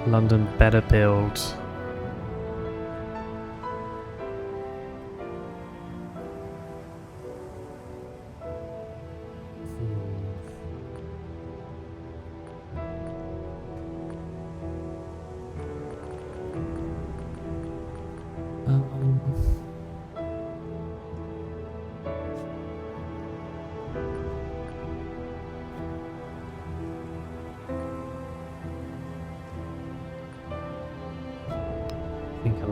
London better build.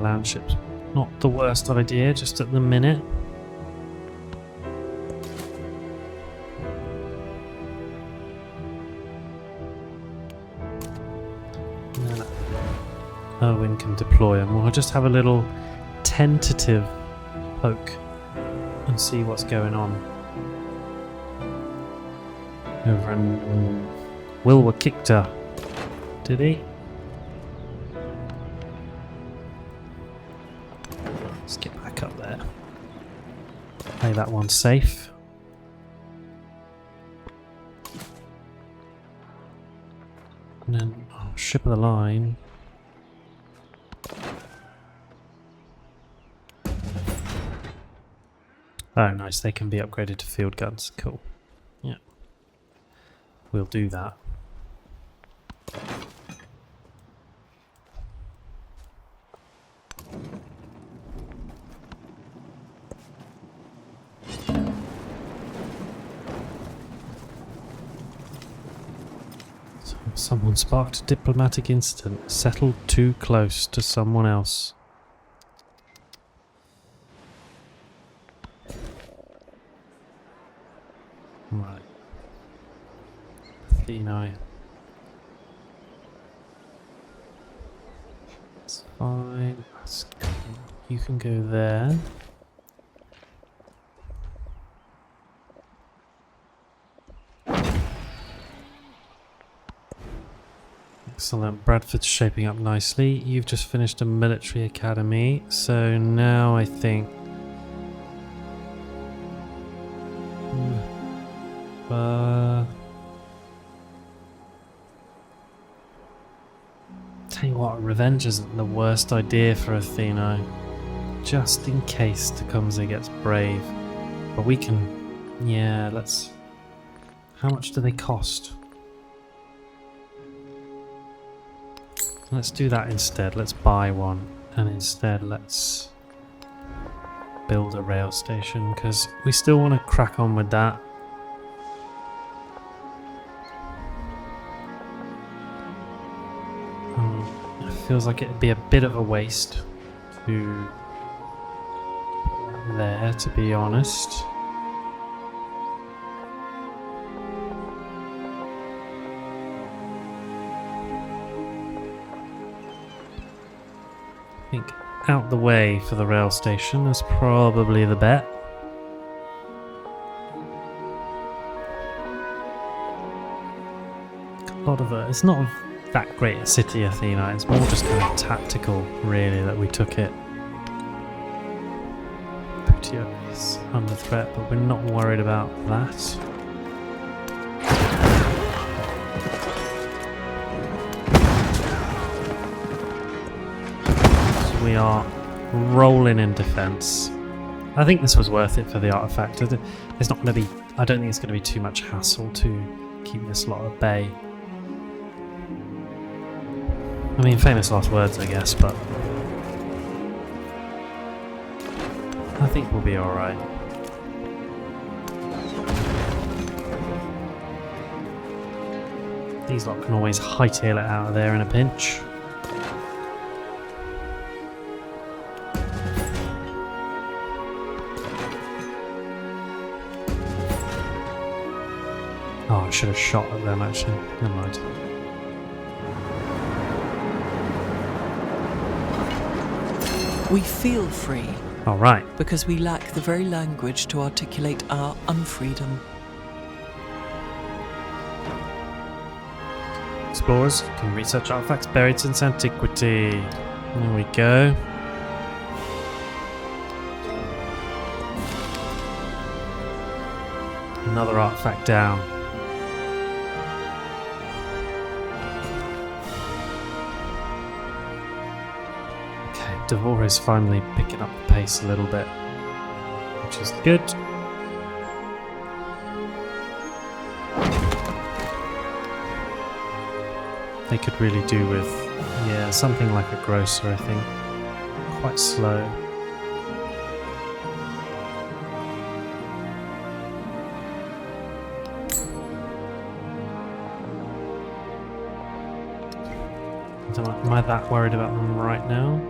land ship's not the worst idea just at the minute. And then Owen can deploy and we'll just have a little tentative poke and see what's going on. Over in Wilwa kicked her. Did he? Let's get back up there. Play that one safe. And then ship of the line. Oh, nice. They can be upgraded to field guns. Cool. Yeah. We'll do that. So someone sparked a diplomatic incident. Settled too close to someone else. Right. Athena. It's fine. You can go there. Excellent. Bradford's shaping up nicely. You've just finished a military academy, so now I think tell you what, revenge isn't the worst idea for Athena, just in case Tecumseh gets brave. But we can, yeah, let's, how much do they cost? Let's do that instead. Let's buy one, and instead let's build a rail station, because we still want to crack on with that. It feels like it'd be a bit of a waste to put that there, to be honest. I think out the way for the rail station is probably the bet. A lot of it. It's not that great a city, Athena. It's more just kind of tactical, really, that we took it. Putia is under threat, but we're not worried about that. So we are rolling in defense. I think this was worth it for the artifact. There's not going to be. I don't think it's going to be too much hassle to keep this lot at bay. I mean, famous last words, I guess, but I think we'll be alright. These lot can always hightail it out of there in a pinch. Oh, I should have shot at them actually. Never mind. We feel free All right. because we lack the very language to articulate our unfreedom. Explorers can research artifacts buried since antiquity. There we go. Another artifact down. Devore is finally picking up the pace a little bit, which is good. They could really do with, yeah, something like a grocer, I think. Quite slow. Am I that worried about them right now?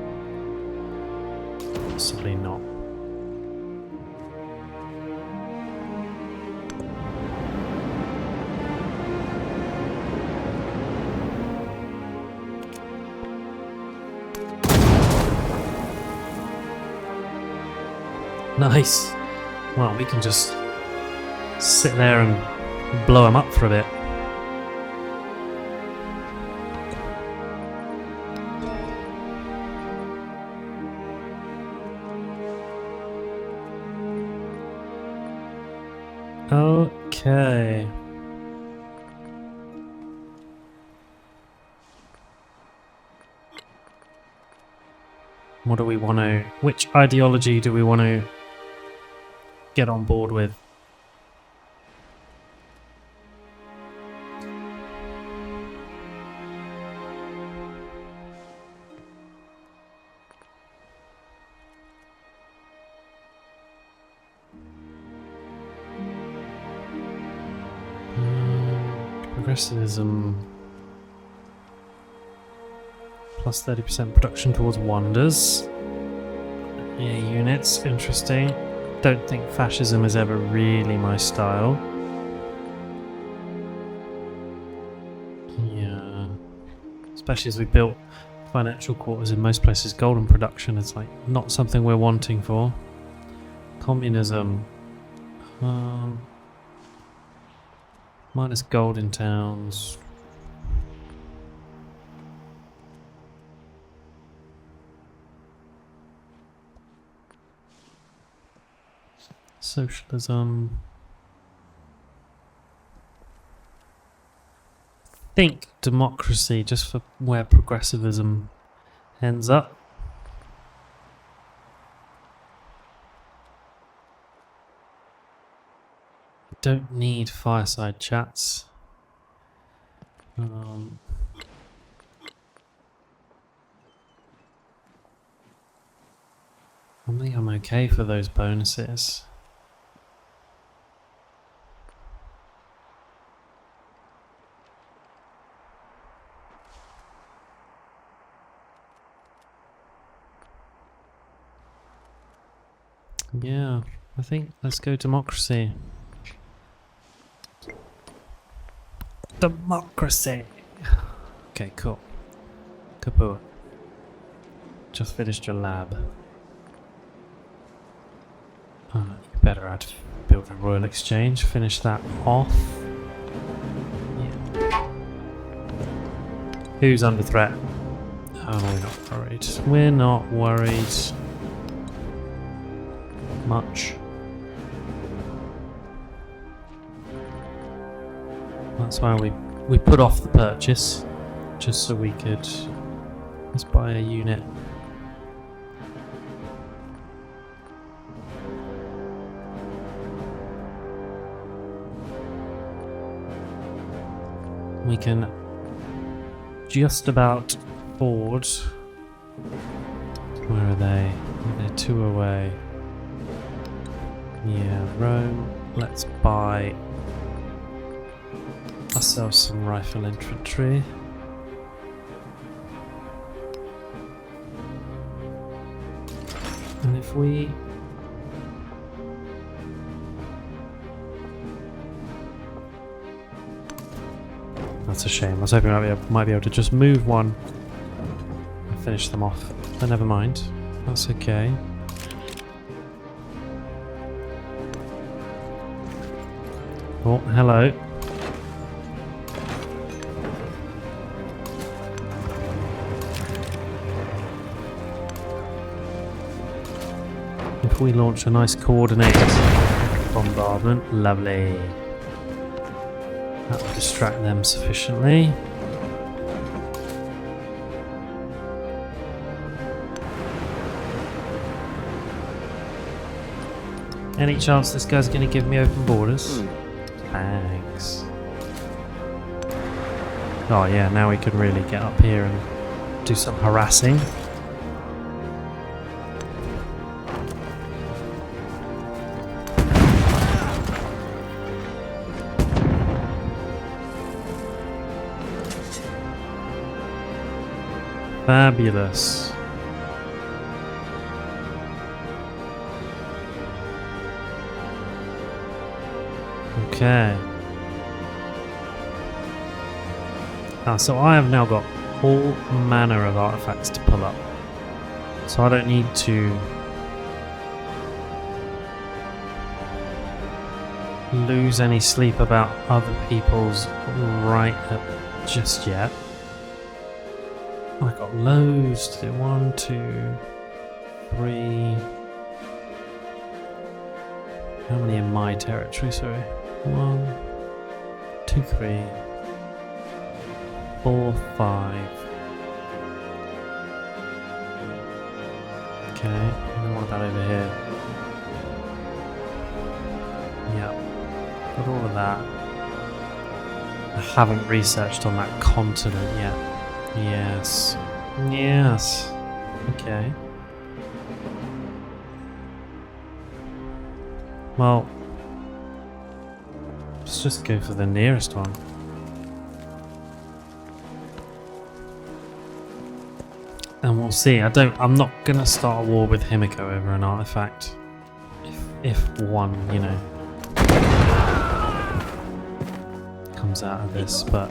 Possibly not. Nice. Well, we can just sit there and blow them up for a bit. Okay. What do we want to... Which ideology do we want to get on board with? Progressivism. Plus 30% production towards wonders. Yeah, units. Interesting. Don't think fascism is ever really my style. Yeah. Especially as we built financial quarters in most places. Golden production is like not something we're wanting for. Communism. Minus gold in towns. Socialism. Think democracy, just for where progressivism ends up. Don't need fireside chats. I think I'm okay for those bonuses. Yeah, I think let's go democracy. Democracy! Okay, cool. Kaput. Just finished your lab. You better add build a royal exchange. Finish that off. Yeah. Who's under threat? Oh, we're not worried. We're not worried. Much. That's why we put off the purchase, just so we could let's buy a unit. We can just about afford. Where are they? They're 2 away. Yeah, Rome. Let's buy ourselves some rifle infantry. And if we that's a shame. I was hoping I might be able to just move one and finish them off. But never mind. That's okay. Oh, hello. If we launch a nice coordinated bombardment, lovely. That will distract them sufficiently. Any chance this guy's going to give me open borders? Thanks. Oh yeah, now we can really get up here and do some harassing. Fabulous. Okay. So I have now got all manner of artifacts to pull up. So I don't need to lose any sleep about other people's right just yet. I got loads to do. 1, 2, 3. How many in my territory? Sorry. 1, 2, 3, 4, 5. Okay, and then what about over here? Yeah, got all of that. I haven't researched on that continent yet. Yes. Yes. Okay. Well, let's just go for the nearest one. And we'll see. I'm not gonna start a war with Himiko over an artifact. If one, you know, comes out of this, but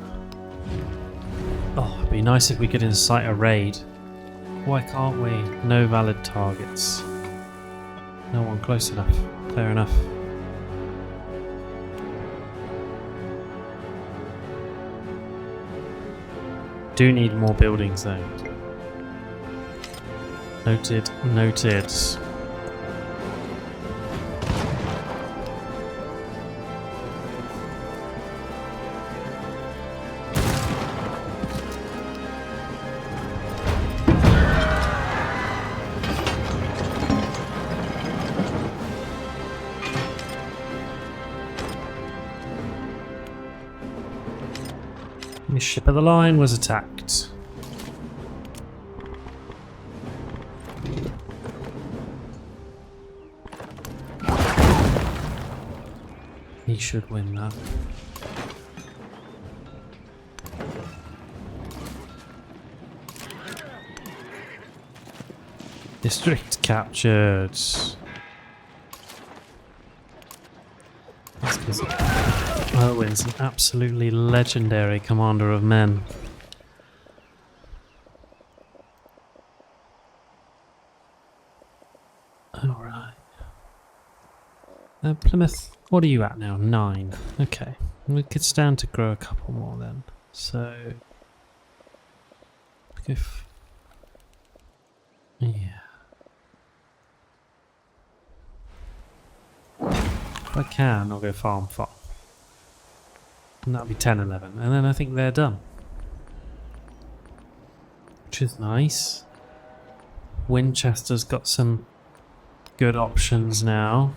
oh, it'd be nice if we could incite a raid. Why can't we? No valid targets. No one close enough. Fair enough. Do need more buildings though. Noted, noted. The ship of the line was attacked. He should win that. District captured. That's because Owen's an absolutely legendary commander of men. Alright. Plymouth, what are you at now? 9. Okay. We could stand to grow a couple more then. So... if... yeah. If I can, I'll go farm. And that'll be 10, 11. And then I think they're done. Which is nice. Winchester's got some good options now.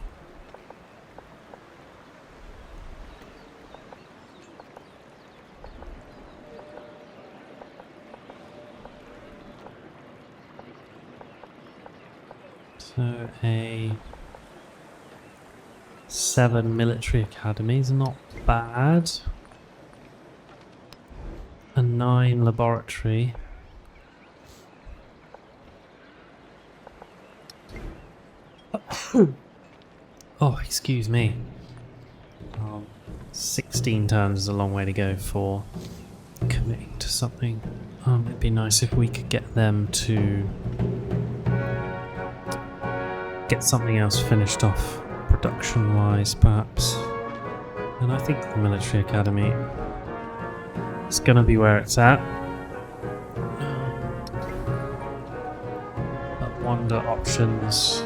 So a 7 military academies, not bad. A 9 laboratory. Oh, excuse me. 16 turns is a long way to go for committing to something. It'd be nice if we could get them to get something else finished off production wise, perhaps. And I think the military academy is going to be where it's at. But wonder options.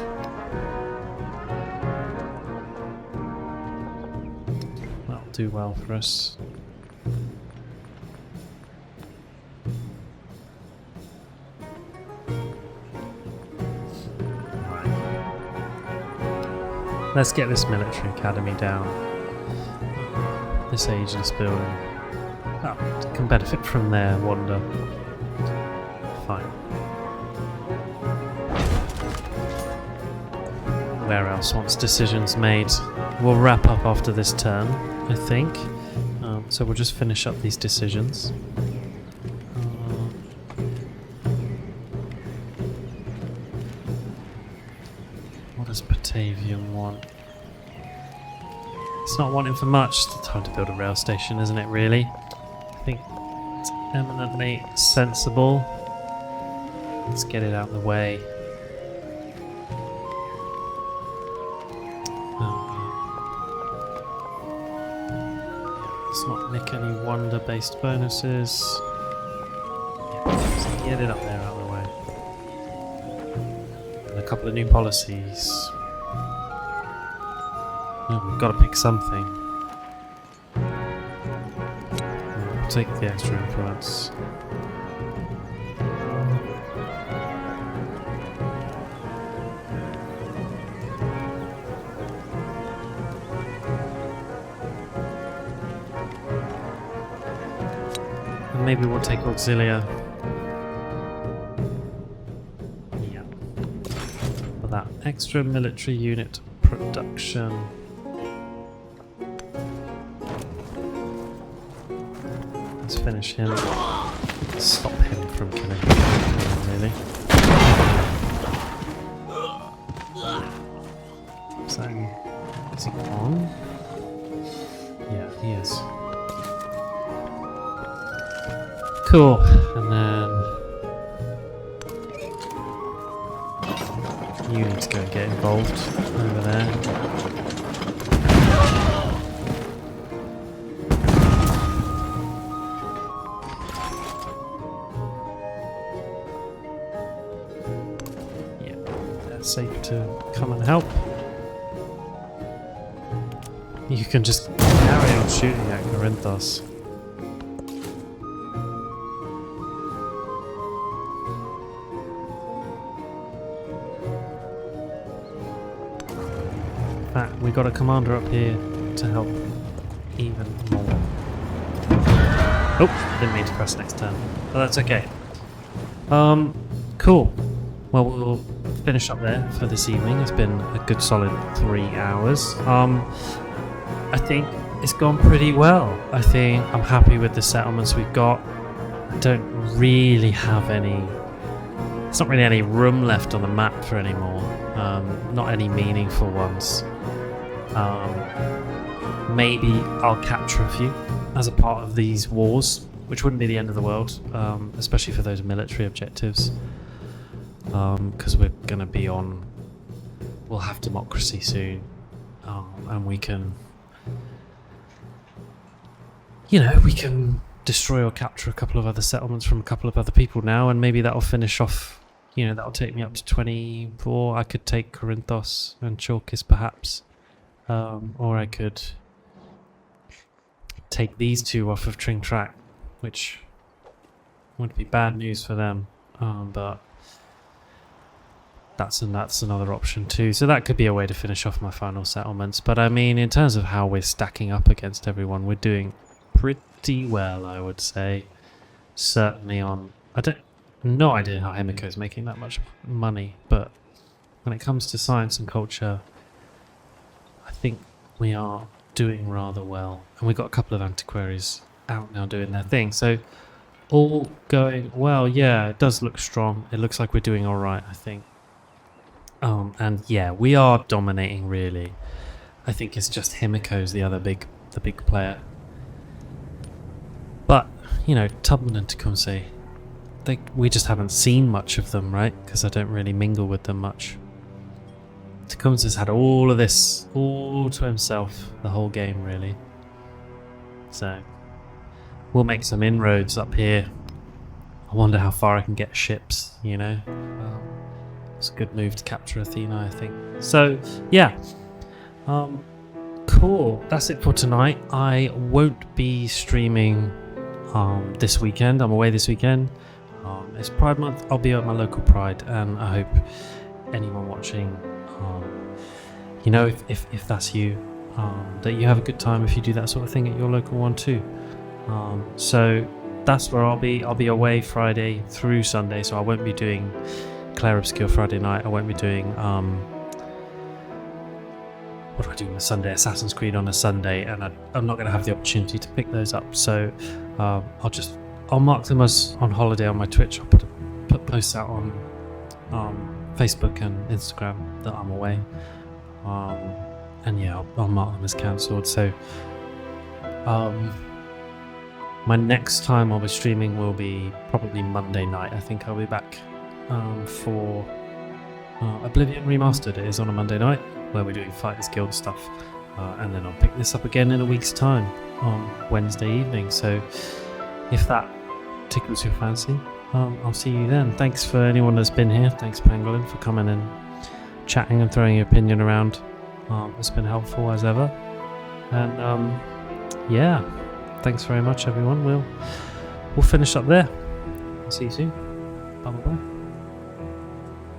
That'll do well for us. Let's get this military academy down. This ageless building. Oh, can benefit from their wonder. Fine. Where else once decisions made? We'll wrap up after this turn, I think. So we'll just finish up these decisions. What does Batavian want? It's not wanting for much. It's time to build a rail station, isn't it, really? I think it's eminently sensible. Let's get it out of the way. Let's not nick any wonder-based bonuses. Yeah, get it up there out of the way. And a couple of new policies. Oh, we've got to pick something. We'll take the extra influence. And maybe we'll take Auxilia. Yeah. For that extra military unit production. Let's finish him. Stop him from killing him, really. Is he on? Yeah, he is. Cool. And then you need to go and get involved over there. Safe to come and help. You can just carry on shooting at Corinthos. In fact, we got a commander up here to help even more. Oh, didn't mean to press next turn, but that's okay. Cool. Well, we'll finish up there for this evening. It's been a good solid 3 hours. I think it's gone pretty well. I think I'm happy with the settlements we've got. I don't really have any... There's not really any room left on the map for any more. Not any meaningful ones. Maybe I'll capture a few as a part of these wars, which wouldn't be the end of the world, especially for those military objectives. Because we're going to be on... We'll have democracy soon. And we can... You know, we can destroy or capture a couple of other settlements from a couple of other people now, and maybe that'll finish off... You know, that'll take me up to 24. I could take Corinthos and Chalkis, perhaps. Or I could take these two off of Tring Track, which would be bad news for them. But... That's another option too. So that could be a way to finish off my final settlements. But I mean, in terms of how we're stacking up against everyone, we're doing pretty well, I would say. Certainly on... I don't... No idea how Himiko's making that much money, but when it comes to science and culture, I think we are doing rather well. And we've got a couple of antiquaries out now doing their thing. So all going well. Yeah, it does look strong. It looks like we're doing all right, I think. And yeah, we are dominating, really. I think it's just Himiko's the big player. But, you know, Tubman and Tecumseh, we just haven't seen much of them, right? Because I don't really mingle with them much. Tecumseh's had all of this all to himself the whole game, really. So, we'll make some inroads up here. I wonder how far I can get ships, you know? It's a good move to capture Athena, I think. So, yeah. Cool. That's it for tonight. I won't be streaming this weekend. I'm away this weekend. It's Pride Month. I'll be at my local Pride, and I hope anyone watching, you know, if that's you, that you have a good time if you do that sort of thing at your local one too. So that's where I'll be. I'll be away Friday through Sunday, so I won't be doing Claire Obscure Friday night. I won't be doing what do I do on a Sunday? Assassin's Creed on a Sunday, and I'm not going to have the opportunity to pick those up. So I'll mark them as on holiday on my Twitch. I'll put posts out on Facebook and Instagram that I'm away. And yeah, I'll mark them as cancelled. So my next time I'll be streaming will be probably Monday night. I think I'll be back for Oblivion Remastered. It is on a Monday night where we're doing Fighters Guild stuff, and then I'll pick this up again in a week's time on Wednesday evening. So if that tickles your fancy, I'll see you then. Thanks for anyone that's been here. Thanks Pangolin for coming and chatting and throwing your opinion around. It's been helpful as ever, and yeah, thanks very much everyone. We'll finish up there. See you soon. Bye bye.